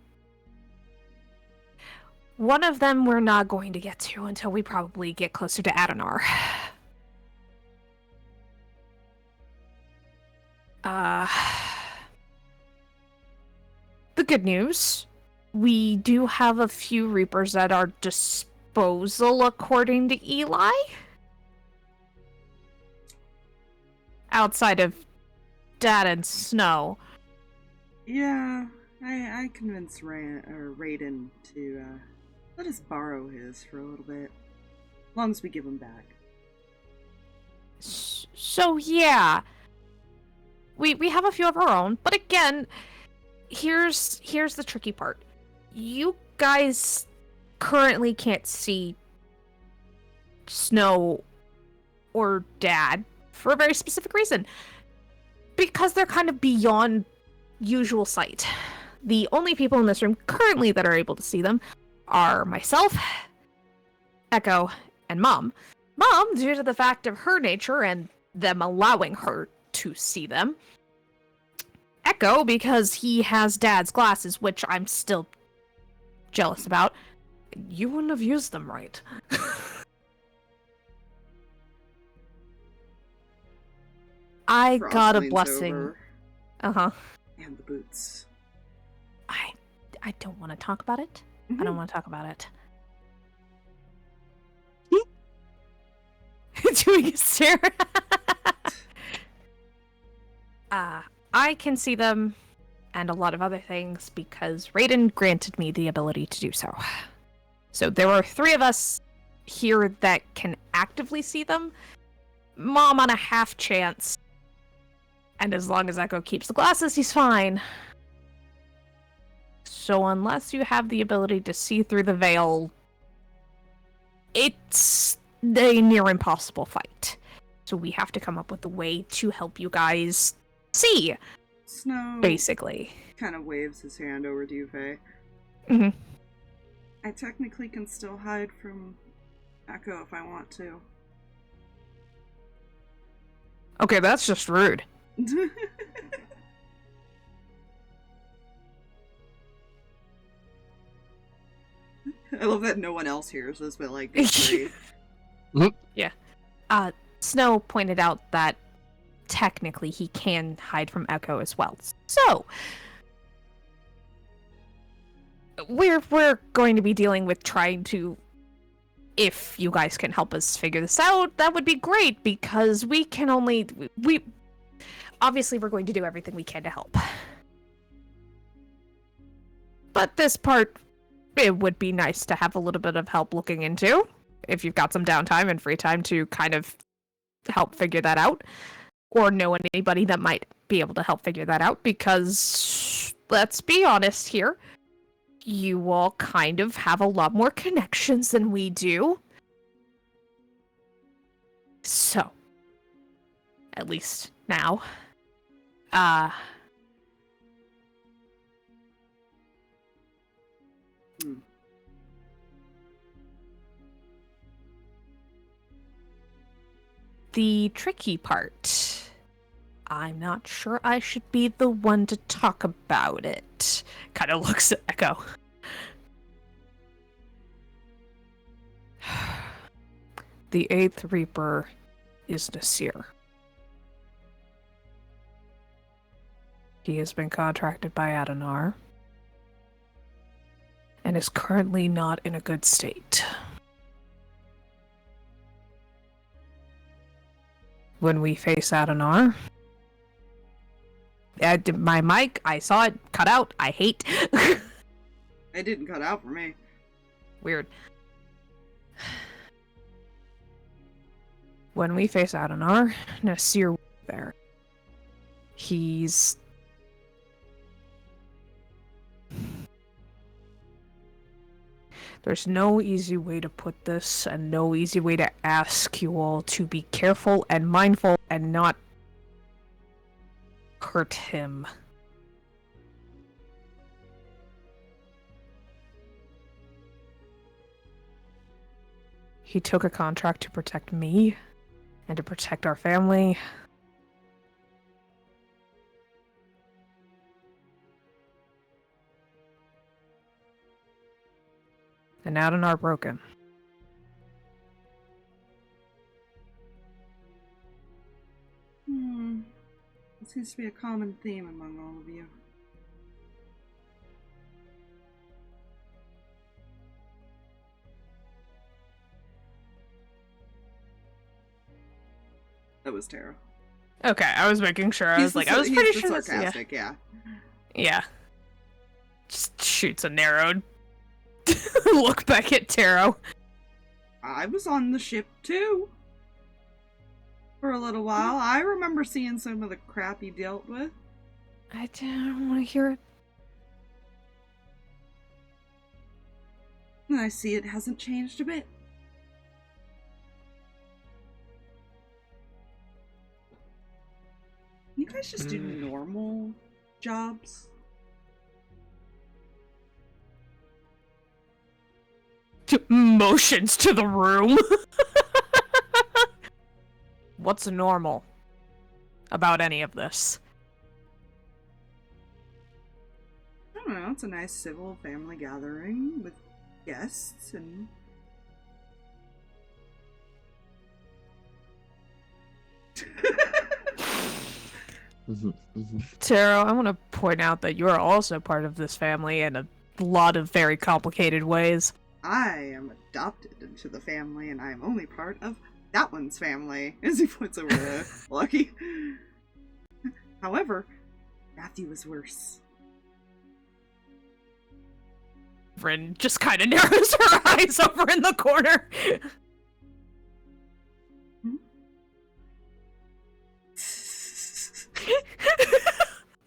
we're not going to get to until we probably get closer to Adonar. The good news, we do have a few Reapers that are disposal, according to Eli. Outside of Dad and Snow. Yeah, I convinced Raiden to let us borrow his for a little bit. As long as we give him back. So yeah. We have a few of our own, but again, here's the tricky part. You guys currently can't see Snow or Dad for a very specific reason. Because they're kind of beyond usual sight. The only people in this room currently that are able to see them are myself, Echo, and Mom. Mom, due to the fact of her nature and them allowing her to see them. Echo, because he has Dad's glasses, which I'm still jealous about. You wouldn't have used them right. I got a Frostlane's blessing. over, Uh-huh. and the boots. I don't want to talk about it. I don't want to talk about it. Doing a stare. I can see them and a lot of other things because Raiden granted me the ability to do so. So there are 3 of us here that can actively see them. Mom on a half chance. And as long as Echo keeps the glasses, he's fine. So unless you have the ability to see through the veil, it's a near impossible fight. So we have to come up with a way to help you guys see, Snow basically. kind of waves his hand over to you, Faye. Mhm. I technically can still hide from Echo if I want to. Okay, that's just rude. I love that no one else hears this, but like, it's great. Yeah. Snow pointed out that technically he can hide from Echo as well. So we're going to be dealing with trying to, if you guys can help us figure this out, that would be great, because we can only obviously we're going to do everything we can to help. But this part, it would be nice to have a little bit of help looking into, if you've got some downtime and free time to kind of help figure that out, or know anybody that might be able to help figure that out, because let's be honest here, you all kind of have a lot more connections than we do. So, at least now. The tricky part. I'm not sure I should be the one to talk about it. Kind of looks at Echo. The 8th Reaper is Nasir. He has been contracted by Adonar and is currently not in a good state. When we face Adonar, my mic, I saw it cut out. I hate. It didn't cut out for me. Weird. When we face Adonar, Nasir will be there. He's... There's no easy way to put this, and no easy way to ask you all to be careful and mindful and not hurt him. He took a contract to protect me and to protect our family. And Adonar broke him. It seems to be a common theme among all of you. That was Taro. Okay, I was making sure. I was pretty he's sure. sarcastic, yeah. Yeah. Just shoots a narrowed look back at Taro. I was on the ship too. For a little while. I remember seeing some of the crap he dealt with. I don't want to hear it. And I see it hasn't changed a bit. You guys just do normal jobs? Motions to the room. What's normal about any of this? I don't know, it's a nice civil family gathering with guests and... Taro, I want to point out that you are also part of this family in a lot of very complicated ways. I am adopted into the family, and I am only part of that one's family, as he points over to Lucky. However, Matthew is worse. Bryn just kind of narrows her eyes over in the corner.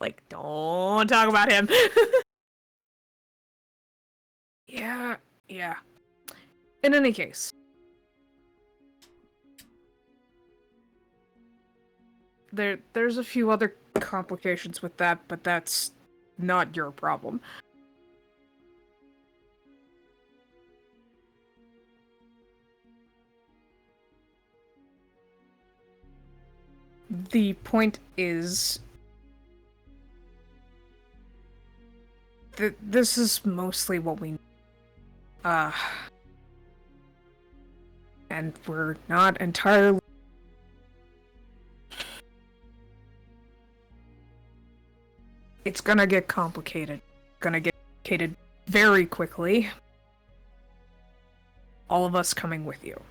Like, don't talk about him. Yeah. In any case. There's a few other complications with that, but that's not your problem. The point is that this is mostly what we need. And we're not entirely... It's gonna get complicated. Gonna get complicated very quickly. All of us coming with you.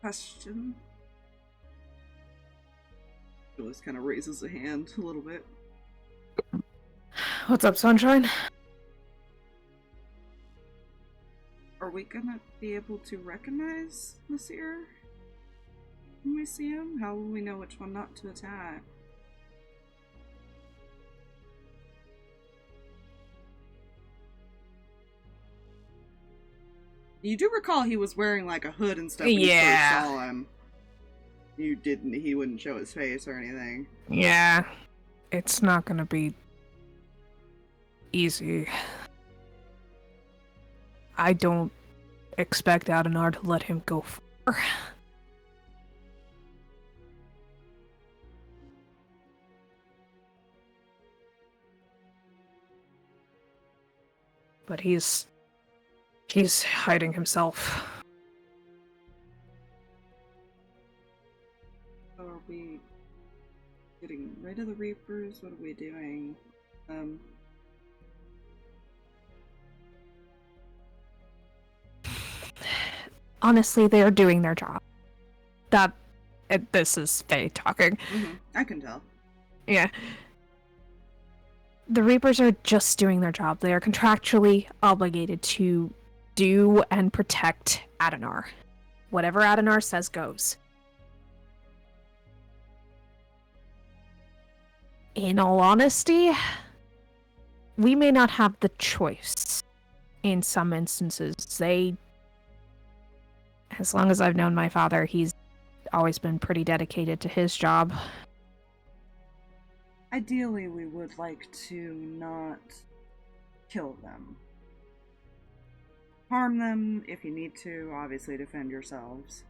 Question. Julius kind of raises a hand a little bit. What's up, Sunshine? Are we gonna be able to recognize Nasir when we see him? How will we know which one not to attack? You do recall he was wearing like a hood and stuff when you first saw him. He wouldn't show his face or anything. Yeah. It's not gonna be easy. I don't expect Adenar to let him go far. But he's hiding himself. So are we getting rid of the Reapers? What are we doing? Honestly, they are doing their job. This is Faye talking. Mm-hmm. I can tell. Yeah. The Reapers are just doing their job. They are contractually obligated to do and protect Adenar. Whatever Adenar says goes. In all honesty, we may not have the choice in some instances. As long as I've known my father, he's always been pretty dedicated to his job. Ideally, we would like to not kill them. Harm them if you need to, obviously defend yourselves.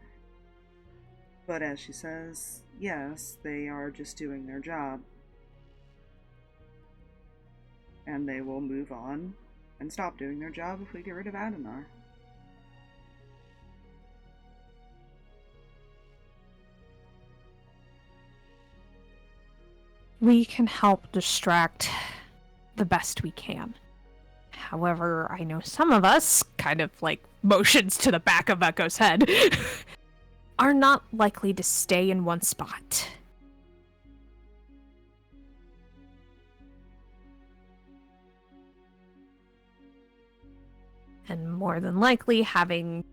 But as she says, yes, they are just doing their job. And they will move on and stop doing their job if we get rid of Adenar. We can help distract the best we can. However, I know some of us, kind of like motions to the back of Echo's head, are not likely to stay in one spot. And more than likely, having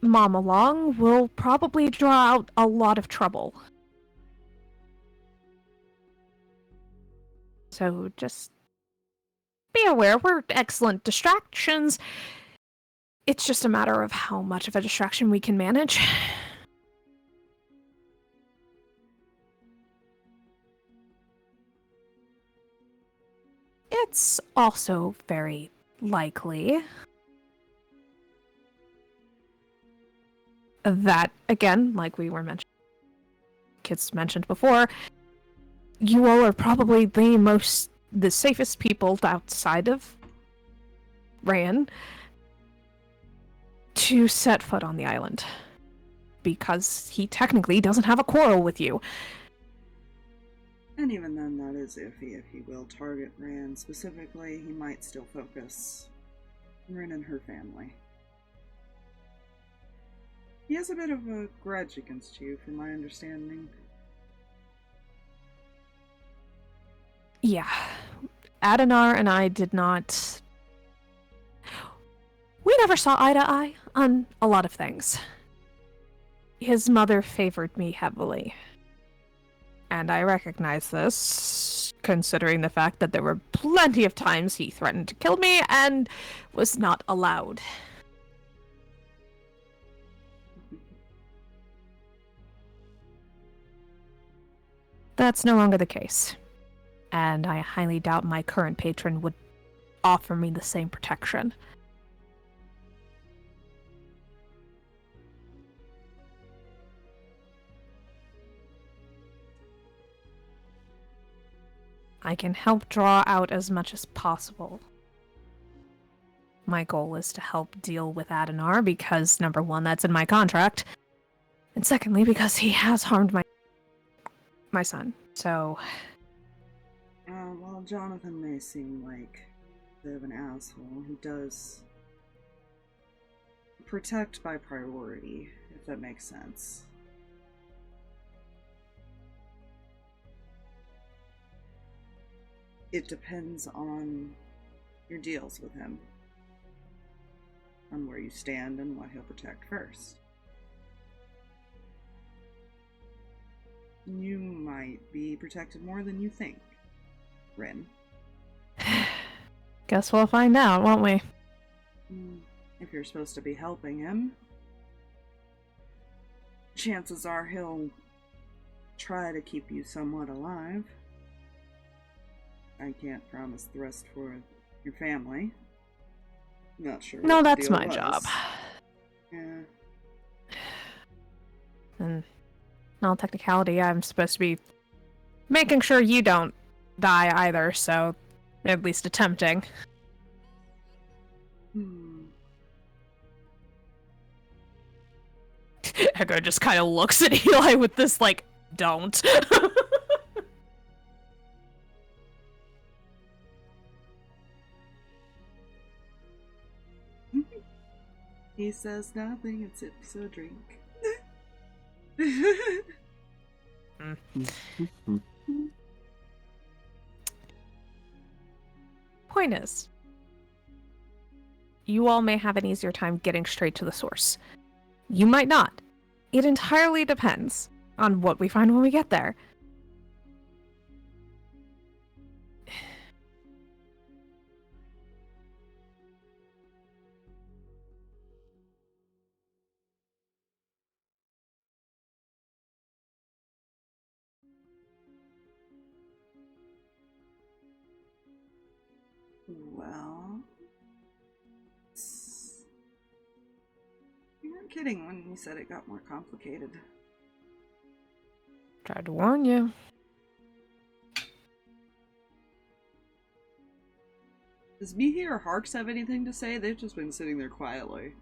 Mom along will probably draw out a lot of trouble. So just be aware, we're excellent distractions. It's just a matter of how much of a distraction we can manage. It's also very likely that, again, like we were mentioning, kids mentioned before, you all are probably the safest people outside of Reyan to set foot on the island. Because he technically doesn't have a quarrel with you. And even then, that is iffy. If he will target Reyan specifically, he might still focus on Rin and her family. He has a bit of a grudge against you, from my understanding. Yeah. Adenar and I did not... We never saw eye to eye on a lot of things. His mother favored me heavily. And I recognize this, considering the fact that there were plenty of times he threatened to kill me and was not allowed. That's no longer the case. And I highly doubt my current patron would offer me the same protection. I can help draw out as much as possible. My goal is to help deal with Adenar because, number one, that's in my contract. And secondly, because he has harmed my son. So... While Jonathan may seem like a bit of an asshole, he does protect by priority, if that makes sense. It depends on your deals with him, on where you stand and what he'll protect first. You might be protected more than you think, Rin. Guess we'll find out, won't we? If you're supposed to be helping him, chances are he'll try to keep you somewhat alive. I can't promise the rest for your family. Not sure. No, what the that's deal my was. job. Yeah. And in all technicality, I'm supposed to be making sure you don't die either, so at least attempting. Echo just kind of looks at Eli with this, like, don't. He says nothing and sips a drink. Point is, you all may have an easier time getting straight to the source. You might not. It entirely depends on what we find when we get there. Well, you weren't kidding when you said it got more complicated. Tried to warn you. Does Mihi or Harx have anything to say? They've just been sitting there quietly.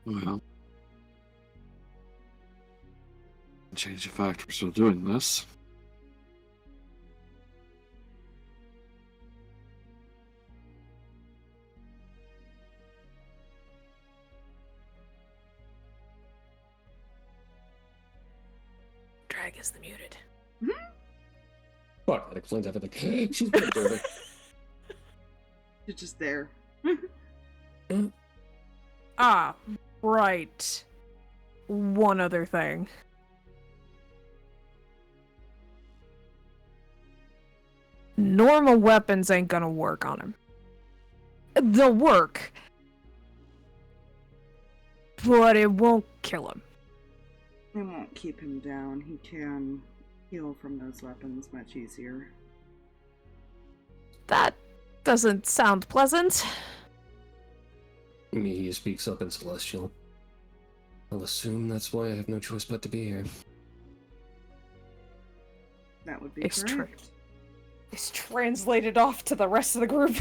Well, change the fact we're still doing this. as the muted. Fuck, that explains everything. She's been dirty. You're just there. Ah, right. One other thing. Normal weapons ain't gonna work on him. They'll work, but it won't kill him. It won't keep him down. He can heal from those weapons much easier. That doesn't sound pleasant. Mihi speaks up in Celestial. I'll assume that's why I have no choice but to be here. That would be It's true. correct. It's translated off to the rest of the group.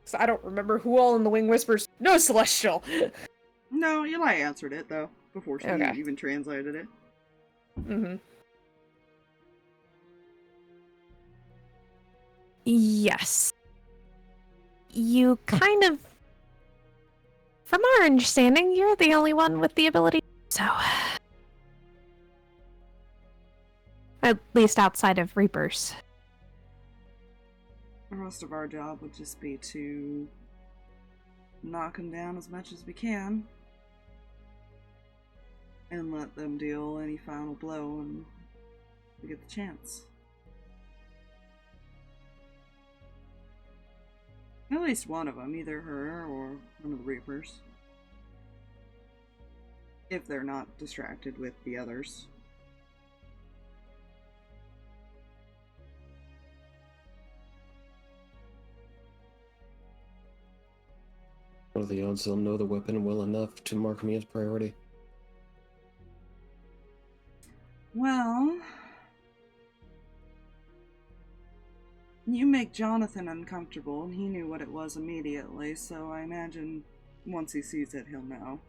So I don't remember who all in the Wing Whispers. No Celestial! No, Eli answered it, though, before she Okay. even translated it. Mm-hmm. Yes. You kind of... From our understanding, you're the only one with the ability, so... At least outside of Reapers. The rest of our job would just be to knock them down as much as we can and let them deal any final blow when we get the chance. At least one of them, either her or one of the Reapers. If they're not distracted with the others. What are the odds they'll know the weapon well enough to mark me as priority? Well, you make Jonathan uncomfortable, and he knew what it was immediately, so I imagine once he sees it, he'll know.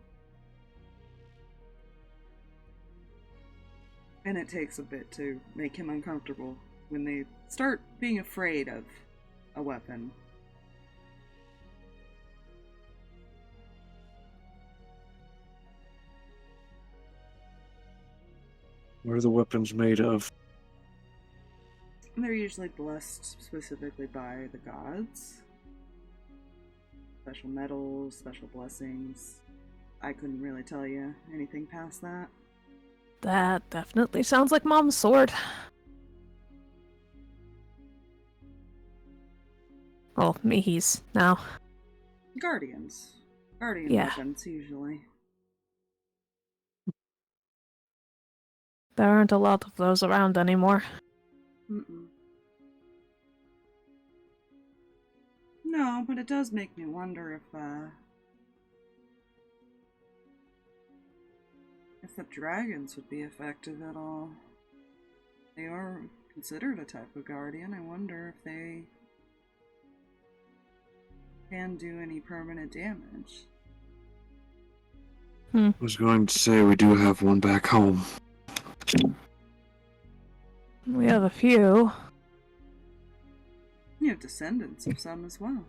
And it takes a bit to make him uncomfortable when they start being afraid of a weapon. What are the weapons made of? They're usually blessed specifically by the gods. Special metals, special blessings. I couldn't really tell you anything past that. That definitely sounds like Mom's sword. Oh, Mihi's now. Guardians. Guardian Yeah. weapons, usually. There aren't a lot of those around anymore. Mm-mm. No, but it does make me wonder if the dragons would be effective at all. They are considered a type of guardian. I wonder if they can do any permanent damage. I was going to say we do have one back home. We have a few. You have descendants of some as well.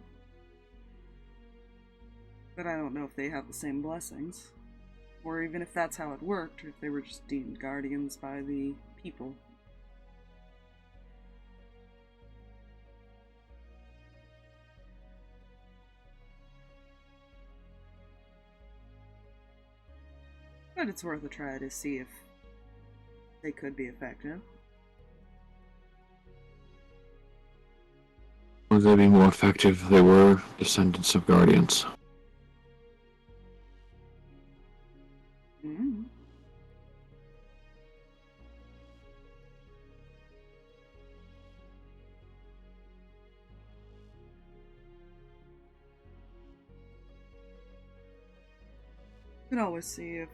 But I don't know if they have the same blessings. Or even if that's how it worked, or if they were just deemed guardians by the people. But it's worth a try to see if they could be effective. Would they be more effective if they were descendants of guardians? Mm. Could always see if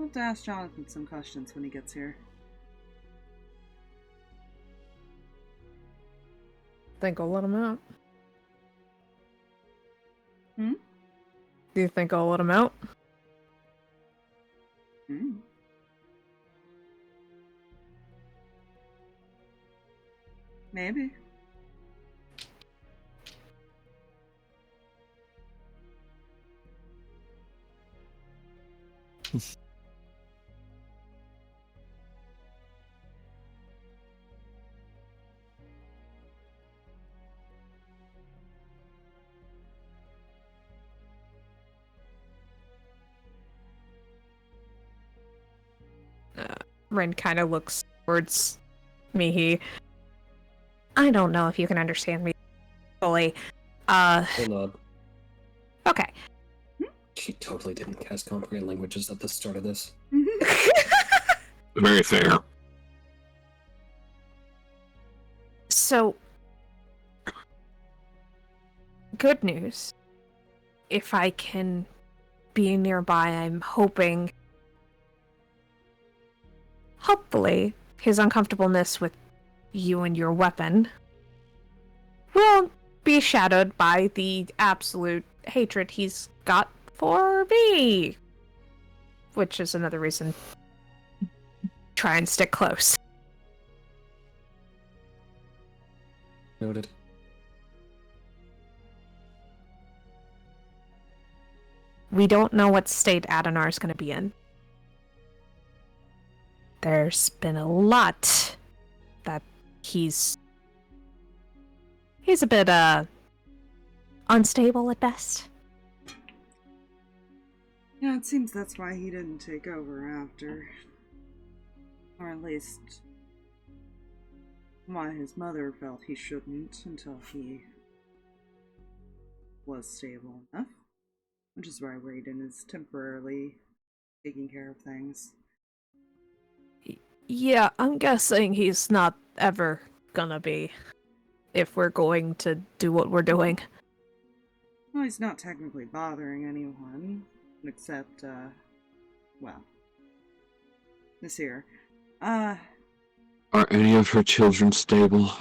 We'll have to ask Jonathan some questions when he gets here. Think I'll let him out. Hmm? Do you think I'll let him out? Hmm. Maybe. Ren kind of looks towards Mihi. I don't know if you can understand me fully. Hold on. Okay. She totally didn't cast comprehend languages at the start of this. Very fair. So, good news. If I can be nearby, I'm hoping... Hopefully, his uncomfortableness with you and your weapon will be shadowed by the absolute hatred he's got for me. Which is another reason try and stick close. Noted. We don't know what state Adenar's going to be in. There's been a lot that he's a bit, unstable at best. Yeah, it seems that's why he didn't take over after. Or at least why his mother felt he shouldn't until he was stable enough. Which is why Reyan is temporarily taking care of things. Yeah, I'm guessing he's not ever gonna be, if we're going to do what we're doing. Well, he's not technically bothering anyone, except, well, this here. Are any of her children stable?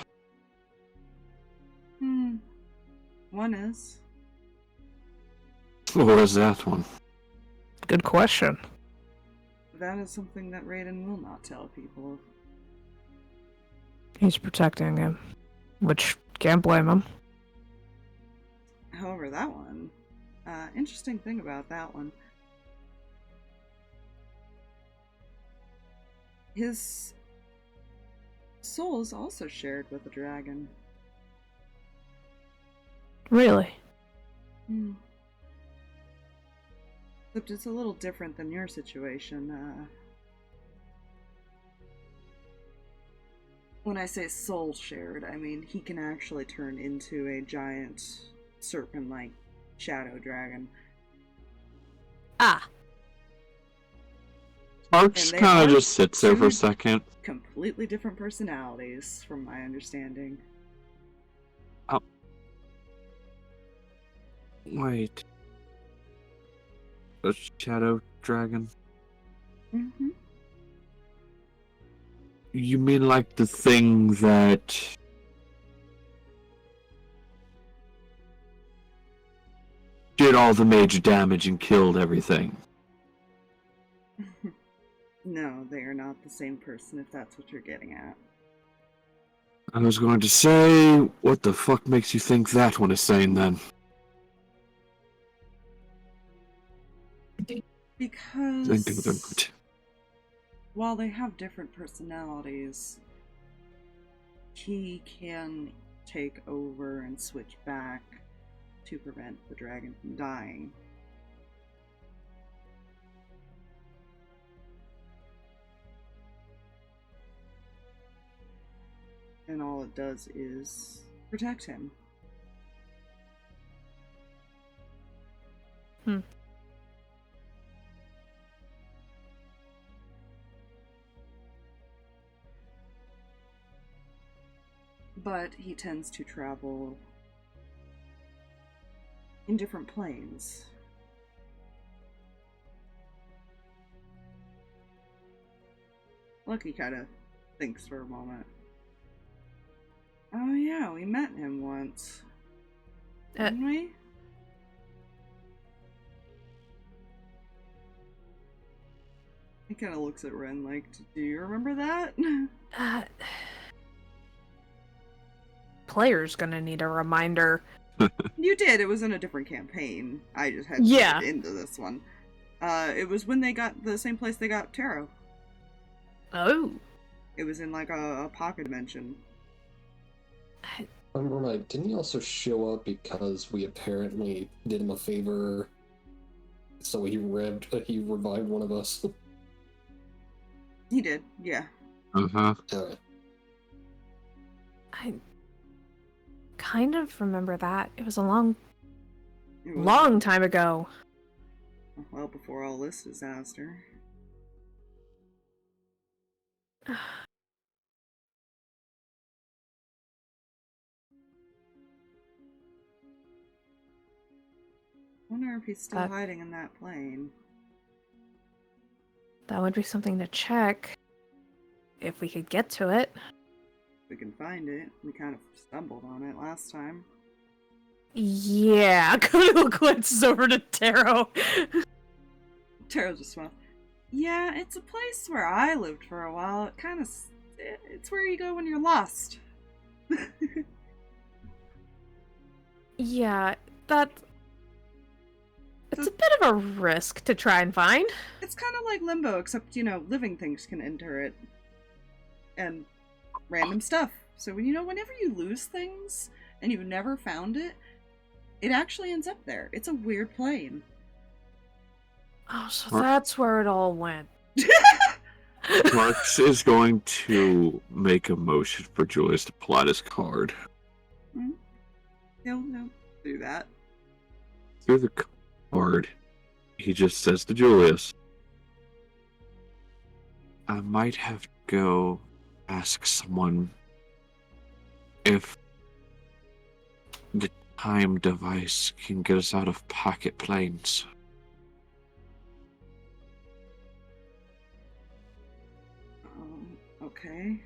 One is. What was that one? Good question. That is something that Reyan will not tell people. He's protecting him, which can't blame him. However, that one, interesting thing about that one, his soul is also shared with a dragon. Really? Except it's a little different than your situation. When I say soul shared, I mean he can actually turn into a giant serpent-like shadow dragon. Ah. Harx kind of just sits there for a second. Completely different personalities, from my understanding. Wait. A shadow dragon? Mm-hmm. You mean like the thing that... did all the major damage and killed everything? No, they are not the same person, if that's what you're getting at. I was going to say, what the fuck makes you think that one is sane then? Because while they have different personalities, he can take over and switch back to prevent the dragon from dying. And all it does is protect him. But he tends to travel in different planes. Lucky kind of thinks for a moment. Oh yeah, we met him once. Didn't we? He kind of looks at Ren like, do you remember that? Player's gonna need a reminder. You did, it was in a different campaign. I just had to Yeah. put it into this one. It was when they got the same place they got Tarot. Oh. It was in like a pocket dimension. Remember right, didn't he also show up because we apparently did him a favor? So he revived one of us. He did, yeah. Uh-huh. Alright. I kind of remember that. It was a long It was, time ago. well, before all this disaster. Wonder if he's still hiding in that plane. That would be something to check. If we could get to it. We can find it. We kind of stumbled on it last time. Yeah, Khalil glances over to Taro. Taro just smiles. Yeah, it's a place where I lived for a while. It kind of... It's where you go when you're lost. Yeah, it's a bit of a risk to try and find. It's kind of like Limbo, except, you know, living things can enter it. And random stuff. So, whenever you lose things and you've never found it, it actually ends up there. It's a weird plane. Oh, so that's where it all went. Harx is going to make a motion for Julius to pull out his card. Hmm? He'll do that. Through the card, he just says to Julius, I might have to go ask someone if the time device can get us out of pocket planes. Okay.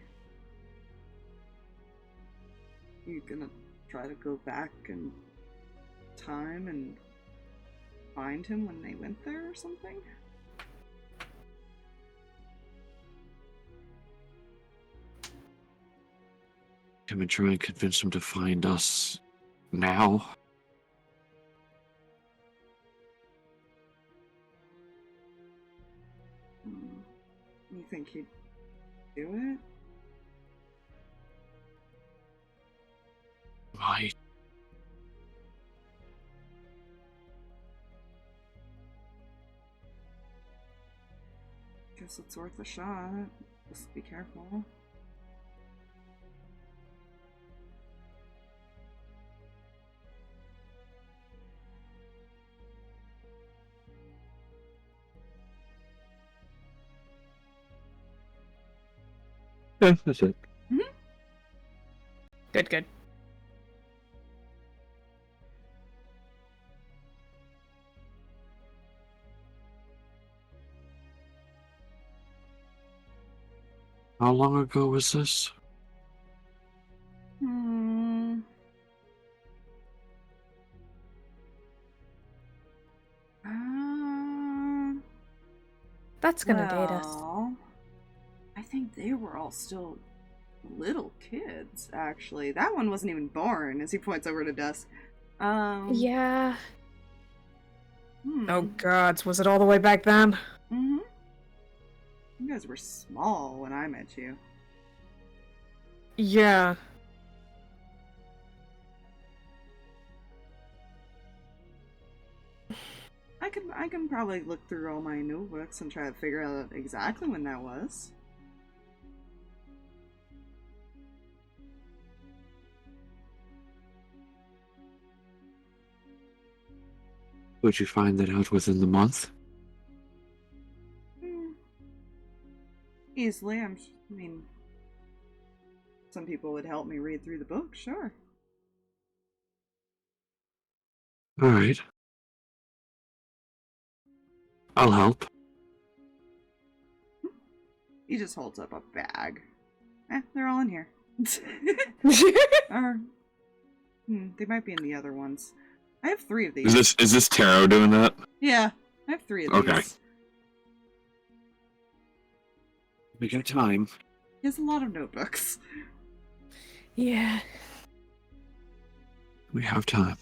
You gonna try to go back in time and find him when they went there or something? Can we try and convince him to find us now? You think he'd do it? Might. Guess it's worth a shot. Just be careful. Yeah, that's it. Good. How long ago was this? That's gonna date us. I think they were all still little kids, actually. That one wasn't even born, as he points over to Dusk. Yeah. Oh gods, was it all the way back then? Mm-hmm. You guys were small when I met you. Yeah. I can probably look through all my notebooks and try to figure out exactly when that was. Would you find that out within the month? Easily, I mean, some people would help me read through the book, sure. Alright. I'll help. He just holds up a bag. They're all in here. Or, they might be in the other ones. I have 3 of these. Is this Tarot doing that? Yeah, I have 3 of Okay. these. We got time. He has a lot of notebooks. Yeah. We have time.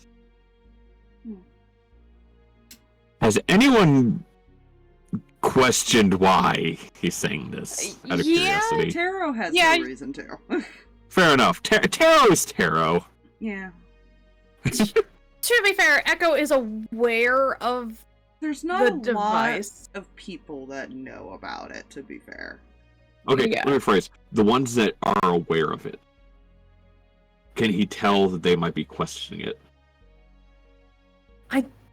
Has anyone questioned why he's saying this out of curiosity. Taro has Yeah. no reason to. Fair enough. Taro is Taro. Yeah. To be fair, Echo is aware of There's not the a device. lot of people that know about it, to be fair. Okay, Yeah. let me rephrase. The ones that are aware of it, can he tell that they might be questioning it?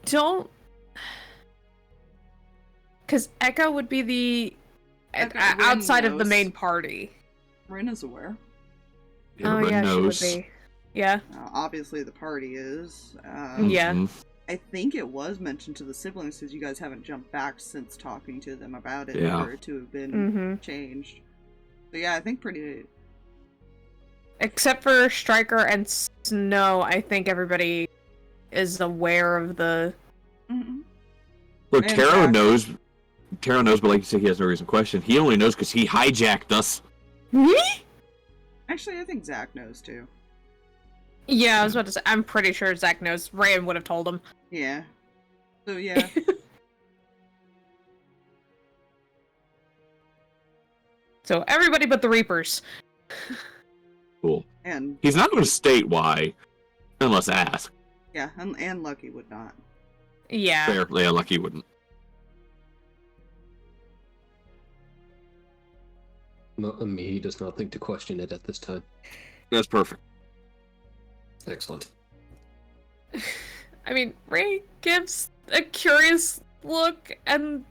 Don't... Because Echo would be the... Echo- outside Rin of the knows. main party. Rin is aware. Oh, Rin yeah, knows. she would be. Yeah. Obviously, the party is. Yeah. Mhm. I think it was mentioned to the siblings because you guys haven't jumped back since talking to them about it Yeah. for it to have been Mm-hmm. changed. So yeah, I think pretty. Except for Striker and Snow, I think everybody is aware of the... Mm-mm. Look, And Taro Jack. knows. Taro knows, but like you said, he has no reason to question. He only knows because he hijacked us. Actually, I think Zach knows too. Yeah, I was about to say, I'm pretty sure Zach knows. Reyan would have told him. Yeah. So yeah. So everybody but the Reapers. Cool. And He's not going to state why, unless asked. yeah, and Lucky would not. Yeah. Fair. Yeah, Lucky wouldn't. Mihi does not think to question it at this time. That's perfect. Excellent. I mean, Ray gives a curious look and,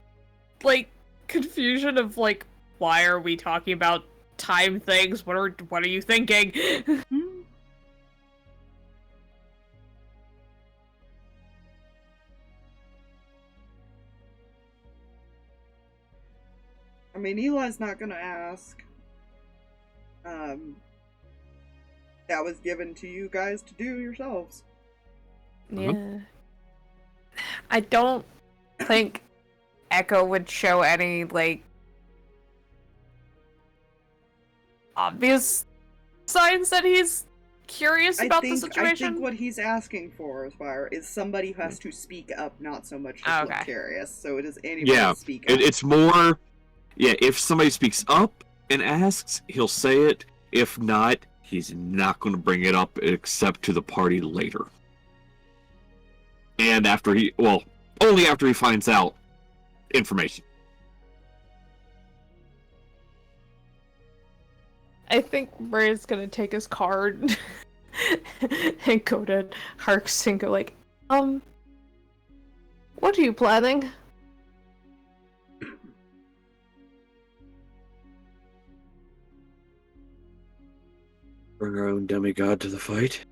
like, confusion of, like, why are we talking about time things? What are you thinking? Hmm. I mean, Eli's not gonna ask. That was given to you guys to do yourselves. Yeah. I don't think Echo would show any, like, obvious signs that he's curious about the I situation. think what he's asking for, Aspire, is somebody who has to speak up, not so much just look Okay. curious. So it is anybody Yeah, speak up. It's more. Yeah, if somebody speaks up and asks, he'll say it. If not, he's not going to bring it up except to the party later. And after only after he finds out information. I think Ray's gonna take his card and go to Harx and go like, what are you planning? Bring our own demigod to the fight.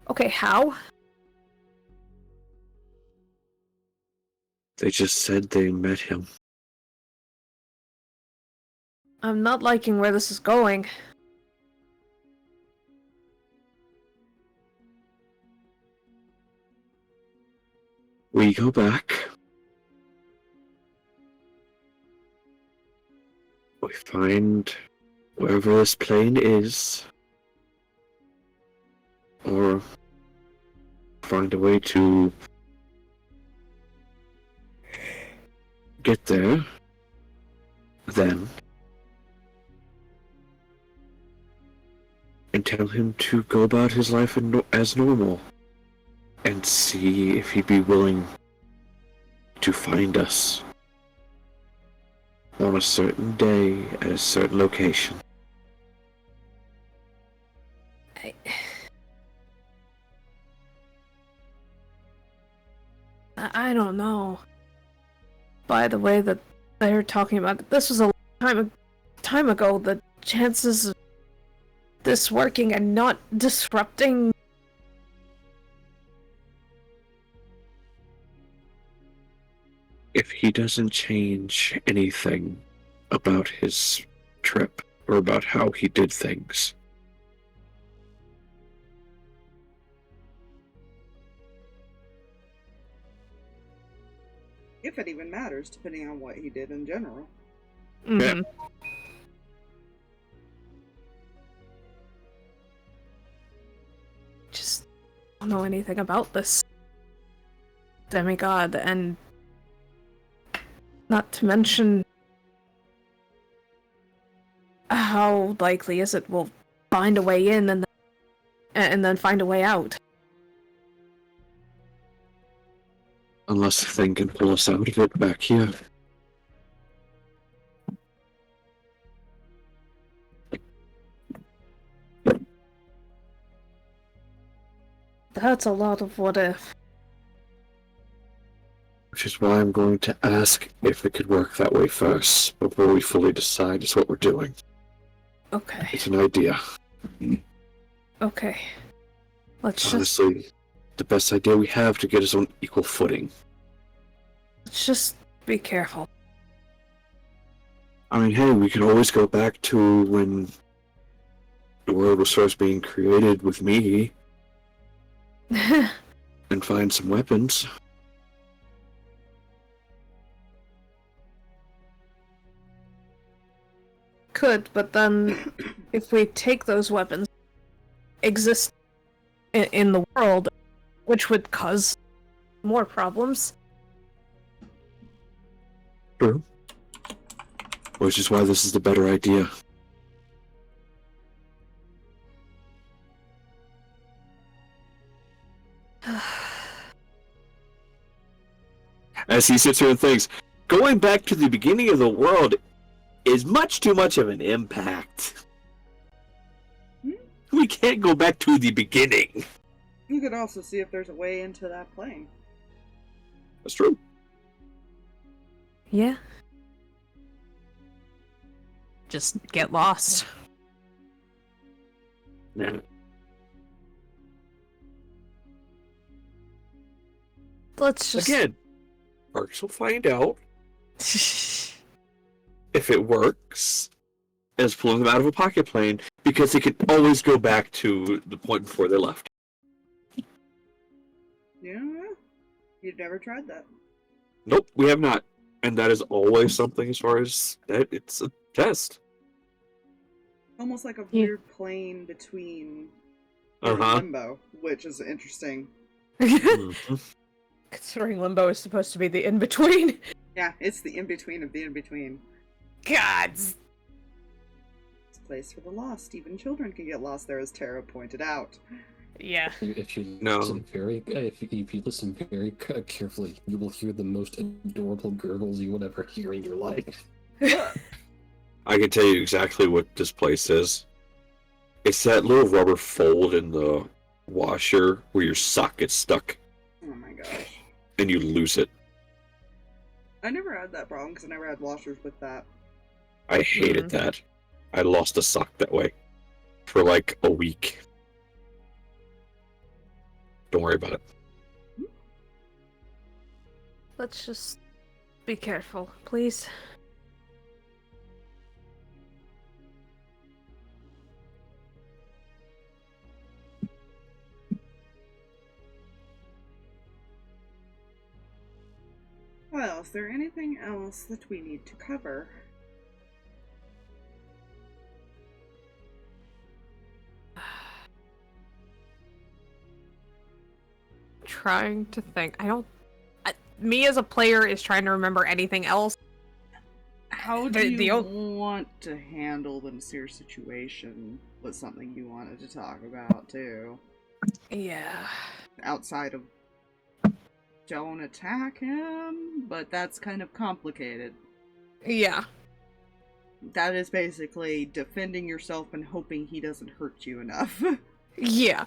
Okay, how? They just said they met him. I'm not liking where this is going. We go back. We find wherever this plane is. Or find a way to get there. Then. And tell him to go about his life as normal. And see if he'd be willing to find us on a certain day at a certain location. I don't know. By the way that they're talking about, this was a time ago. The chances of this working and not disrupting. If he doesn't change anything about his trip or about how he did things, If it even matters, depending on what he did in general. Mhm. Just don't know anything about this demigod, and Not to mention, how likely is it we'll find a way in and then find a way out? Unless the thing can pull us out of it back here. That's a lot of what if. Which is why I'm going to ask if it could work that way first, before we fully decide is what we're doing. Okay. It's an idea. Okay. Let's just Honestly, the best idea we have to get us on equal footing. be careful. I mean, hey, we can always go back to when the world was first being created with Mihi and find some weapons. Could, but then if we take those weapons, exist in the world, which would cause more problems. True. Which is why this is the better idea. As he sits here and thinks, going back to the beginning of the world is much too much of an impact. We can't go back to the beginning. You could also see if there's a way into that plane. That's true. Yeah. Just get lost. Nah. Let's just... Again, Harx will find out if it works as pulling them out of a pocket plane, because they can always go back to the point before they left. Yeah? You've never tried that. Nope, we have not. And that is always something as far as that it's a test. Almost like a weird plane between limbo, which is interesting. Considering limbo is supposed to be the in-between. Yeah, it's the in-between of the in-between. Gods! It's a place for the lost. Even children can get lost there, as Tara pointed out. Yeah. If you listen very carefully, you will hear the most adorable gurgles you will ever hear in your life. I can tell you exactly what this place is. It's that little rubber fold in the washer where your sock gets stuck Oh my gosh. and you lose it. I never had that problem because I never had washers with that. I hated that. I lost a sock that way for like a week. Don't worry about it. Let's just be careful, please. Well, is there anything else that we need to cover? Trying to think. Me as a player is trying to remember anything else. How do you want to handle the Nasir situation? Was something you wanted to talk about too. Yeah. Outside of don't attack him, but that's kind of complicated. Yeah. That is basically defending yourself and hoping he doesn't hurt you enough. Yeah.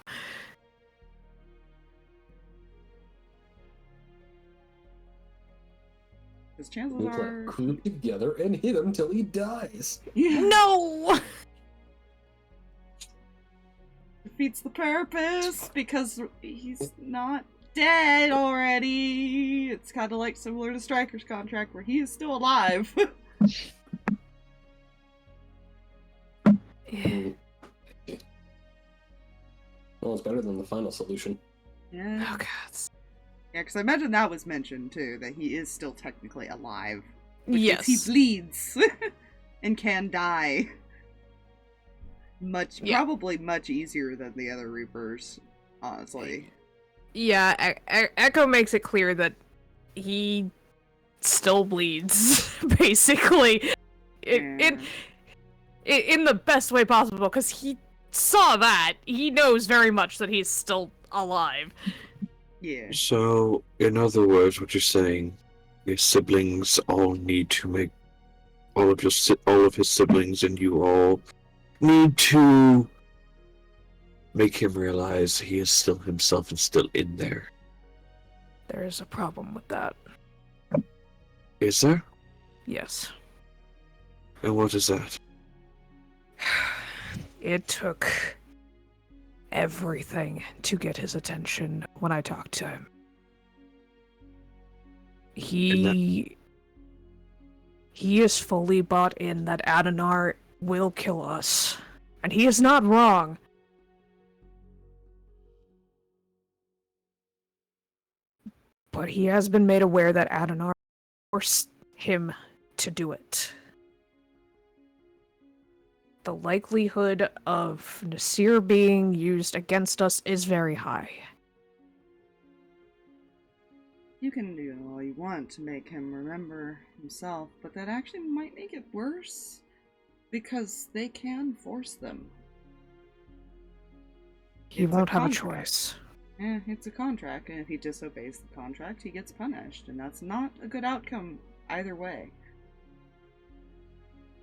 Because chances We'll are... crew together and hit him till he dies. Yeah. No! Defeats the purpose because he's not dead already. It's kind of like similar to Striker's contract where he is still alive. Well, it's better than the final solution. Yeah. Oh, God. Yeah, because I imagine that was mentioned too, that he is still technically alive. Which Yes. means he bleeds and can die. Probably much easier than the other Reapers, honestly. Yeah, Echo makes it clear that he still bleeds, basically. In the best way possible, because he saw that. He knows very much that he's still alive. Yeah. So, in other words, what you're saying, your siblings all need to make all of his siblings and you all need to make him realize he is still himself and still in there. There is a problem with that. Is there? Yes. And what is that? It took everything to get his attention when I talked to him. He is fully bought in that Adonar will kill us. And he is not wrong. But he has been made aware that Adonar forced him to do it. The likelihood of Nasir being used against us is very high. You can do all you want to make him remember himself, but that actually might make it worse, because they can force them. He It's won't a have a contract. choice. It's a contract, and if he disobeys the contract, he gets punished, and that's not a good outcome either way.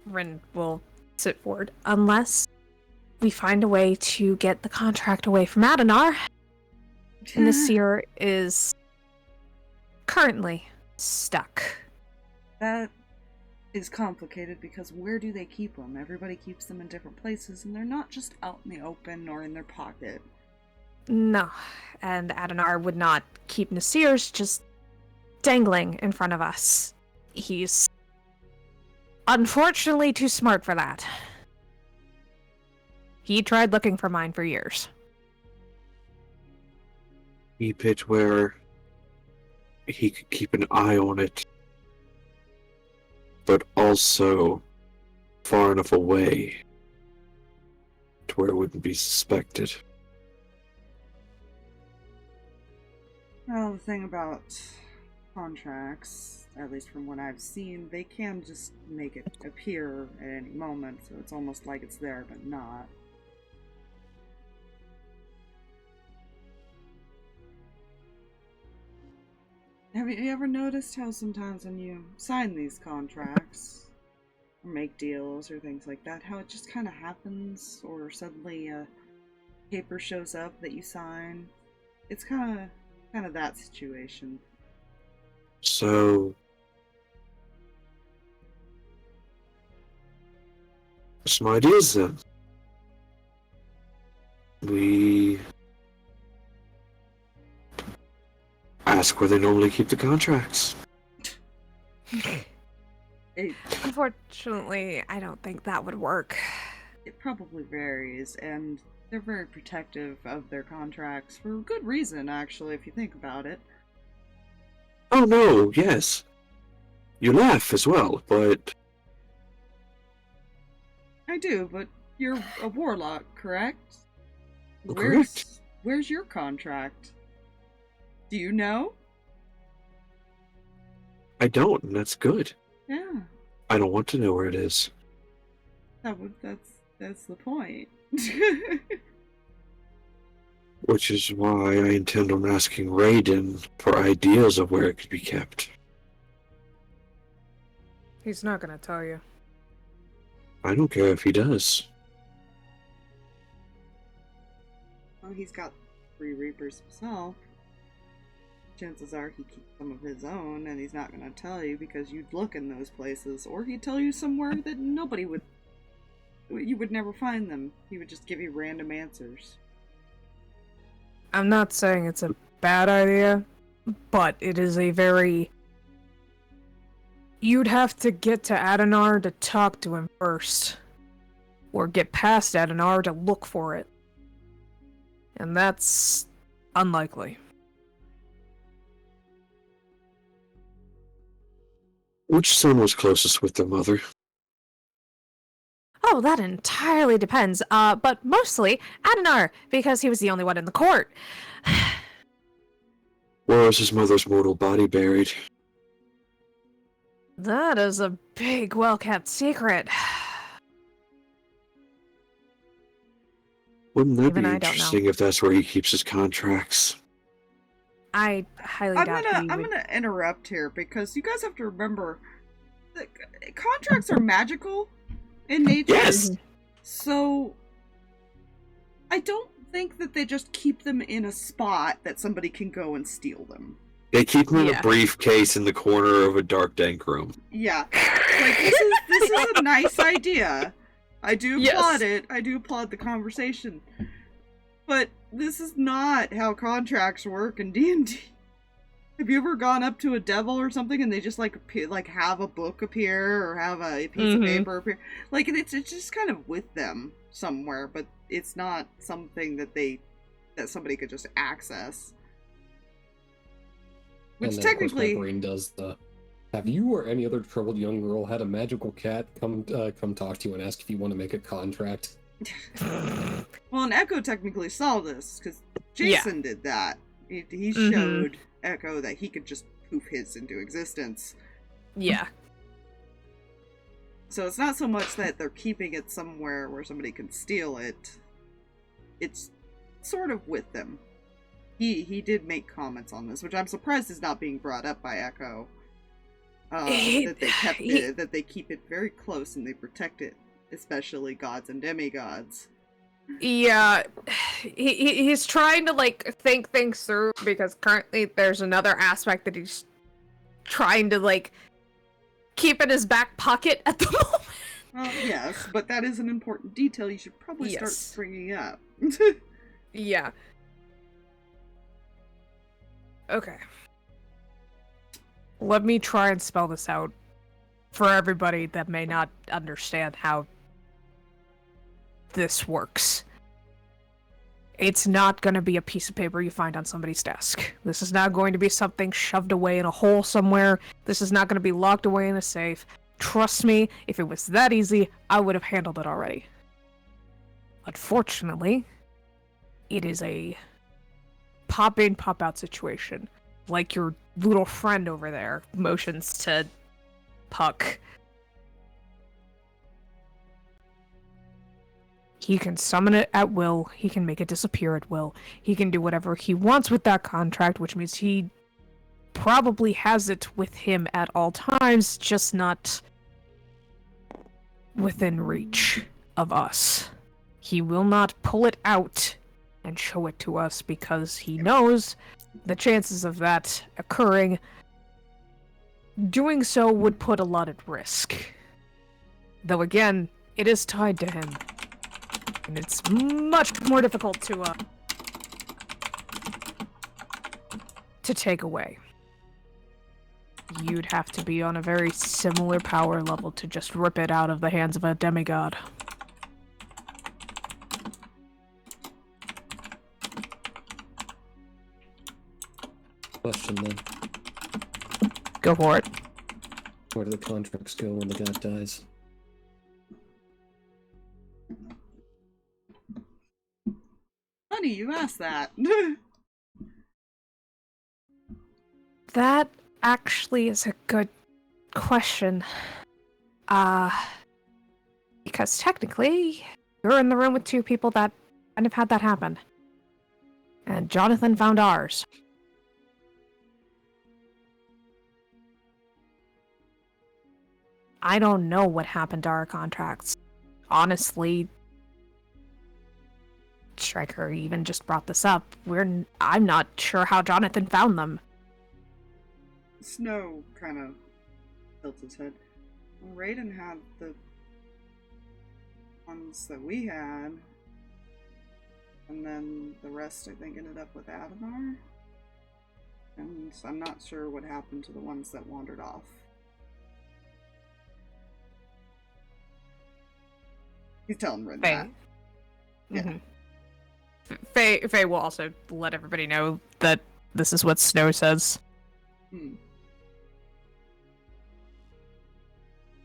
Rin will sit forward, unless we find a way to get the contract away from Adonar. And Nasir is currently stuck. That is complicated because where do they keep them? Everybody keeps them in different places, and they're not just out in the open or in their pocket. No, and Adonar would not keep Nasir's just dangling in front of us. He's unfortunately too smart for that. He tried looking for mine for years. Keep it where he could keep an eye on it, but also far enough away to where it wouldn't be suspected. Well, the thing about contracts, at least from what I've seen, they can just make it appear at any moment, so it's almost like it's there, but not. Have you ever noticed how sometimes when you sign these contracts, or make deals or things like that, how it just kind of happens, or suddenly a paper shows up that you sign? It's kind of that situation. So, some ideas then. We ask where they normally keep the contracts. It Unfortunately, I don't think that would work. probably varies, and they're very protective of their contracts for good reason, actually, if you think about it. Oh no, yes. You laugh as well, but I do, but you're a warlock, correct? Correct. Where's your contract? Do you know? I don't, and that's good. Yeah, I don't want to know where it is. that's the point. Which is why I intend on asking Raiden for ideas of where it could be kept. He's not gonna tell you. I don't care if he does. Well, he's got 3 Reapers himself. Chances are he keeps some of his own, and he's not going to tell you because you'd look in those places, or he'd tell you somewhere that nobody would. You would never find them. He would just give you random answers. I'm not saying it's a bad idea, but it is a very... You'd have to get to Adonar to talk to him first. Or get past Adonar to look for it. And that's unlikely. Which son was closest with their mother? Oh, that entirely depends. But mostly Adonar, because he was the only one in the court. Where is his mother's mortal body buried? That is a big, well-kept secret. Wouldn't that Even be I don't know. interesting if that's where he keeps his contracts? I highly doubt he I'm would. gonna interrupt here because you guys have to remember that contracts are magical in nature. Yes! So I don't think that they just keep them in a spot that somebody can go and steal them. They keep him in Yeah. a briefcase in the corner of a dark, dank room. Yeah. Like, this is a nice idea. I do Yes. applaud it. I do applaud the conversation. But this is not how contracts work in D&D. Have you ever gone up to a devil or something and they just like have a book appear or have a piece of paper appear? Like it's just kind of with them somewhere, but it's not something that somebody could just access. Which And then, technically, of course, my brain does the. Have you or any other troubled young girl had a magical cat come talk to you and ask if you want to make a contract? well, and Echo technically saw this because Jason did that. He showed Echo that he could just poof his into existence. Yeah. So it's not so much that they're keeping it somewhere where somebody can steal it. It's sort of with them. He did make comments on this, which I'm surprised is not being brought up by Echo. That they keep it very close and they protect it, especially gods and demigods. Yeah, he's trying to like think things through because currently there's another aspect that he's trying to like keep in his back pocket at the moment. Well, yes, but that is an important detail you should probably Yes. start bringing up. Yeah. Okay. Let me try and spell this out for everybody that may not understand how this works. It's not going to be a piece of paper you find on somebody's desk. This is not going to be something shoved away in a hole somewhere. This is not going to be locked away in a safe. Trust me, if it was that easy, I would have handled it already. Unfortunately, it is a pop-in, pop-out situation. Like your little friend over there motions to Puck. He can summon it at will. He can make it disappear at will. He can do whatever he wants with that contract, which means he probably has it with him at all times, just not within reach of us. He will not pull it out and show it to us because he knows the chances of that occurring. Doing so would put a lot at risk. Though again, it is tied to him. And it's much more difficult to take away. You'd have to be on a very similar power level to just rip it out of the hands of a demigod. Question then. Go for it. Where do the contracts go when the god dies? Funny you asked that. That actually is a good question. Because technically, you're in the room with two people that kind of had that happen. And Jonathan found ours. I don't know what happened to our contracts. Honestly, Striker even just brought this up. I'm not sure how Jonathan found them. Snow kind of tilts his head. Well, Raiden had the ones that we had, and then the rest I think ended up with Adamar. And I'm not sure what happened to the ones that wandered off. He's telling Rin that. Yeah. Mm-hmm. Faye will also let everybody know that this is what Snow says.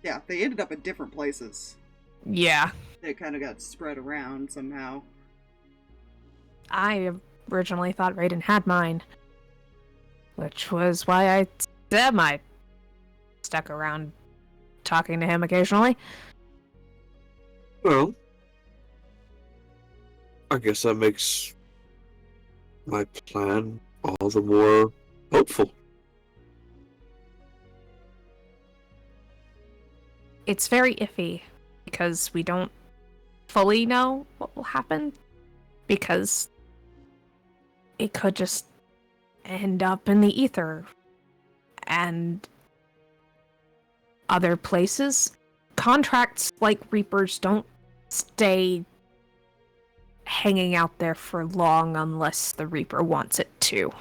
Yeah, they ended up at different places. Yeah. They kind of got spread around somehow. I originally thought Raiden had mine. Which was why I stuck around talking to him occasionally. Well, I guess that makes my plan all the more hopeful. It's very iffy because we don't fully know what will happen, because it could just end up in the ether and other places. Contracts like Reapers don't stay hanging out there for long unless the Reaper wants it to.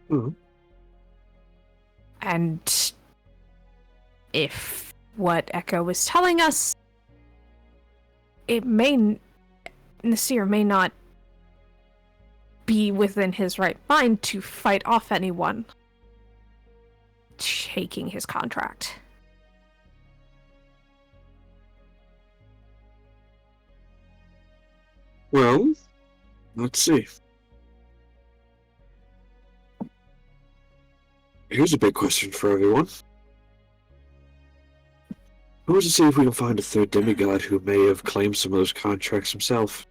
Hmm. And if what Echo is telling us, Nasir may not be within his right mind to fight off anyone taking his contract. Well, let's see. Here's a big question for everyone. Who's to see if we can find a third demigod who may have claimed some of those contracts himself?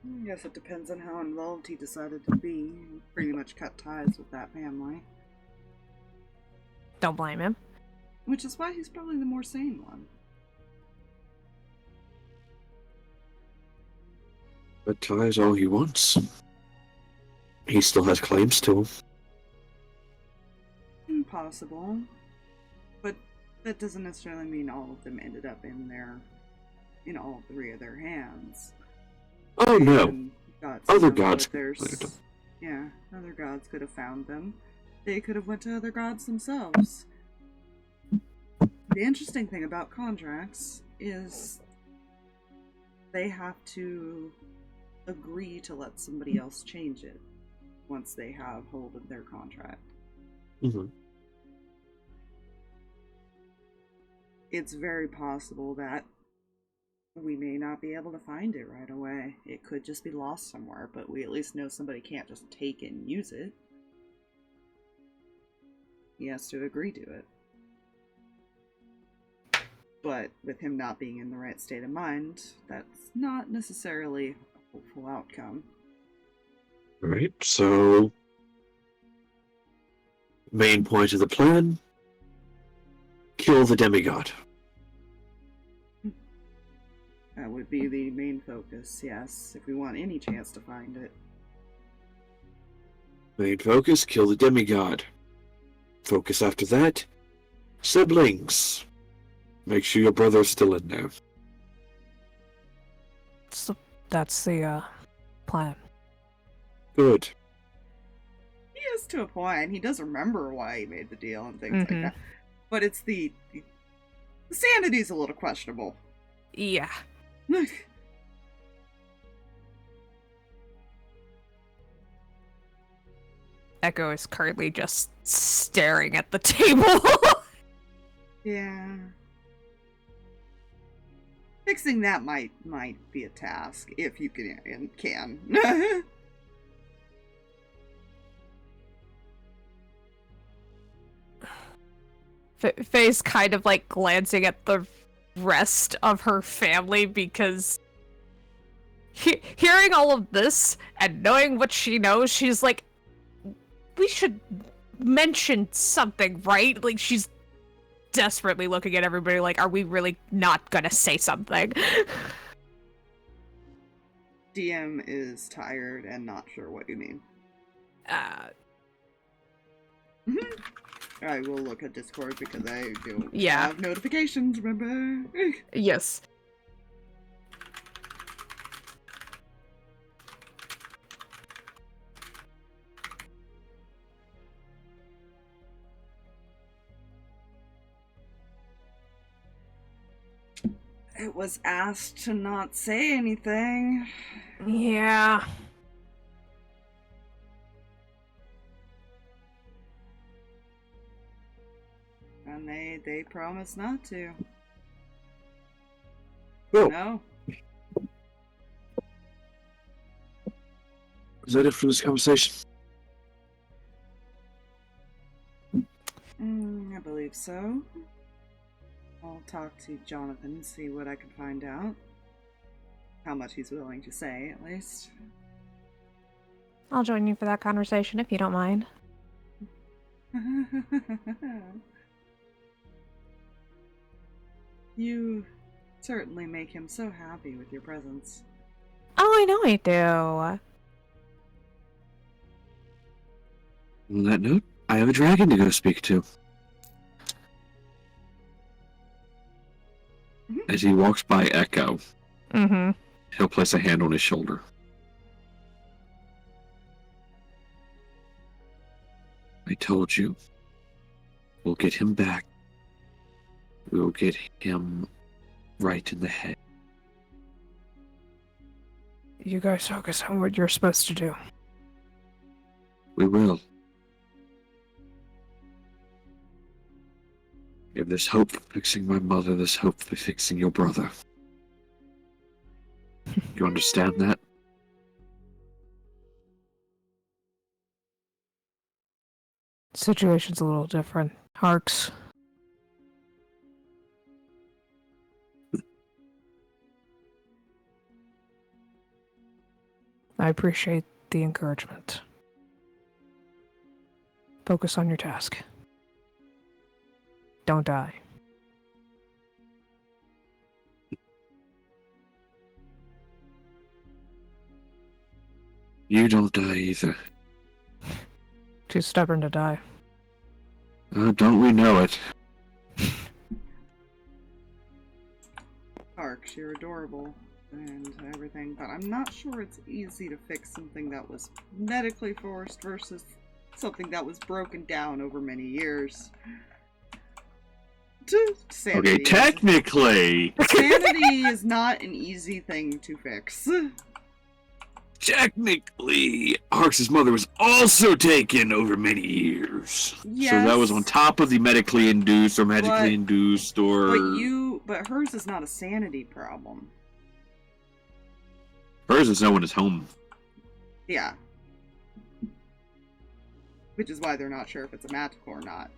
I guess it depends on how involved he decided to be. He pretty much cut ties with that family. Don't blame him. Which is why he's probably the more sane one. But ties all he wants. He still has claims to them. Impossible. But that doesn't necessarily mean all of them ended up in all three of their hands. Oh no. And got Other some of gods what their could have done. Yeah, other gods could have found them. They could have went to other gods themselves. The interesting thing about contracts is they have to agree to let somebody else change it once they have hold of their contract. Mm-hmm. It's very possible that we may not be able to find it right away. It could just be lost somewhere, but we at least know somebody can't just take it and use it. He has to agree to it. But with him not being in the right state of mind, that's not necessarily a hopeful outcome. Right, so main point of the plan, kill the demigod. That would be the main focus, yes, if we want any chance to find it. Main focus, kill the demigod. Focus after that, siblings. Make sure your brother's still in there. So that's the plan. Good. He is to a point. He does remember why he made the deal and things like that. But it's the sanity's a little questionable. Yeah. Echo is currently just staring at the table. Yeah. Fixing that might be a task, if you can. Faye's kind of like glancing at the rest of her family because hearing all of this and knowing what she knows, she's like, we should mention something, right? Like, she's desperately looking at everybody like, are we really not gonna say something? DM is tired and not sure what you mean. I will look at Discord because I don't have notifications, remember? Yes. It was asked to not say anything. Yeah. And they promised not to. Well, No. Is that it for this conversation? I believe so. I'll talk to Jonathan and see what I can find out. How much he's willing to say, at least. I'll join you for that conversation if you don't mind. You certainly make him so happy with your presence. Oh, I know I do. On that note, I have a dragon to go speak to. As he walks by Echo, Mm-hmm. he'll place a hand on his shoulder. I told you. We'll get him back. We'll get him right in the head. You guys focus on what you're supposed to do. We will. If there's hope for fixing my mother, there's hope for fixing your brother. You understand that? Situation's a little different. Harx. I appreciate the encouragement. Focus on your task. Don't die. You don't die either. Too stubborn to die. Don't we know it? Harx, you're adorable and everything, but I'm not sure it's easy to fix something that was medically forced versus something that was broken down over many years. Sanity. Okay, technically, Sanity is not an easy thing to fix. Technically, Harx's mother was also taken over many years. Yes. So that was on top of the medically induced or magically But- induced or... But hers is not a sanity problem. Hers is no one is home. Yeah. Which is why they're not sure if it's a magical or not.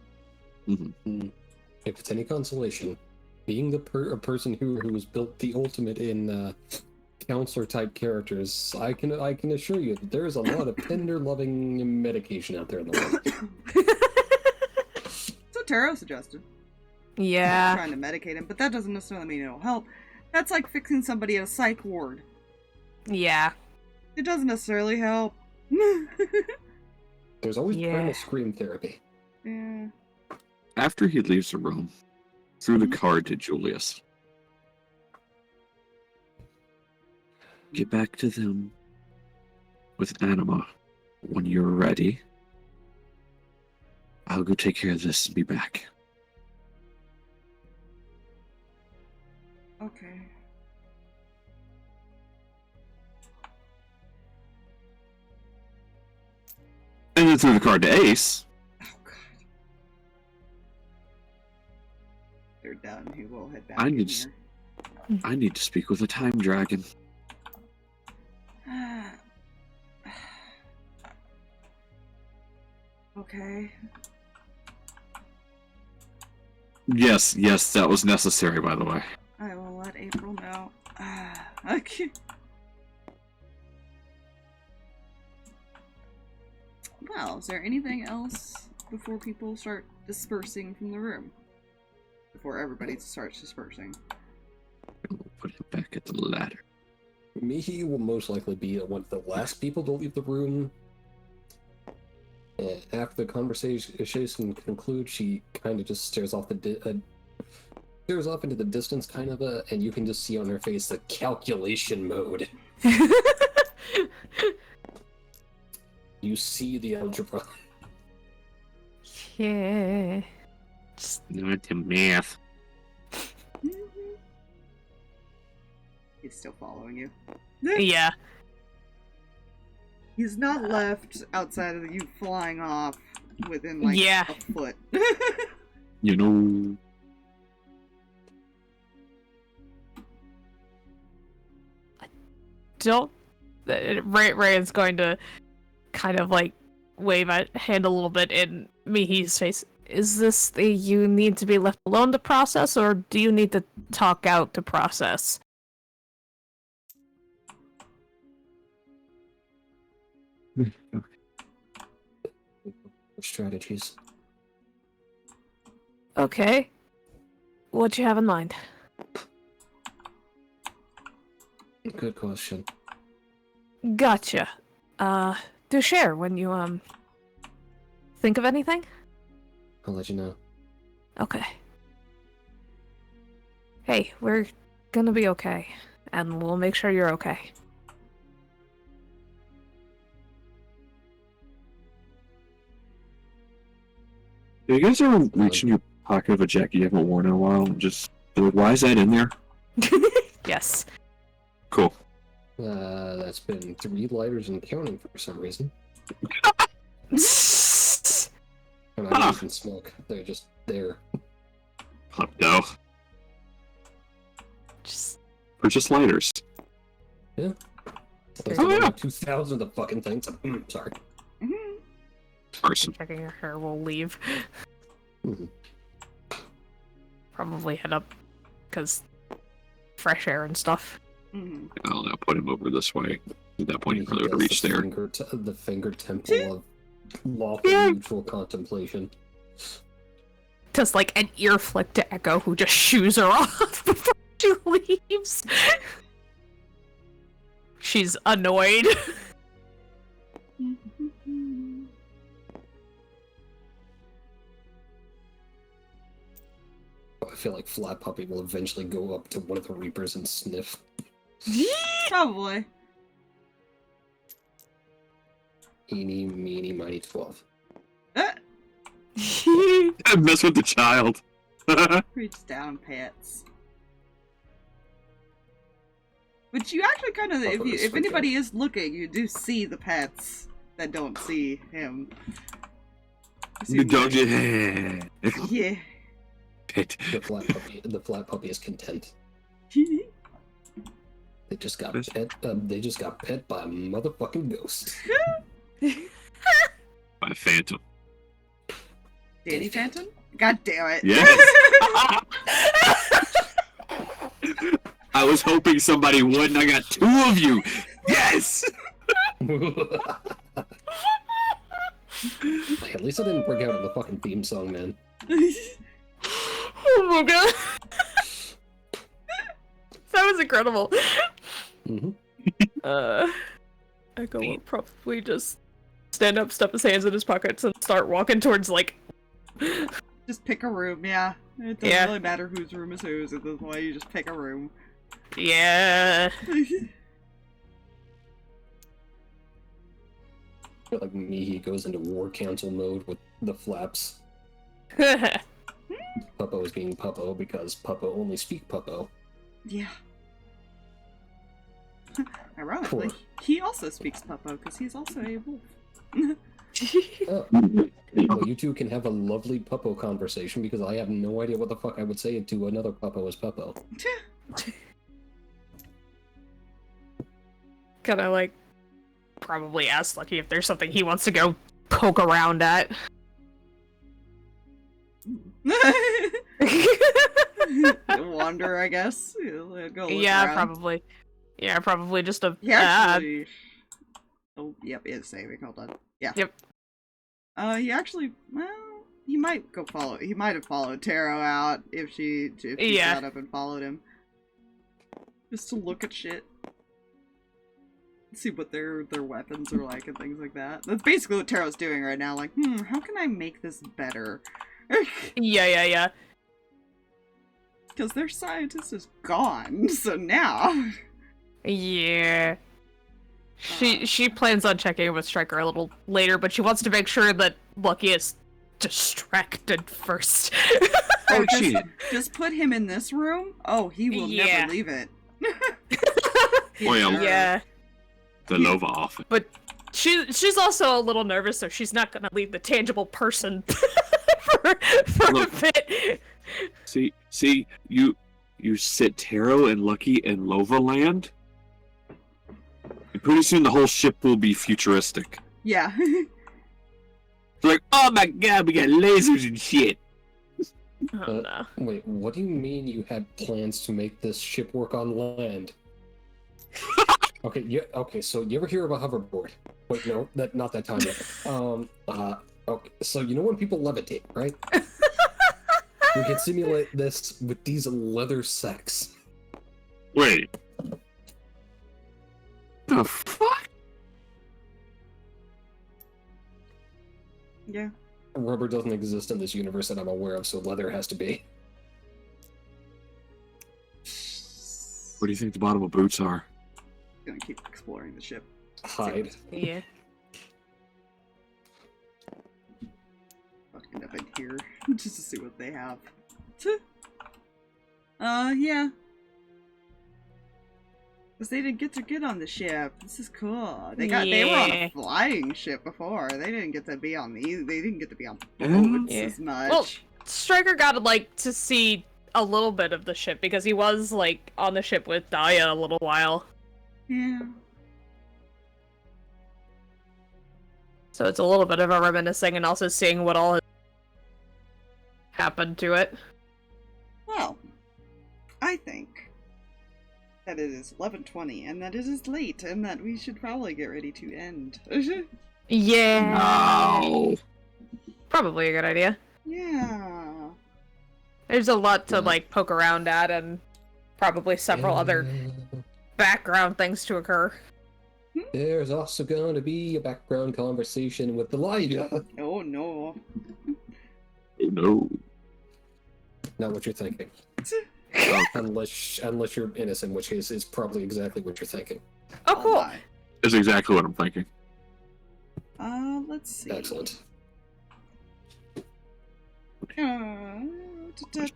If it's any consolation, being the person who was built the ultimate in counselor type characters, I can assure you that there is a lot of tender, loving medication out there in the world. That's what Taro suggested. Yeah. Trying to medicate him, but that doesn't necessarily mean it'll help. That's like fixing somebody at a psych ward. Yeah. It doesn't necessarily help. There's always Yeah. primal scream therapy. Yeah. After he leaves the room, threw the card to Julius. Get back to them with Anima when you're ready. I'll go take care of this and be back. Okay. And then threw the card to Ace. Oh god. They're done. He will head back I in need here. I need to speak with a time dragon. Okay. Yes, that was necessary, by the way. I will let April know. Okay. Well, is there anything else before people start dispersing from the room? Before everybody starts dispersing. Put him back at the ladder. Mihi will most likely be one of the last people to leave the room. And after the conversation concludes, she kind of just stares off stares off into the distance, kind of, and you can just see on her face the calculation mode. You see the algebra. Yeah. not the math. He's still following you. Yeah. He's not left outside of you flying off within like Yeah. a foot. You know, Don't Reyan's going to kind of like wave a hand a little bit in Mihi's face. Is this the you need to be left alone to process, or do you need to talk out to process? Strategies. Okay. What you have in mind? Good question. Gotcha. Do share when you, think of anything? I'll let you know. Okay. Hey, we're gonna be okay, and we'll make sure you're okay. Do you guys ever reach in your pocket of a jacket you haven't worn in a while and just be like, why is that in there? Yes. Cool. That's been 3 lighters and counting for some reason. And I don't even smoke. They're just there. No. Just Purchase lighters. Yeah. Oh, yeah. 2,000 of the fucking things. Sorry. Person. checking her hair will leave. Mhm. Probably head up, because fresh air and stuff. Mhm. I'll now put him over this way. At that point, He you probably would does reach the there. the finger temple of lawful mutual contemplation. Just like an ear flick to Echo, who just shoos her off before she leaves. She's annoyed. I feel like Flat Puppy will eventually go up to one of the Reapers and sniff. Probably. Eeny, meeny, miny, 12. Mess with the child. Reach down, pets. But you actually kind of, if anybody is looking, you do see the pets that don't see him. You don't get Yeah. pit. The Flat Puppy is content. They just got pet. They just got pet by a motherfucking ghost. By Phantom. Danny Phantom? God damn it. Yes. I was hoping somebody would, and I got 2 of you. Yes. At least I didn't break out in the fucking theme song, man. Oh my god. That was incredible. Mm-hmm. Echo will probably just stand up, stuff his hands in his pockets, and start walking towards, like... Just pick a room, yeah. It doesn't really matter whose room is whose at this point, you just pick a room. Yeah. I feel like Mihi goes into war council mode with the flaps. Puppo is being Puppo because Puppo only speak Puppo. Yeah. Ironically, he also speaks Puppo because he's also a wolf. Oh. Well, you two can have a lovely Puppo conversation because I have no idea what the fuck I would say to another Puppo as Puppo. Kind of like probably ask Lucky if there's something he wants to go poke around at. Wander, I guess. Go look Yeah, around. probably. Yeah, probably just a. He actually. Oh, yep, it's saving. Hold on. Yeah. Yep. He actually. Well, he might go follow. He might have followed Taro out if she got up and followed him. Just to look at shit. See what their weapons are like and things like that. That's basically what Taro's doing right now. Like, how can I make this better? Yeah. Because their scientist is gone, so now. Yeah. She plans on checking in with Striker a little later, but she wants to make sure that Lucky is distracted first. Oh, shit. Just put him in this room? Oh, he will never leave it. Well, Yeah. The Nova off. But she's also a little nervous, so she's not gonna leave the tangible person for a bit. See, you sit Taro and Lucky in Lova Land. And pretty soon the whole ship will be futuristic. Yeah. It's like, oh my god, we got lasers and shit. Oh, no. Wait, what do you mean you had plans to make this ship work on land? Okay, yeah, okay, so you ever hear of a hoverboard? Wait, no, not that time yet. Okay, so you know when people levitate, right? We can simulate this with these leather sacks. Wait. The fuck? Yeah. Rubber doesn't exist in this universe that I'm aware of, so leather has to be. What do you think the bottom of boots are? Gonna keep exploring the ship. Hide. Yeah. Fucking up in here just to see what they have. Yeah. Because they didn't get to get on the ship. This is cool. They were on a flying ship before. They didn't get to be on they didn't get to be on boats as much. Well, Striker got like to see a little bit of the ship because he was like on the ship with Daya a little while. Yeah. So it's a little bit of a reminiscing and also seeing what all has happened to it. Well, I think that it is 11:20 and that it is late and that we should probably get ready to end. Yeah. No. Probably a good idea. Yeah. There's a lot to like poke around at and probably several other background things to occur. There's also going to be a background conversation with Elijah. Oh no. Oh no. Not what you're thinking. Unless you're innocent, in which case it's probably exactly what you're thinking. Oh, cool. my. That's exactly what I'm thinking. Let's see. Excellent. And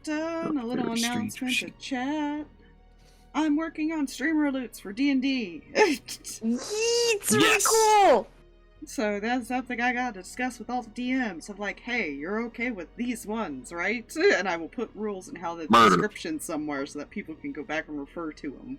a little Very strange announcement to machine. chat. I'm working on streamer loots for D&D. It's really Yes. cool. So that's something I gotta discuss with all the DMs of like, hey, you're okay with these ones, right? And I will put rules in how the Murder. description somewhere so that people can go back and refer to them.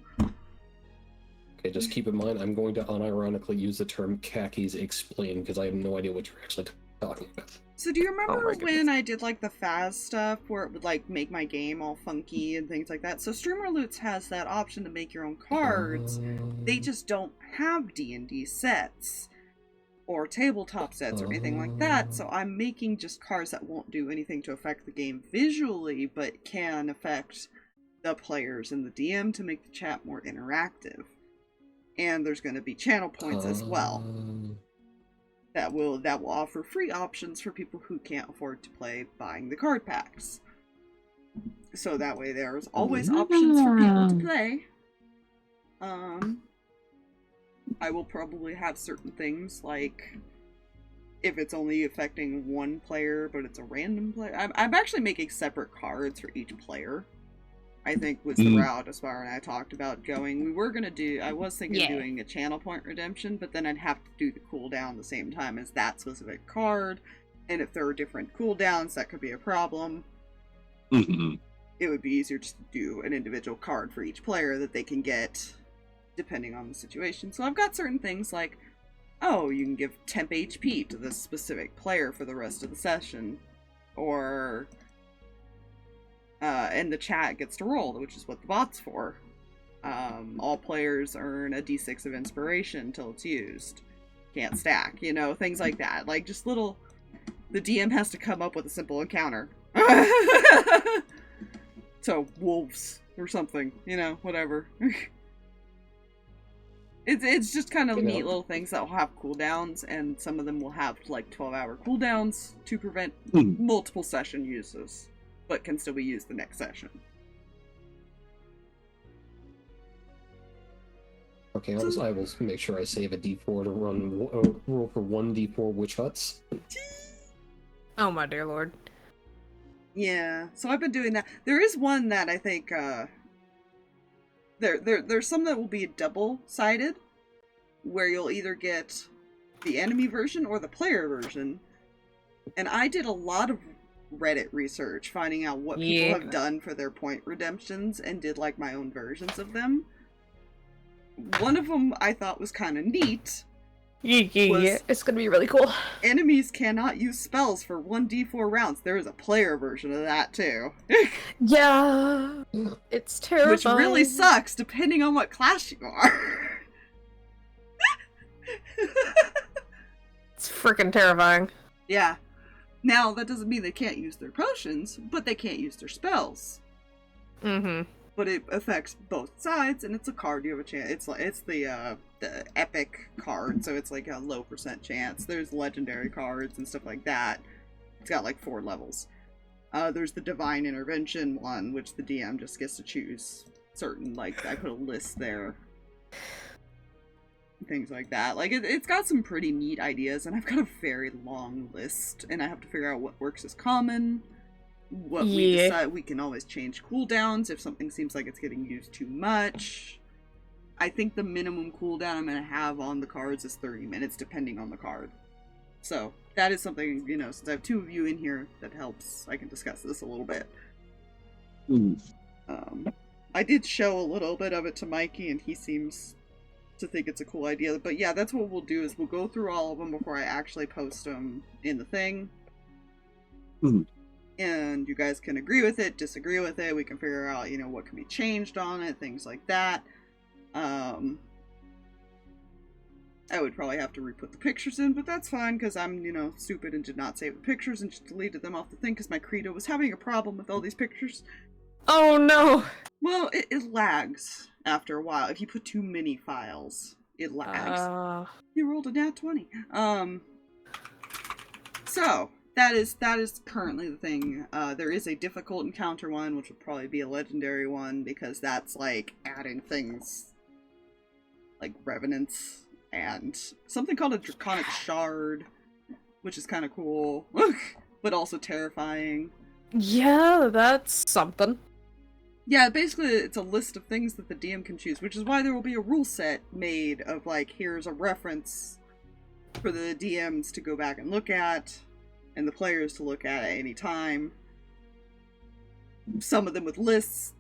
Okay, just keep in mind, I'm going to unironically use the term khakis explain because I have no idea what you're actually talking about. So do you remember my goodness. when I did like the Faz stuff where it would like make my game all funky and things like that? So Streamer Loots has that option to make your own cards. They just don't have D&D sets or tabletop sets or anything like that. So I'm making just cards that won't do anything to affect the game visually, but can affect the players and the DM to make the chat more interactive. And there's going to be channel points as well. That will offer free options for people who can't afford to play buying the card packs. So that way there's always options for people to play. I will probably have certain things like if it's only affecting one player but it's a random player. I'm actually making separate cards for each player. I think was the route Aspire and I talked about going. I was thinking of doing a channel point redemption, but then I'd have to do the cooldown the same time as that specific card. And if there are different cooldowns, that could be a problem. Mm-hmm. It would be easier just to do an individual card for each player that they can get depending on the situation. So I've got certain things like, oh, you can give temp HP to this specific player for the rest of the session. Or and the chat gets to roll, which is what the bot's for. All players earn a d6 of inspiration until it's used. Can't stack, things like that. Like, just little... The DM has to come up with a simple encounter. So, wolves, or something, whatever. It's just kind of neat little things that will have cooldowns, and some of them will have, like, 12-hour cooldowns to prevent multiple session uses, but can still be used the next session. Okay, I will make sure I save a d4 to roll for 1d4 witch huts. Oh my dear lord. Yeah, so I've been doing that. There is one that I think, there's some that will be double-sided, where you'll either get the enemy version or the player version. And I did a lot of Reddit research, finding out what people have done for their point redemptions, and did like my own versions of them. one of them I thought was kind of neat. Yeah, it's gonna be really cool. Enemies cannot use spells for 1d4 rounds. There is a player version of that too. Yeah, it's terrible. Which really sucks, depending on what class you are. It's freaking terrifying. Yeah. Now, that doesn't mean they can't use their potions, but they can't use their spells. Mm-hmm. But it affects both sides, and it's a card you have a chance. It's the epic card, so it's like a low % chance. There's legendary cards and stuff like that. It's got like 4 levels. There's the divine intervention one, which the DM just gets to choose certain, like, I put a list there. Things like that. Like, it's got some pretty neat ideas, and I've got a very long list, and I have to figure out what works as common. What we decide, we can always change cooldowns if something seems like it's getting used too much. I think the minimum cooldown I'm going to have on the cards is 30 minutes, depending on the card. So, that is something, you know, since I have 2 of you in here, that helps. I can discuss this a little bit. I did show a little bit of it to Mikey, and he seems to think it's a cool idea. But yeah, that's what we'll do, is we'll go through all of them before I actually post them in the thing. And you guys can agree with it, disagree with it. We can figure out, you know, what can be changed on it, things like that. I would probably have to re-put the pictures in, but that's fine, because I'm, you know, stupid and did not save the pictures and just deleted them off the thing, because my Credo was having a problem with all these pictures. Oh no! Well, it lags after a while. If you put too many files, it lags. You rolled a nat 20. So... That is currently the thing. There is a difficult encounter one, which would probably be a legendary one, because that's, like, adding things like Revenants and something called a Draconic Shard, which is kind of cool, but also terrifying. Yeah, that's something. Yeah, basically it's a list of things that the DM can choose, which is why there will be a rule set made of, like, here's a reference for the DMs to go back and look at, and the players to look at any time. Some of them with lists.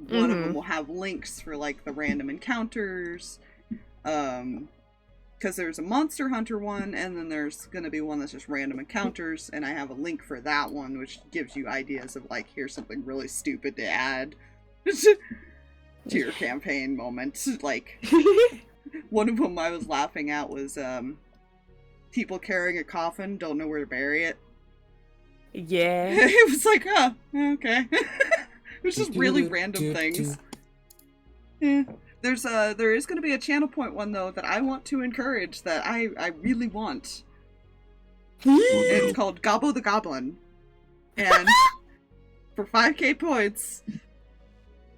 One of them will have links for, like, the random encounters. Because there's a Monster Hunter one, and then there's gonna be one that's just random encounters, and I have a link for that one, which gives you ideas of, like, here's something really stupid to add to your campaign moment. Like, one of them I was laughing at was, people carrying a coffin don't know where to bury it. Yeah. It was like, oh, okay. It was just really random things. Yeah. There is going to be a channel point one, though, that I want to encourage, that I really want. It's called Gobbo the Goblin. And for 5k points.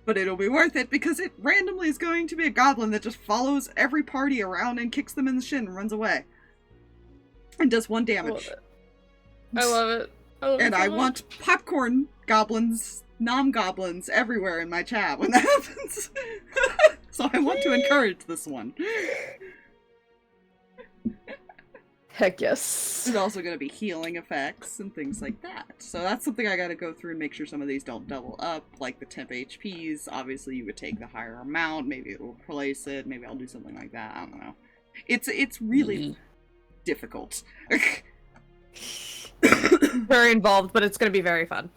But it'll be worth it, because it randomly is going to be a goblin that just follows every party around and kicks them in the shin and runs away. And does 1 damage. I love it. And I want popcorn goblins, nom-goblins everywhere in my chat when that happens. So I want to encourage this one. Heck yes. There's also going to be healing effects and things like that. So that's something I got to go through and make sure some of these don't double up, like the temp HPs. Obviously you would take the higher amount, maybe it will replace it, maybe I'll do something like that, I don't know. It's really... difficult. Very involved, but it's going to be very fun.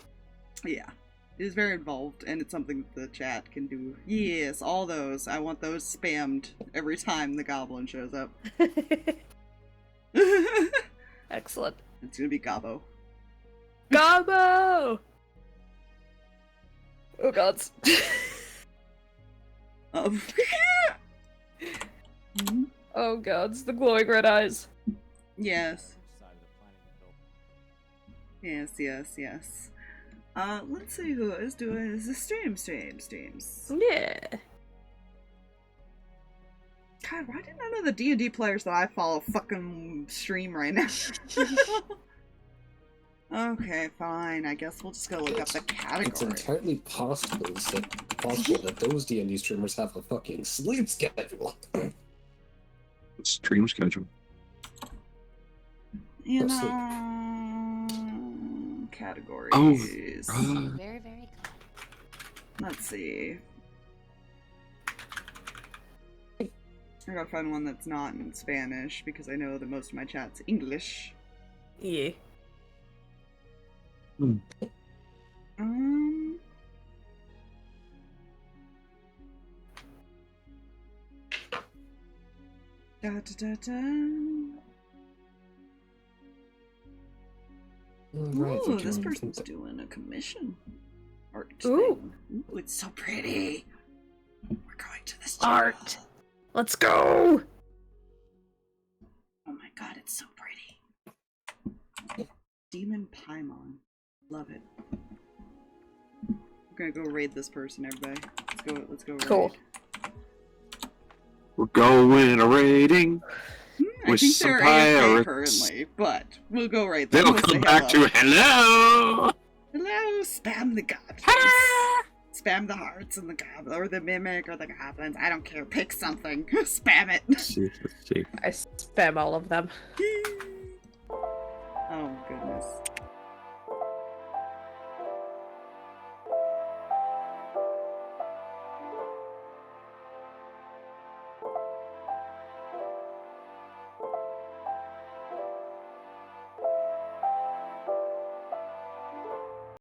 Yeah. It is very involved, and it's something that the chat can do. Yes, all those. I want those spammed every time the goblin shows up. Excellent. It's gonna be Gobbo. Gobbo! Oh gods. Oh gods, the glowing red eyes. Yes. Yes. Let's see who is doing the streams. Yeah. God, why didn't none of the D&D players that I follow fucking stream right now? Okay, fine. I guess we'll just go look up the category. It's entirely possible that those D&D streamers have a fucking sleep schedule. Stream schedule. You know, categories. Oh, Very, very Let's see. I gotta find one that's not in Spanish, because I know that most of my chat's English. Yeah. Da da da da. Alright, Ooh, this person's doing a commission art Ooh. thing. Ooh, it's so pretty. We're going to this Art. channel. Let's go! Oh my god, it's so pretty. Demon Paimon. Love it. We're gonna go raid this person, everybody. Let's go raid. Cool. We're going a raiding. I With think some they're AFK pirates. currently, but we'll go raid them. They'll We'll come say back hello. to hello. Hello, spam the goblins. Spam the hearts and the goblin, or the mimic, or the goblins. I don't care. Pick something. Spam it. Let's see. I spam all of them. Oh goodness.